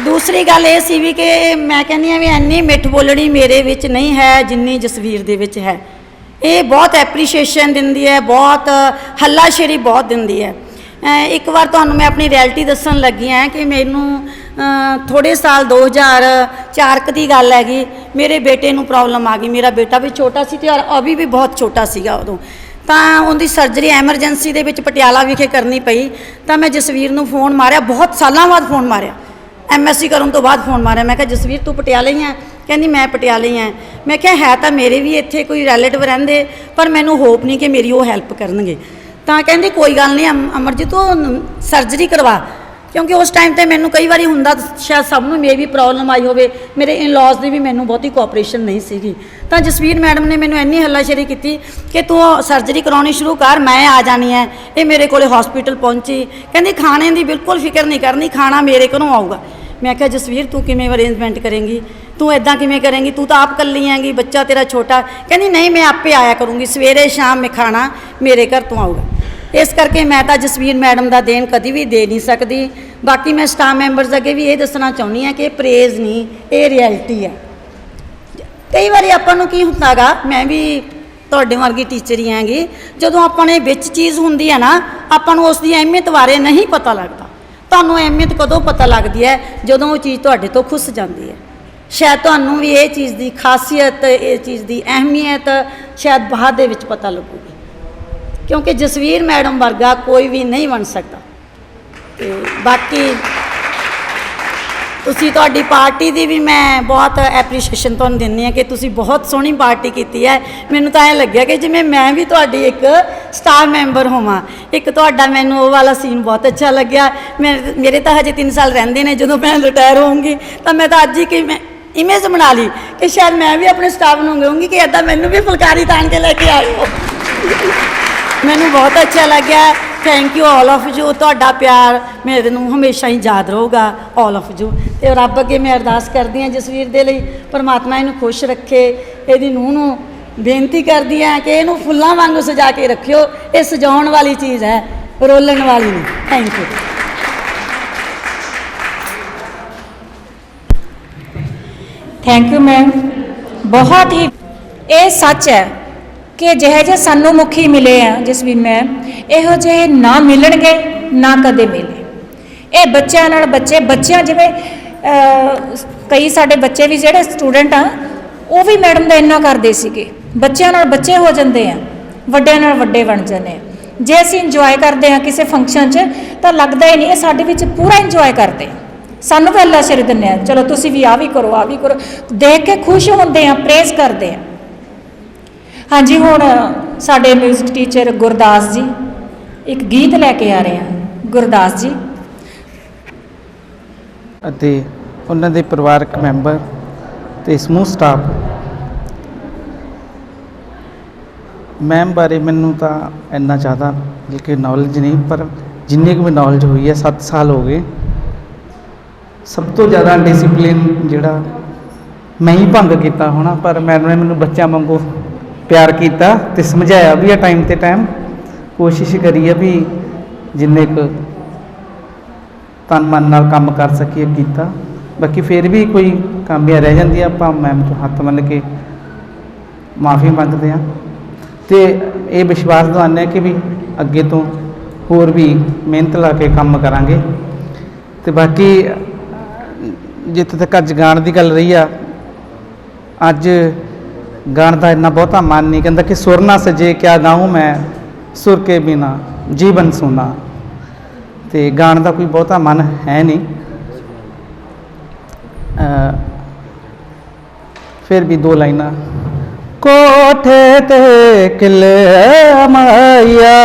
ਦੂਸਰੀ ਗੱਲ ਇਹ ਸੀ ਵੀ ਕਿ ਮੈਂ ਕਹਿੰਦੀ ਹਾਂ ਵੀ ਇੰਨੀ ਮਿੱਠ ਬੋਲਣੀ ਮੇਰੇ ਵਿੱਚ ਨਹੀਂ ਹੈ ਜਿੰਨੀ ਜਸਵੀਰ ਦੇ ਵਿੱਚ ਹੈ। ਇਹ ਬਹੁਤ ਐਪਰੀਸ਼ੀਏਸ਼ਨ ਦਿੰਦੀ ਹੈ, ਬਹੁਤ ਹੱਲਾਸ਼ੇਰੀ ਬਹੁਤ ਦਿੰਦੀ ਹੈ। ਇੱਕ ਵਾਰ ਤੁਹਾਨੂੰ ਮੈਂ ਆਪਣੀ ਰਿਐਲਿਟੀ ਦੱਸਣ ਲੱਗੀ ਹਾਂ ਕਿ ਮੈਨੂੰ ਥੋੜ੍ਹੇ ਸਾਲ 2004 ਦੀ ਗੱਲ ਹੈਗੀ, ਮੇਰੇ ਬੇਟੇ ਨੂੰ ਪ੍ਰੋਬਲਮ ਆ ਗਈ। ਮੇਰਾ ਬੇਟਾ ਵੀ ਛੋਟਾ ਸੀ ਅਤੇ ਅਭੀ ਵੀ ਬਹੁਤ ਛੋਟਾ ਸੀਗਾ ਉਦੋਂ। ਤਾਂ ਉਹਦੀ ਸਰਜਰੀ ਐਮਰਜੈਂਸੀ ਦੇ ਵਿੱਚ ਪਟਿਆਲਾ ਵਿਖੇ ਕਰਨੀ ਪਈ। ਤਾਂ ਮੈਂ ਜਸਵੀਰ ਨੂੰ ਫੋਨ ਮਾਰਿਆ, ਬਹੁਤ ਸਾਲਾਂ ਬਾਅਦ ਫੋਨ ਮਾਰਿਆ, MSc ਕਰਨ ਤੋਂ ਬਾਅਦ ਫੋਨ ਮਾਰਿਆ। ਮੈਂ ਕਿਹਾ ਜਸਵੀਰ ਤੂੰ ਪਟਿਆਲੇ ਹੀ ਹੈ? ਕਹਿੰਦੀ ਮੈਂ ਪਟਿਆਲੇ ਹੀ ਹਾਂ। ਮੈਂ ਕਿਹਾ ਹੈ ਤਾਂ ਮੇਰੇ ਵੀ ਇੱਥੇ ਕੋਈ ਰਿਲੇਟਿਵ ਰਹਿੰਦੇ, ਪਰ ਮੈਨੂੰ ਹੋਪ ਨਹੀਂ ਕਿ ਮੇਰੀ ਉਹ ਹੈਲਪ ਕਰਨਗੇ। ਤਾਂ ਕਹਿੰਦੀ ਕੋਈ ਗੱਲ ਨਹੀਂ ਅਮਰਜੀਤ ਤੂੰ ਸਰਜਰੀ ਕਰਵਾ, ਕਿਉਂਕਿ ਉਸ ਟਾਈਮ 'ਤੇ ਮੈਨੂੰ ਕਈ ਵਾਰੀ ਹੁੰਦਾ ਸ਼ਾਇਦ ਸਭ ਨੂੰ ਮੇਰੀ ਪ੍ਰੋਬਲਮ ਆਈ ਹੋਵੇ, ਮੇਰੇ ਇਨ-ਲॉज ਦੀ ਵੀ ਮੈਨੂੰ ਬਹੁਤੀ ਕੋਆਪਰੇਸ਼ਨ ਨਹੀਂ ਸੀਗੀ। ਤਾਂ ਜਸਵੀਰ ਮੈਡਮ ਨੇ ਮੈਨੂੰ ਇੰਨੀ ਹੱਲਾਸ਼ੇਰੀ ਕੀਤੀ ਕਿ ਤੂੰ ਸਰਜਰੀ ਕਰਾਉਣੀ ਸ਼ੁਰੂ ਕਰ, ਮੈਂ ਆ ਜਾਣੀ ਹੈ। ਇਹ ਮੇਰੇ ਕੋਲੇ ਹਸਪੀਟਲ ਪਹੁੰਚੀ, ਕਹਿੰਦੀ ਖਾਣੇ ਦੀ ਬਿਲਕੁਲ ਫਿਕਰ ਨਹੀਂ ਕਰਨੀ, ਖਾਣਾ ਮੇਰੇ ਘਰੋਂ ਆਊਗਾ। ਮੈਂ ਕਿਹਾ ਜਸਵੀਰ ਤੂੰ ਕਿਵੇਂ ਅਰੇਂਜਮੈਂਟ ਕਰੇਂਗੀ, ਤੂੰ ਇੱਦਾਂ ਕਿਵੇਂ ਕਰੇਂਗੀ, ਤੂੰ ਤਾਂ ਆਪ ਇਕੱਲੀ ਹੈਂਗੀ, ਬੱਚਾ ਤੇਰਾ ਛੋਟਾ। ਕਹਿੰਦੀ ਨਹੀਂ ਮੈਂ ਆਪੇ ਆਇਆ ਕਰੂੰਗੀ, ਸਵੇਰੇ ਸ਼ਾਮ ਮੈਂ ਖਾਣਾ ਮੇਰੇ ਘਰ ਤੋਂ ਆਊਗਾ। ਇਸ ਕਰਕੇ ਮੈਂ ਤਾਂ ਜਸਵੀਰ ਮੈਡਮ ਦਾ ਦੇਣ ਕਦੀ ਵੀ ਦੇ ਨਹੀਂ ਸਕਦੀ। ਬਾਕੀ ਮੈਂ ਸਟਾਫ ਮੈਂਬਰਸ ਅੱਗੇ ਵੀ ਇਹ ਦੱਸਣਾ ਚਾਹੁੰਦੀ ਹਾਂ ਕਿ ਇਹ ਪ੍ਰੇਜ਼ ਨਹੀਂ, ਇਹ ਰਿਐਲਿਟੀ ਹੈ। ਕਈ ਵਾਰੀ ਆਪਾਂ ਨੂੰ ਕੀ ਹੁੰਦਾ ਗਾ, ਮੈਂ ਵੀ ਤੁਹਾਡੇ ਵਰਗੀ ਟੀਚਰ ਹੀ ਹੈਗੀ, ਜਦੋਂ ਆਪਣੇ ਵਿੱਚ ਚੀਜ਼ ਹੁੰਦੀ ਹੈ ਨਾ, ਆਪਾਂ ਨੂੰ ਉਸ ਦੀ ਅਹਿਮੀਅਤ ਬਾਰੇ ਨਹੀਂ ਪਤਾ ਲੱਗਦਾ। ਤੁਹਾਨੂੰ ਅਹਿਮੀਅਤ ਕਦੋਂ ਪਤਾ ਲੱਗਦੀ ਹੈ? ਜਦੋਂ ਉਹ ਚੀਜ਼ ਤੁਹਾਡੇ ਤੋਂ ਖੁੱਸ ਜਾਂਦੀ ਹੈ। ਸ਼ਾਇਦ ਤੁਹਾਨੂੰ ਵੀ ਇਹ ਚੀਜ਼ ਦੀ ਖਾਸੀਅਤ, ਇਹ ਚੀਜ਼ ਦੀ ਅਹਿਮੀਅਤ ਸ਼ਾਇਦ ਬਾਅਦ ਦੇ ਵਿੱਚ ਪਤਾ ਲੱਗੂਗੀ, ਕਿਉਂਕਿ ਜਸਵੀਰ ਮੈਡਮ ਵਰਗਾ ਕੋਈ ਵੀ ਨਹੀਂ ਬਣ ਸਕਦਾ। ਤੇ ਬਾਕੀ ਤੁਸੀਂ, ਤੁਹਾਡੀ ਪਾਰਟੀ ਦੀ ਵੀ ਮੈਂ ਬਹੁਤ ਐਪਰੀਸ਼ੀਏਸ਼ਨ ਤੁਹਾਨੂੰ ਦਿੰਦੀ ਹਾਂ ਕਿ ਤੁਸੀਂ ਬਹੁਤ ਸੋਹਣੀ ਪਾਰਟੀ ਕੀਤੀ ਹੈ। ਮੈਨੂੰ ਤਾਂ ਐਂ ਲੱਗਿਆ ਕਿ ਜਿਵੇਂ ਮੈਂ ਵੀ ਤੁਹਾਡੀ ਇੱਕ ਸਟਾਫ ਮੈਂਬਰ ਹੋਵਾਂ। ਇੱਕ ਤੁਹਾਡਾ ਮੈਨੂੰ ਉਹ ਵਾਲਾ ਸੀਨ ਬਹੁਤ ਅੱਛਾ ਲੱਗਿਆ। ਮੇਰੇ ਤਾਂ ਹਜੇ 3 ਸਾਲ ਰਹਿੰਦੇ ਨੇ, ਜਦੋਂ ਮੈਂ ਰਿਟਾਇਰ ਹੋਊਂਗੀ ਤਾਂ ਮੈਂ ਤਾਂ ਅੱਜ ਹੀ ਕਿ ਮੈਂ ਇਮੇਜ ਬਣਾ ਲਈ ਕਿ ਸ਼ਾਇਦ ਮੈਂ ਵੀ ਆਪਣੇ ਸਟਾਫ ਨੂੰ ਕਹੂੰਗੀ ਕਿ ਇੱਦਾਂ ਮੈਨੂੰ ਵੀ ਫੁਲਕਾਰੀ ਤਾਣ ਕੇ ਲੈ ਕੇ ਆਇਓ। ਮੈਨੂੰ ਬਹੁਤ ਅੱਛਾ ਲੱਗਿਆ। Thank you all of you. ਤੁਹਾਡਾ ਪਿਆਰ ਮੇਰੇ ਨੂੰ ਹਮੇਸ਼ਾ ਹੀ ਯਾਦ ਰਹੂਗਾ, ਆਲ ਆਫ ਯੂ। ਅਤੇ ਰੱਬ ਅੱਗੇ ਮੈਂ ਅਰਦਾਸ ਕਰਦੀ ਹਾਂ ਜਸਵੀਰ ਦੇ ਲਈ, ਪਰਮਾਤਮਾ ਇਹਨੂੰ ਖੁਸ਼ ਰੱਖੇ। ਇਹਦੀ ਨੂੰਹ ਨੂੰ ਬੇਨਤੀ ਕਰਦੀ ਹਾਂ ਕਿ ਇਹਨੂੰ ਫੁੱਲਾਂ ਵਾਂਗੂ ਸਜਾ ਕੇ ਰੱਖਿਓ। ਇਹ ਸਜਾਉਣ ਵਾਲੀ ਚੀਜ਼ ਹੈ, ਰੋਲਣ ਵਾਲੀ ਨਹੀਂ। Thank you. Thank you ma'am. ਬਹੁਤ ਹੀ ਇਹ ਸੱਚ ਹੈ ਕਿ ਜਿਹੇ ਜਿਹੇ ਸਾਨੂੰ ਮੁਖੀ ਮਿਲੇ ਆ ਜਸਵੀਰ ਮੈਮ, ਇਹੋ ਜਿਹੇ ਨਾ ਮਿਲਣਗੇ, ਨਾ ਕਦੇ ਮਿਲੇ। ਇਹ ਬੱਚਿਆਂ ਨਾਲ ਬੱਚਿਆਂ ਜਿਵੇਂ ਕਈ ਸਾਡੇ ਬੱਚੇ ਵੀ ਜਿਹੜੇ ਸਟੂਡੈਂਟ ਆ, ਉਹ ਵੀ ਮੈਡਮ ਦਾ ਇੰਨਾ ਕਰਦੇ ਸੀਗੇ। ਬੱਚਿਆਂ ਨਾਲ ਬੱਚੇ ਹੋ ਜਾਂਦੇ ਆ, ਵੱਡਿਆਂ ਨਾਲ ਵੱਡੇ ਬਣ ਜਾਂਦੇ ਆ। ਜੇ ਅਸੀਂ ਇੰਜੋਏ ਕਰਦੇ ਹਾਂ ਕਿਸੇ ਫੰਕਸ਼ਨ 'ਚ ਤਾਂ ਲੱਗਦਾ ਹੀ ਨਹੀਂ ਇਹ ਸਾਡੇ ਵਿੱਚ ਪੂਰਾ ਇੰਜੋਏ ਕਰਦੇ ਆ। ਸਾਨੂੰ ਵੀ ਅੱਲਾ ਸ਼ਰ ਦਿੰਦੇ ਆ, ਚਲੋ ਤੁਸੀਂ ਵੀ ਆ ਵੀ ਕਰੋ, ਆ ਵੀ ਕਰੋ, ਦੇਖ ਕੇ ਖੁਸ਼ ਹੁੰਦੇ ਆ, ਪ੍ਰੇਜ਼ ਕਰਦੇ ਆ। ਹਾਂਜੀ, ਹੁਣ ਸਾਡੇ ਮਿਊਜ਼ਿਕ ਟੀਚਰ ਗੁਰਦਾਸ ਜੀ ਇੱਕ ਗੀਤ ਲੈ ਕੇ ਆ ਰਹੇ ਆ। ਗੁਰਦਾਸ ਜੀ ਅਤੇ ਉਹਨਾਂ ਦੇ ਪਰਿਵਾਰਕ ਮੈਂਬਰ ਤੇ ਸਮੂਹ ਸਟਾਫ। ਮੈਮ ਬਾਰੇ ਮੈਨੂੰ ਤਾਂ ਇੰਨਾ ਜ਼ਿਆਦਾ ਕਿ ਨੌਲੇਜ ਨਹੀਂ, ਪਰ ਜਿੰਨੀ ਕੁ ਵੀ ਨੌਲੇਜ ਹੋਈ ਹੈ, 7 ਸਾਲ ਹੋ ਗਏ। ਸਭ ਤੋਂ ਜ਼ਿਆਦਾ ਡਿਸਿਪਲਿਨ ਜਿਹੜਾ ਮੈਂ ਹੀ ਭੰਗ ਕੀਤਾ ਹੋਣਾ, ਪਰ ਮੈਡਮ ਨੇ ਮੈਨੂੰ ਬੱਚਿਆਂ ਵਾਂਗੂ ਪਿਆਰ ਕੀਤਾ ਤੇ ਸਮਝਾਇਆ ਵੀ ਆ ਟਾਈਮ ਤੇ ਟਾਈਮ। ਕੋਸ਼ਿਸ਼ ਕਰੀ ਆ ਵੀ ਜਿੰਨੇ ਕੁ ਤਨ ਮਨ ਨਾਲ ਕੰਮ ਕਰ ਸਕੀਏ ਕੀਤਾ। ਬਾਕੀ ਫਿਰ ਵੀ ਕੋਈ ਕਾਮੀਆਂ ਰਹਿ ਜਾਂਦੀ ਆ, ਆਪਾਂ ਮੈਮ ਤੋਂ ਹੱਥ ਮੰਨ ਕੇ ਮਾਫੀ ਮੰਗਦੇ ਹਾਂ ਤੇ ਇਹ ਵਿਸ਼ਵਾਸ ਦਿਵਾਉਂਦੇ ਹਾਂ ਕਿ ਵੀ ਅੱਗੇ ਤੋਂ ਹੋਰ ਵੀ ਮਿਹਨਤ ਲਾ ਕੇ ਕੰਮ ਕਰਾਂਗੇ। ਤੇ ਬਾਕੀ ਜਿੱਥੇ ਤੱਕ ਅੱਜ ਗਾਣ ਦੀ ਗੱਲ ਰਹੀ ਆ, ਅੱਜ ਗਾਣ ਦਾ ਇੰਨਾ ਬਹੁਤਾ ਮਨ ਨਹੀਂ। ਕਹਿੰਦਾ ਕਿ ਸੁਰ ਨਾ ਸਜੇ ਕਿਆ ਗਾऊं ਮੈਂ, ਸੁਰ ਕੇ ਬਿਨਾ ਜੀਵਨ ਸੋਨਾ। ਤੇ ਗਾਣ ਦਾ ਕੋਈ ਬਹੁਤਾ ਮਨ ਹੈ ਨਹੀਂ। ਫਿਰ ਵੀ 2 ਲਾਈਨਾਂ। ਕੋਠੇ ਤੇ ਕਿਲੇ ਮਾਇਆ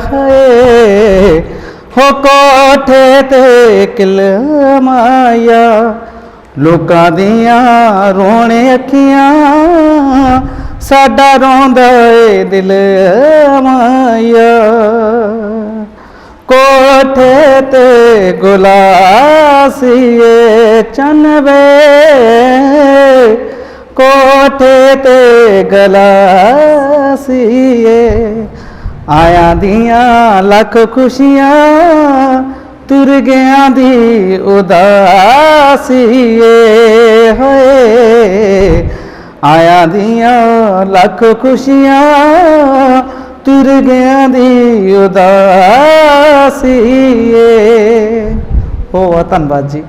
ਹੈ, ਹੋ ਕੋਠੇ ਤੇ ਕਿਲੇ ਮਾਇਆ, ਲੋਕਾਂ ਦੀਆਂ ਰੋਣੇ ਅੱਖੀਆਂ, ਸਾਡਾ ਰੋਂਦਾ ਏ ਦਿਲ ਮਾਇਆ। ਕੋਠੇ ਤੇ ਗੁਲਾਸੀਏ ਚੰਨ ਵੇ, ਕੋਠੇ ਤੇ ਗਲਾਸੀਏ, ਆਇਆਂ ਦੀਆਂ ਲੱਖ ਖੁਸ਼ੀਆਂ, ਤੁਰ ਗਿਆਂ ਦੀ ਉਦਾਸੀਏ ਹੋਏ। ਆਇਆਂ ਦੀਆਂ ਲੱਖ ਖੁਸ਼ੀਆਂ, ਤੁਰ ਗਿਆਂ ਦੀ ਉਦਾਸੀਏ। ਹੋ ਧੰਨਵਾਦ ਜੀ।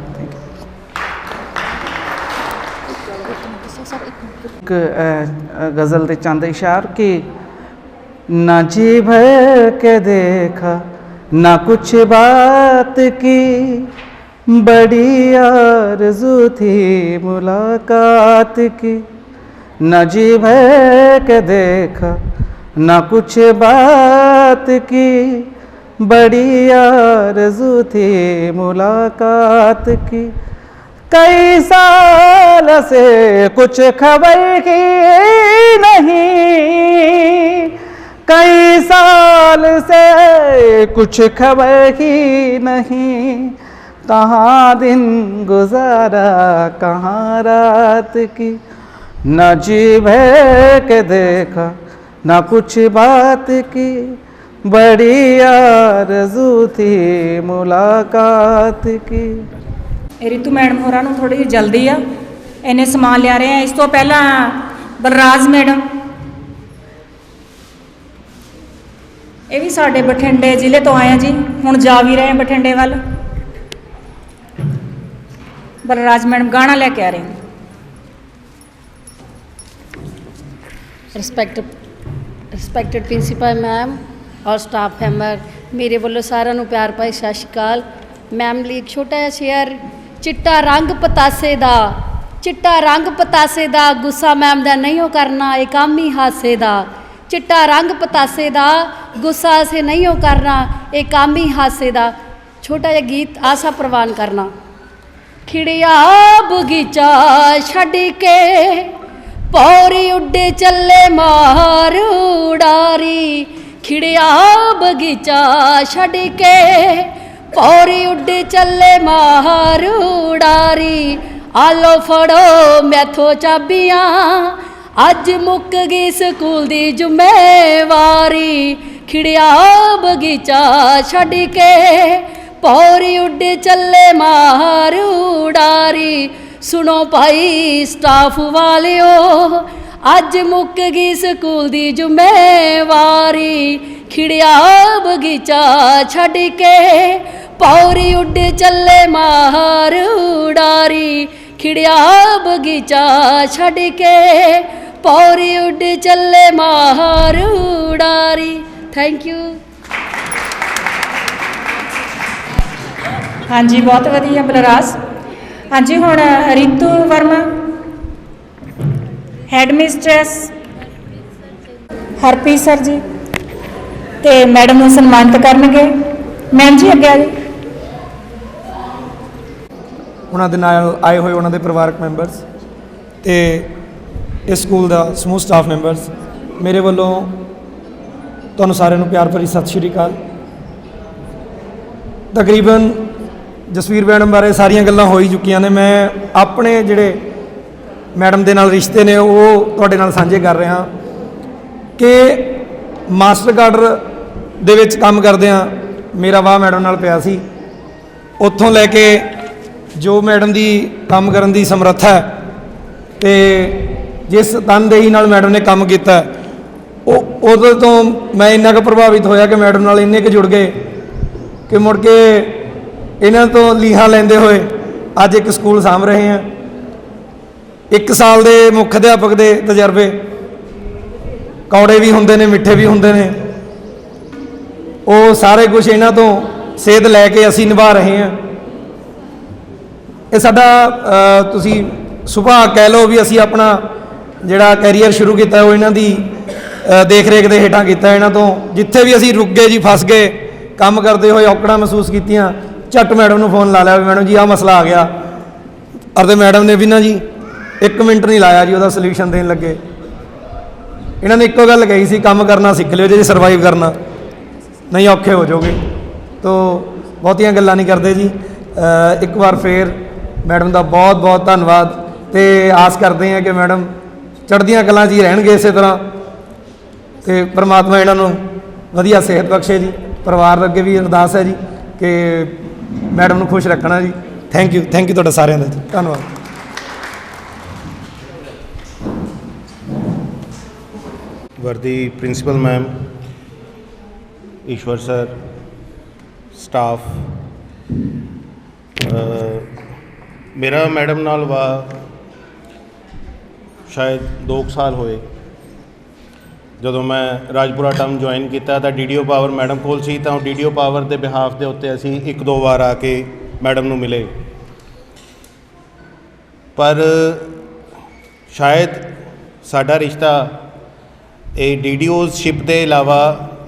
ਇੱਕ गज़ल ਦੇ चंद इशार कि ना जी भर के देखा ना कुछ बात की, बड़ी आरज़ू थी मुलाकात की। ना जी भर के देखा ना कुछ बात की, बड़ी आरज़ू थी मुलाकात की। कई साल से कुछ खबर की नहीं, कई साल से कुछ खबर की नहीं, कहाँ दिन गुजारा कहाँ रात की। न जी भर के देखा न कुछ बात की, बड़ी आरज़ू थी मुलाकात की। रितु मैडम होਰਾਂ ਨੂੰ थोड़ी जल्दी आ, इन्ने समान लिया रहे हैं। इस तो पहला बलराज मैडम, ये भी साढ़े बठिंडे जिले तो आए हैं जी, हुण जा भी रहे हैं बठिंडे वाल। बलराज मैडम गाना लेके आ रहे हैं। ਰਿਸਪੈਕਟਡ ਪ੍ਰਿੰਸੀਪਲ ਮੈਮ ਔਰ ਸਟਾਫ ਮੈਂਬਰ, ਮੇਰੇ ਵੱਲੋਂ ਸਾਰਿਆਂ ਨੂੰ ਪਿਆਰ ਭਰੀ ਸਤਿ ਸ਼੍ਰੀ ਅਕਾਲ। ਮੈਮ ਲਈ ਇੱਕ ਛੋਟਾ ਜਿਹਾ ਸ਼ੇਅਰ। ਚਿੱਟਾ ਰੰਗ ਪਤਾਸੇ ਦਾ, ਚਿੱਟਾ ਰੰਗ ਪਤਾਸੇ ਦਾ, ਗੁੱਸਾ ਮੈਮ ਦਾ ਨਹੀਂ ਉਹ ਕਰਨਾ, ਇਹ ਕੰਮ ਹੀ ਹਾਸੇ ਦਾ। ਚਿੱਟਾ ਰੰਗ ਪਤਾਸੇ ਦਾ, ਗੁੱਸਾ ਅਸੀਂ ਨਹੀਂ ਉਹ ਕਰਨਾ, ਇਹ ਕੰਮ ਹੀ ਹਾਸੇ ਦਾ। ਛੋਟਾ ਜਿਹਾ ਗੀਤ ਆਸਾ ਪ੍ਰਵਾਨ ਕਰਨਾ। ਖਿੜਿਆ ਬਗੀਚਾ ਛੱਡ ਕੇ ਪੌਰੀ ਉੱਡੇ ਚੱਲੇ ਮਾਰ ਉਡਾਰੀ। ਖਿੜਿਆ ਬਗੀਚਾ ਛੱਡ ਕੇ ਪੌਰੀ ਉੱਡੇ ਚੱਲੇ ਮਾਰ ਉਡਾਰੀ। ਆਲੋ ਫੜੋ ਮੈਥੋਂ ਚਾਬੀਆਂ, ਅੱਜ ਮੁੱਕ ਗਈ ਸਕੂਲ ਦੀ ਜ਼ਿੰਮੇਵਾਰੀ। ਖਿੜਿਆ ਬਗੀਚਾ ਛੱਡ ਕੇ ਪੌਰੀ ਉੱਡੇ ਚੱਲੇ ਮਾਰ ਉਡਾਰੀ। सुनो भाई स्टाफ वालियो, अज मुक गई स्कूल दी जिम्मेवारी। खिड़िया बगीचा छड़ के पौरी उड़ चले मार उडारी। खिड़िया बगीचा छड़ के पौरी उड़ चले मार उडारी। Thank you. हाँ जी, बहुत वधिया बलराज। हाँ जी, हुण Ritu Verma head mistress Harpreet sir ji ते मैडम नूं सन्मानित करनगे। मैम जी अगे आ जी। उन्हां दे नाल आए होए उन्हां दे परिवारक मैंबरस ते इस स्कूल दा समूह स्टाफ मैंबरस, मेरे वल्लों तुहानूं सारिआं नूं प्यार भरी सत श्री अकाल। तकरीबन जसवीर मैडम बारे सारिया गल्लां हो ही चुकियां ने। मैं अपने जिहड़े मैडम दे नाल रिश्ते ने वो तुहाडे नाल सांझे कर रहा कि मास्टर काडर दे विच काम करदिआं मेरा वाह मैडम नाल पिया सी। उत्थों लैके जो मैडम दी काम करन दी समर्था है ते जिस तनदेही नाल मैडम ने काम कीता उदों तो मैं इन्ना क प्रभावित होया कि मैडम नाल इन्ने क जुड़ गए कि मुड़ के इन्हां तो लीहां लैंदे होए अज एक स्कूल साਂਭ रहे हैं। 1 साल के मुख अध्यापक के तजर्बे कौड़े भी होंदे ने, मिठे भी होंदे ने, वो सारे कुछ इन्हां तो सेध लैके असीं निभा रहे हैं। ये साडा तुसीं सुभाग कह लो भी असीं अपना जिहड़ा कैरियर शुरू किया वो इन्हां दी देख रेख के हेठां कीता। इन्हां तो जिथे भी असीं रुक गए जी, फस गए, काम करते हुए औकड़ां महसूस कीतियां, झट मैडम को फोन ला लिया, मैडम जी आ मसला आ गया। और मैडम ने भी ना जी 1 मिनट नहीं लाया जी, वह सल्यूशन देन लगे। इन्होंने एको गल कही सी, काम करना सीख लियो जी, सर्वाइव करना नहीं औखे हो जाओगे। तो बहुतियां गल्लां नहीं करते जी। एक बार फिर मैडम का बहुत बहुत धन्यवाद ते आस करते हैं कि मैडम चढ़दियां कलां च ही रहणगे इसे तरह ते परमात्मा इन्हों वधिया सेहत बख्शे जी। परिवार अगे भी अरदास है जी कि मैडम को खुश रखना जी। थैंक यू तुहाडा सारिआं दा जी, धन्नवाद। वर्दी प्रिंसीपल मैम, ईश्वर सर, स्टाफ, मेरा मैडम नाल वा शायद 2 साल होए। ਜਦੋਂ मैं राजपुरा टर्म ज्वाइन किया तो DDO पावर मैडम कोल सी, तो DDO पावर के बिहाफ के उत्ते असी 1-2 बार आके मैडम नूं मिले, पर शायद साडा रिश्ता ये DDOशिप के अलावा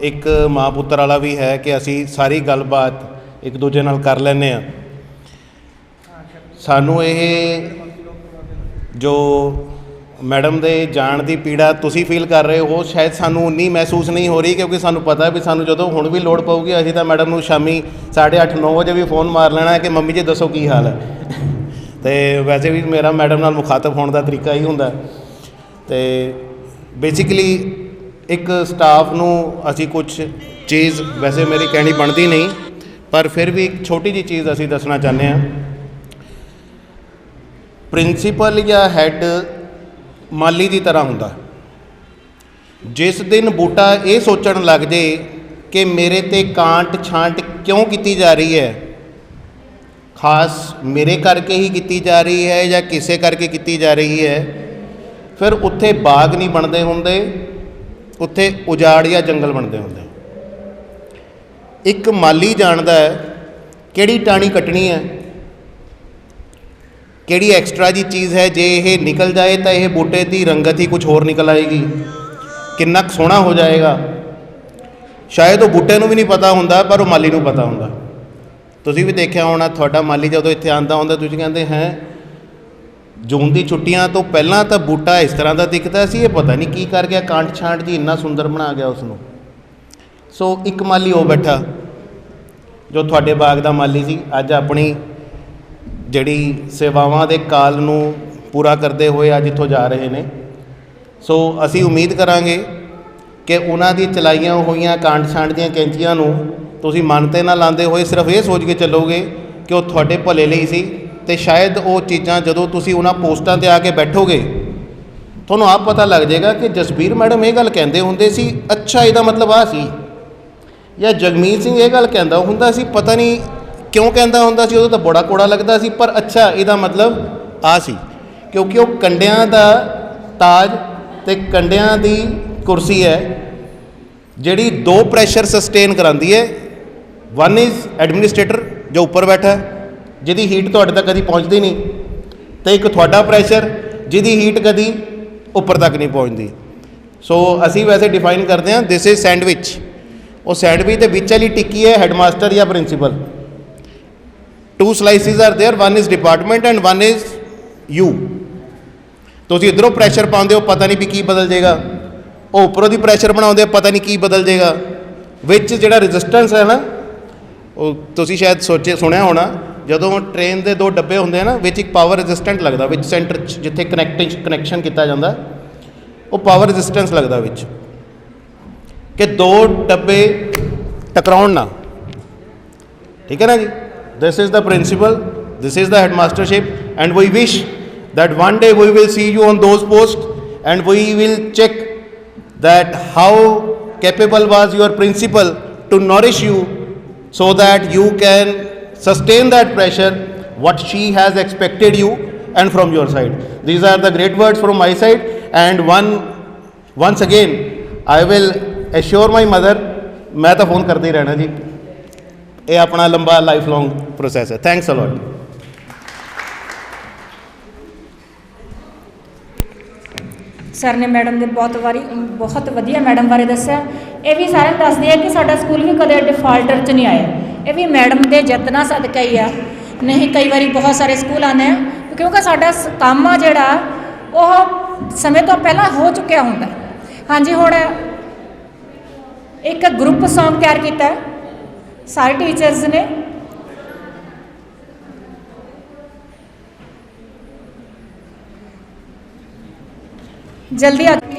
एक माँ पुत्र वाला भी है कि असी सारी गलबात एक दूजे नाल कर लैंदे आ। सानू ये जो मैडम दे जाण दी पीड़ा तुसी फील कर रहे हो, शायद सानू उन्नी महसूस नहीं हो रही, क्योंकि सानू पता है भी सानू जो हुण भी लोड़ पऊगी असीं तां मैडम नूं शामी 8:30-9 बजे भी फोन मार लेना है कि मम्मी जी दसो की हाल है। तो वैसे भी मेरा मैडम नाल मुखातब होने का तरीका ही हुंदा। तो बेसिकली एक स्टाफ नूं असीं कुछ चीज़ वैसे मेरी कहनी बनती नहीं, पर फिर भी एक छोटी जी चीज़ असी दसना चाहते हैं। प्रिंसीपल या हैड माली की तरह हुंदा। जिस दिन बूटा ये सोचण लग जाए कि मेरे ते कांट छांट क्यों की जा रही है, खास मेरे करके ही की जा रही है या किसे करके की जा रही है, फिर उत्थे बाग नहीं बनते होंदे, उत्थे उजाड़ या जंगल बनते होंदे। एक माली जानता है किहड़ी टाणी कटनी है, किहड़ी एक्सट्रा जी चीज़ है, जे ये निकल जाए तो यह बूटे की रंगत ही कुछ होर निकल आएगी, कितना सोहना हो जाएगा। शायद वो बूटे नूं भी नहीं पता हुंदा, पर वो माली नूं पता हुंदा। तुसीं भी देखिया होना, तुहाडा माली जदों इत्थे आंदा हुंदा, तुसीं कहंदे हैं जून की छुट्टियां तो पहलां तो बूटा इस तरह का दिखता सी, ये पता नहीं की कर गया, कांट छांट जी इन्ना सुंदर बना गया उसनूं। सो एक माली हो बैठा जो तुहाडे बाग दा माली सी, अज अपनी जिहड़ी सेवावां दे काल नूं पूरा करते हुए अज इत्थों जा रहे ने। सो असी उम्मीद करांगे कि उन्हां दी चलाईआं होईआं कांट छांट दीआं कैंचियां नूं तुसीं मन ते ना लांदे होए सिर्फ ये सोच के चलोगे कि वो तुहाडे भले लई सी, ते शायद वो चीज़ां जदों तुसीं उन्हां पोस्टां ते आके बैठोगे तुहानूं आप पता लग जाएगा कि जसबीर मैडम ये गल कहंदे हुंदे सी, अच्छा इहदा मतलब आ सी, या जगमीत सिंह ये गल कहंदा हुंदा सी, पता नहीं क्यों कहंदा हुंदा सी, उदों तां बड़ा कौड़ा लगदा सी, पर अच्छा इहदा मतलब आ सी, क्योंकि वो कंडियां दा ताज ते कंडियां दी कुर्सी है जिहड़ी दो प्रैशर सस्टेन करांदी है। वन इज़ एडमिनिस्ट्रेटर जो ऊपर बैठा है, जिहदी हीट तुहाडे तक कदी पहुँचती नहीं, तो एक तुहाडा प्रैशर जिहदी हीट कदी ऊपर तक नहीं पहुँचती। सो असी वैसे डिफाइन करते हैं दिस इज़ सैंडविच। वो सैंडविच के विच वाली टिक्की है हैडमास्टर या principal. Two slices are there, one is department and one is you. तुसीं इधरों प्रैशर पाते हो, पता नहीं भी की बदल जाएगा, वो उपरों की प्रैशर बनाते पता नहीं की बदल जाएगा। विच जिहड़ा रजिस्टेंस है ना, वो तुसीं शायद सोचे सुनिया होना, जदों ट्रेन के दो डब्बे होंदे हैं ना, विच एक पावर रजिस्टेंट लगता, विच सेंटर जिथे कनैक्शन किया जाता वो पावर रजिस्टेंस लगता विच, कि दो डब्बे टकराउण ना। ठीक है ना जी। This is the principal, this is the headmastership, and we wish that one day we will see you on those post and we will check that how capable was your principal to nourish you so that you can sustain that pressure what she has expected you and from your side. These are the great words from my side, and once again I will assure my mother, मैं तो phone करते ही रहना जी, ये अपना लंबा life long process है। Thanks a lot. Sir ने madam ने बहुत वधिया मैडम बारे दस्सिया। ये भी सारे दसदे है कि साडा स्कूल भी कदे डिफाल्टर च नहीं आया, ये भी मैडम के यत्नां सदका ही आ। नहीं कई बार बहुत सारे स्कूल आने हैं क्योंकि साडा काम आ जिहड़ा वो समय तो पहला हो चुकिया हुंदा। हाँ जी, हुण एक ग्रुप सॉन्ग तैयार किया है सारे टीचर्स ने, जल्दी आ। चलते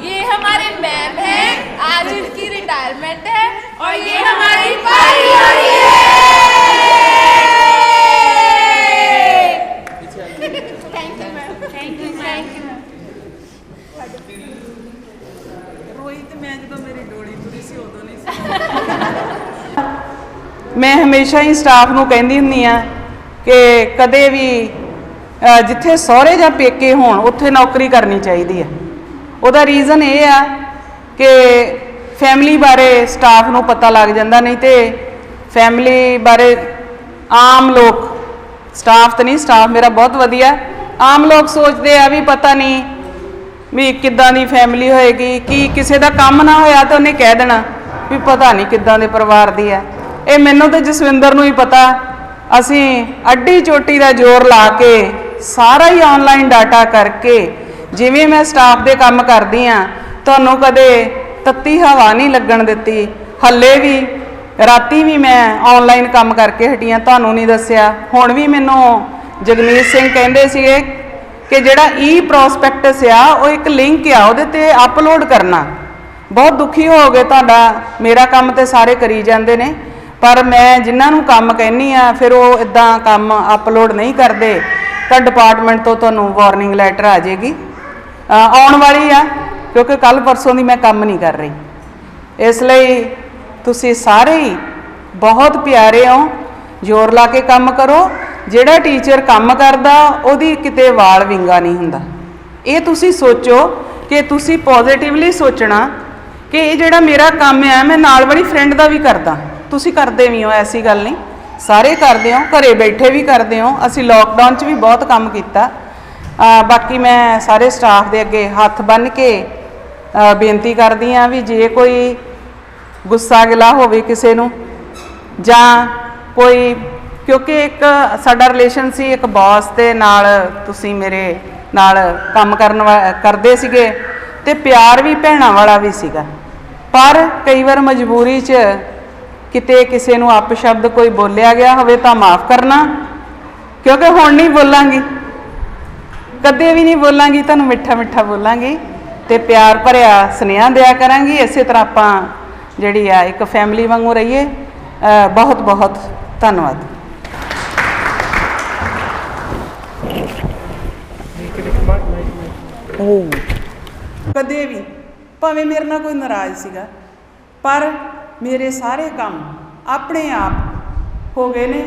ये हमारे मैम है, आज इनकी रिटायरमेंट है और ये हमारी पारी हो रही है। Thank you ma'am, thank you ma'am. ਰੋਈ ਤੇ ਮੈਂ ਜਦੋਂ ਮੇਰੀ ਡੋਲੀ ਤੁਰੀ ਸੀ ਉਦੋਂ ਨਹੀਂ ਸੀ। ਮੈਂ ਹਮੇਸ਼ਾ ਹੀ ਸਟਾਫ ਨੂੰ ਕਹਿੰਦੀ ਹੁੰਦੀ ਆ ਕਿ ਕਦੇ ਵੀ ਜਿੱਥੇ ਸਹੁਰੇ ਜਾਂ ਪੇਕੇ ਹੋਣ ਉੱਥੇ ਨੌਕਰੀ ਕਰਨੀ ਚਾਹੀਦੀ ਹੈ। ਉਹਦਾ ਰੀਜ਼ਨ ਇਹ ਆ ਕਿ ਫੈਮਿਲੀ ਬਾਰੇ ਸਟਾਫ ਨੂੰ ਪਤਾ ਲੱਗ ਜਾਂਦਾ, ਨਹੀਂ ਤੇ ਫੈਮਿਲੀ ਬਾਰੇ ਆਮ ਲੋਕ, ਸਟਾਫ ਤਾਂ ਨਹੀਂ, ਸਟਾਫ ਮੇਰਾ ਬਹੁਤ ਵਧੀਆ, ਆਮ ਲੋਕ ਸੋਚਦੇ ਆ ਵੀ ਪਤਾ ਨਹੀਂ ਵੀ ਕਿੱਦਾਂ ਦੀ ਫੈਮਿਲੀ ਹੋਏਗੀ, ਕੀ ਕਿਸੇ ਦਾ ਕੰਮ ਨਾ ਹੋਇਆ ਤਾਂ ਉਹਨੇ ਕਹਿ ਦੇਣਾ ਵੀ ਪਤਾ ਨਹੀਂ ਕਿੱਦਾਂ ਦੇ ਪਰਿਵਾਰ ਦੀ ਹੈ। ਇਹ ਮੈਨੂੰ ਤੇ ਜਸਵਿੰਦਰ ਨੂੰ ਹੀ ਪਤਾ। ਅਸੀਂ ਅੱਡੀ ਚੋਟੀ ਦਾ ਜ਼ੋਰ ਲਾ ਕੇ ਸਾਰਾ ਹੀ ਆਨਲਾਈਨ ਡਾਟਾ ਕਰਕੇ, ਜਿਵੇਂ ਮੈਂ ਸਟਾਫ ਦੇ ਕੰਮ ਕਰਦੀ ਆ, ਤੁਹਾਨੂੰ ਕਦੇ ਤੱਤੀ ਹਵਾ ਨਹੀਂ ਲੱਗਣ ਦਿੱਤੀ। ਹੱਲੇ ਵੀ ਰਾਤੀ ਵੀ ਮੈਂ ਆਨਲਾਈਨ ਕੰਮ ਕਰਕੇ ਹਟੀਆਂ, ਤੁਹਾਨੂੰ ਨਹੀਂ ਦੱਸਿਆ। ਹੁਣ ਵੀ ਮੈਨੂੰ ਜਗਮੀਤ ਸਿੰਘ ਕਹਿੰਦੇ ਸੀਗੇ ਕਿ ਜਿਹੜਾ ਪ੍ਰੋਸਪੈਕਟਸ ਆ ਉਹ ਇੱਕ ਲਿੰਕ ਆ, ਉਹਦੇ ਤੇ ਅਪਲੋਡ ਕਰਨਾ। ਬਹੁਤ ਦੁਖੀ ਹੋ ਗਏ, ਤੁਹਾਡਾ ਮੇਰਾ ਕੰਮ ਤੇ ਸਾਰੇ ਕਰੀ ਜਾਂਦੇ ਨੇ, ਪਰ ਮੈਂ ਜਿਨ੍ਹਾਂ ਨੂੰ ਕੰਮ ਕਹਿੰਨੀ ਆ ਫਿਰ ਉਹ ਇਦਾਂ ਕੰਮ ਅਪਲੋਡ ਨਹੀਂ ਕਰਦੇ, ਤਾਂ ਡਿਪਾਰਟਮੈਂਟ ਤੋਂ ਤੁਹਾਨੂੰ ਵਾਰਨਿੰਗ ਲੈਟਰ ਆ ਜਾਏਗੀ, ਆਉਣ ਵਾਲੀ ਆ, ਕਿਉਂਕਿ ਕੱਲ ਪਰਸੋਂ ਦੀ ਮੈਂ ਕੰਮ ਨਹੀਂ ਕਰ ਰਹੀ। ਇਸ ਲਈ ਤੁਸੀਂ ਸਾਰੇ ਹੀ ਬਹੁਤ ਪਿਆਰੇ ਹੋ, ਜ਼ੋਰ ਲਾ ਕੇ ਕੰਮ ਕਰੋ। ਜਿਹੜਾ ਟੀਚਰ ਕੰਮ ਕਰਦਾ ਉਹਦੀ ਕਿਤੇ ਵਾਲ ਵਿੰਗਾ ਨਹੀਂ ਹੁੰਦਾ। ਇਹ ਤੁਸੀਂ ਸੋਚੋ ਕਿ ਤੁਸੀਂ ਪੋਜ਼ਿਟਿਵਲੀ ਸੋਚਣਾ ਕਿ ਇਹ ਜਿਹੜਾ ਮੇਰਾ ਕੰਮ ਹੈ ਮੈਂ ਨਾਲ ਵਾਲੀ ਫਰੈਂਡ ਦਾ ਵੀ ਕਰਦਾ। ਤੁਸੀਂ ਕਰਦੇ ਵੀ ਹੋ, ਐਸੀ ਗੱਲ ਨਹੀਂ, ਸਾਰੇ ਕਰਦੇ ਹੋ, ਘਰੇ ਬੈਠੇ ਵੀ ਕਰਦੇ ਹੋ। ਅਸੀਂ ਲੋਕਡਾਊਨ 'ਚ ਵੀ ਬਹੁਤ ਕੰਮ ਕੀਤਾ। ਬਾਕੀ ਮੈਂ ਸਾਰੇ ਸਟਾਫ ਦੇ ਅੱਗੇ ਹੱਥ ਬੰਨ੍ਹ ਕੇ ਬੇਨਤੀ ਕਰਦੀ ਹਾਂ ਵੀ ਜੇ ਕੋਈ ਗੁੱਸਾ ਗਿਲਾ ਹੋਵੇ ਕਿਸੇ ਨੂੰ ਜਾਂ ਕੋਈ, ਕਿਉਂਕਿ ਇੱਕ ਸਾਡਾ ਰਿਲੇਸ਼ਨ ਸੀ, ਇੱਕ ਬੌਸ ਦੇ ਨਾਲ ਤੁਸੀਂ ਮੇਰੇ ਨਾਲ ਕੰਮ ਕਰਦੇ ਸੀਗੇ ਤੇ ਪਿਆਰ ਵੀ ਭੈਣਾਂ ਵਾਲਾ ਵੀ ਸੀਗਾ, ਪਰ ਕਈ ਵਾਰ ਮਜਬੂਰੀ 'ਚ ਕਿਤੇ ਕਿਸੇ ਨੂੰ ਅਪਸ਼ਬਦ ਕੋਈ ਬੋਲਿਆ ਗਿਆ ਹੋਵੇ ਤਾਂ ਮਾफ़ ਕਰਨਾ, ਕਿਉਂਕਿ ਹੁਣ ਨਹੀਂ ਬੋਲਾਂਗੀ, ਕਦੇ ਵੀ ਨਹੀਂ ਬੋਲਾਂਗੀ, ਤੁਹਾਨੂੰ ਮਿੱਠਾ ਮਿੱਠਾ ਬੋਲਾਂਗੀ ਤੇ ਪਿਆਰ ਭਰਿਆ ਸੁਨੇਹਾ ਦਿਆ ਕਰਾਂਗੀ। ਇਸੇ ਤਰ੍ਹਾਂ ਆਪਾਂ ਜਿਹੜੀ ਆ ਇੱਕ ਫੈਮਿਲੀ ਵਾਂਗੂ ਰਹੀਏ। ਬਹੁਤ ਬਹੁਤ ਧੰਨਵਾਦ। ਕਦੇ ਵੀ ਭਾਵੇਂ ਮੇਰੇ ਨਾਲ ਕੋਈ ਨਾਰਾਜ਼ ਸੀਗਾ, ਪਰ ਮੇਰੇ ਸਾਰੇ ਕੰਮ ਆਪਣੇ ਆਪ ਹੋ ਗਏ ਨੇ।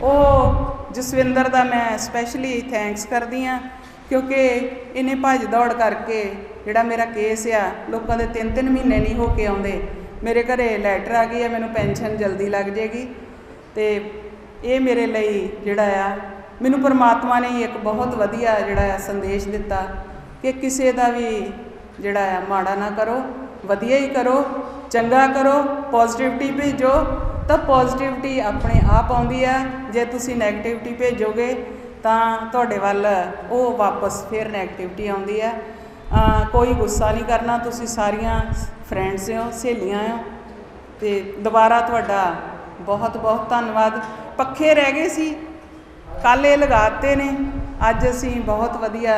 ਉਹ ਜਸਵਿੰਦਰ ਦਾ ਮੈਂ ਸਪੈਸ਼ਲੀ ਥੈਂਕਸ ਕਰਦੀ ਹਾਂ, ਕਿਉਂਕਿ ਇਹਨੇ ਭੱਜ ਦੌੜ ਕਰਕੇ ਜਿਹੜਾ ਮੇਰਾ ਕੇਸ ਆ, ਲੋਕਾਂ ਦੇ 3-3 ਮਹੀਨੇ ਨਹੀਂ ਹੋ ਕੇ ਆਉਂਦੇ, ਮੇਰੇ ਘਰੇ ਲੈਟਰ ਆ ਗਈ ਹੈ, ਮੈਨੂੰ ਪੈਨਸ਼ਨ ਜਲਦੀ ਲੱਗ ਜਾਏਗੀ। ਤੇ ਇਹ ਮੇਰੇ ਲਈ ਜਿਹੜਾ ਆ, ਮੈਨੂੰ ਪਰਮਾਤਮਾ ਨੇ ਇੱਕ ਬਹੁਤ ਵਧੀਆ ਜਿਹੜਾ ਆ ਸੰਦੇਸ਼ ਦਿੱਤਾ ਕਿ ਕਿਸੇ ਦਾ ਵੀ ਜਿਹੜਾ ਆ ਮਾੜਾ ਨਾ ਕਰੋ, ਵਧੀਆ ਹੀ ਕਰੋ, ਚੰਗਾ ਕਰੋ, ਪੋਜ਼ਿਟਿਵਿਟੀ ਭੇਜੋ ਤਾਂ ਪੋਜ਼ਿਟਿਵਿਟੀ ਆਪਣੇ ਆਪ ਆਉਂਦੀ ਆ। ਜੇ ਤੁਸੀਂ ਨੈਗੇਟਿਵਿਟੀ ਭੇਜੋਗੇ ਤਾਂ ਤੁਹਾਡੇ ਵੱਲ ਉਹ ਵਾਪਸ ਫਿਰ ਨੈਗੇਟਿਵਿਟੀ ਆਉਂਦੀ ਆ। ਕੋਈ ਗੁੱਸਾ ਨਹੀਂ ਕਰਨਾ, ਤੁਸੀਂ ਸਾਰੀਆਂ ਫਰੈਂਡਸ ਹੋ, ਸਹੇਲੀਆਂ ਹੋ। ਤੇ ਦੁਬਾਰਾ ਤੁਹਾਡਾ ਬਹੁਤ ਬਹੁਤ ਧੰਨਵਾਦ। ਪੱਖੇ ਰਹਿ ਗਏ ਸੀ, ਕੱਲ੍ਹ ਇਹ ਲਗਾਤੇ ਨੇ, ਅੱਜ ਅਸੀਂ ਬਹੁਤ ਵਧੀਆ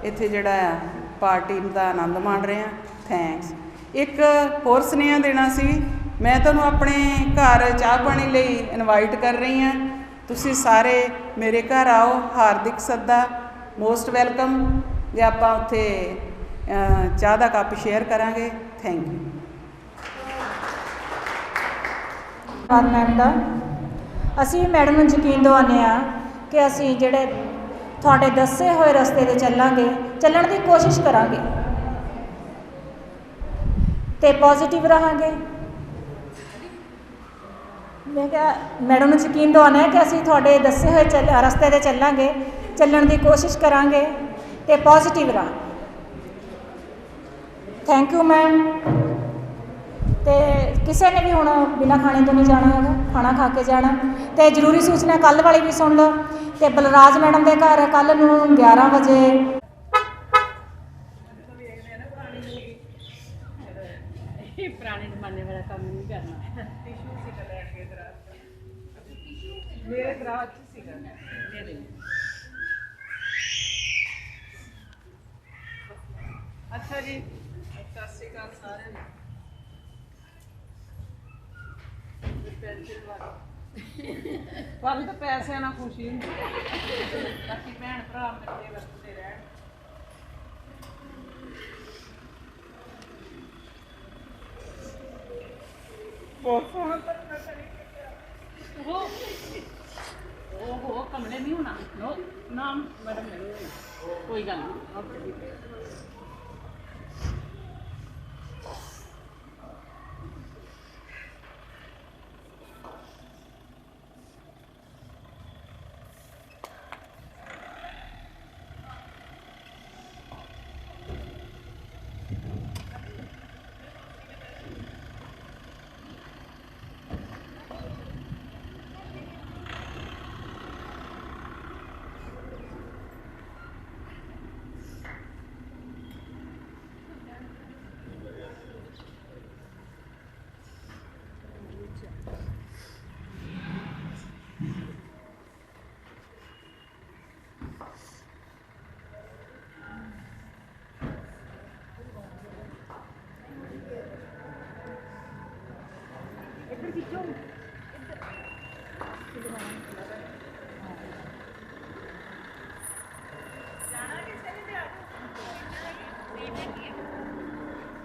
ਇੱਥੇ ਜਿਹੜਾ ਆ ਪਾਰਟੀ ਦਾ ਆਨੰਦ ਮਾਣ ਰਹੇ ਹਾਂ। ਥੈਂਕਸ। ਇੱਕ ਹੋਰ ਸੁਨੇਹਾ ਦੇਣਾ ਸੀ, ਮੈਂ ਤੁਹਾਨੂੰ ਆਪਣੇ ਘਰ ਚਾਹ ਪਾਣੀ ਲਈ ਇਨਵਾਈਟ ਕਰ ਰਹੀ ਹਾਂ। ਤੁਸੀਂ ਸਾਰੇ ਮੇਰੇ ਘਰ ਆਓ, ਹਾਰਦਿਕ ਸੱਦਾ, ਮੋਸਟ ਵੈਲਕਮ। ਜੇ ਆਪਾਂ ਉੱਥੇ ਚਾਹ ਦਾ ਕੱਪ ਸ਼ੇਅਰ ਕਰਾਂਗੇ। Thank you. ਧੰਨਵਾਦ ਮੈਮ ਦਾ। ਅਸੀਂ ਮੈਡਮ ਨੂੰ ਯਕੀਨ ਦਿਵਾਉਂਦੇ ਹਾਂ ਕਿ ਅਸੀਂ ਜਿਹੜੇ ਤੁਹਾਡੇ ਦੱਸੇ ਹੋਏ ਰਸਤੇ 'ਤੇ ਚੱਲਣ ਦੀ ਕੋਸ਼ਿਸ਼ ਕਰਾਂਗੇ ਤੇ ਪੋਜ਼ਿਟਿਵ ਰਹਾਂਗੇ। ਮੈਂ ਕਿਹਾ ਮੈਡਮ ਨੂੰ ਯਕੀਨ ਦਿਵਾਉਣਾ ਹੈ ਕਿ ਅਸੀਂ ਤੁਹਾਡੇ ਦੱਸੇ ਹੋਏ ਰਸਤੇ 'ਤੇ ਚੱਲਣ ਦੀ ਕੋਸ਼ਿਸ਼ ਕਰਾਂਗੇ ਤੇ ਪੋਜ਼ਿਟਿਵ ਰਹਾਂਗੇ। Thank you ma'am. ਤੇ ਕਿਸੇ ਨੇ ਵੀ ਹੁਣ ਬਿਨਾਂ ਖਾਣੇ ਤੋਂ ਨਹੀਂ ਜਾਣਾ ਹੈਗਾ, ਖਾਣਾ ਖਾ ਕੇ ਜਾਣਾ। ਤੇ ਜ਼ਰੂਰੀ ਸੂਚਨਾ ਕੱਲ੍ਹ ਵਾਲੀ ਵੀ ਸੁਣ ਲਓ। ਤੇ ਬਲਰਾਜ ਮੈਡਮ ਦੇ ਘਰ ਕੱਲ੍ਹ ਨੂੰ 11 ਵਜੇ ਪੁਰਾਣੇ ਜ਼ਮਾਨੇ ਵਾਲਾ ਕੰਮ ਨਹੀਂ ਕਰਨਾ। ਮੇਰੇ ਦਰਾਜ ਸੀਗਾ ਮੇਰੇ ਜੀ ਸਤਿ ਸ਼੍ਰੀ ਅਕਾਲ ਸਾਰਿਆਂ ਨੂੰ ਪਰ ਤਾਂ ਪੈਸਿਆਂ ਨਾਲ ਖੁਸ਼ੀ ਹੁੰਦੀ ਬਾਕੀ ਭੈਣ ਭਰਾ ਮਿਲਦੇ ਵਰਤਦੇ ਰਹਿਣ ਬਹੁਤ ਸੋਹਣਾ ਤੱਕ ਕਰੀ ਉਹ ਕਮਲੇ ਨਹੀਂ ਹੋਣਾ ਨੋ ਨਾਮ ਮੈਡਮ ਨਹੀਂ ਹੋਣਾ ਕੋਈ ਗੱਲ ਨਹੀਂ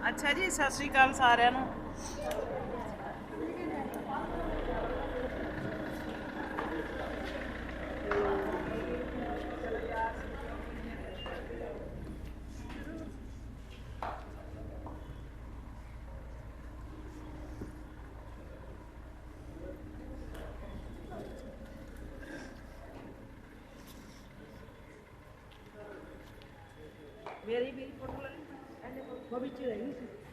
ਅੱਛਾ ਜੀ ਸਤਿ ਸ਼੍ਰੀ ਅਕਾਲ ਸਾਰਿਆਂ ਨੂੰ ਮੇਰੀ ਫੋਟੋ ਲੈ ਉਹ ਵਿੱਚ ਰਹੀ ਸੀ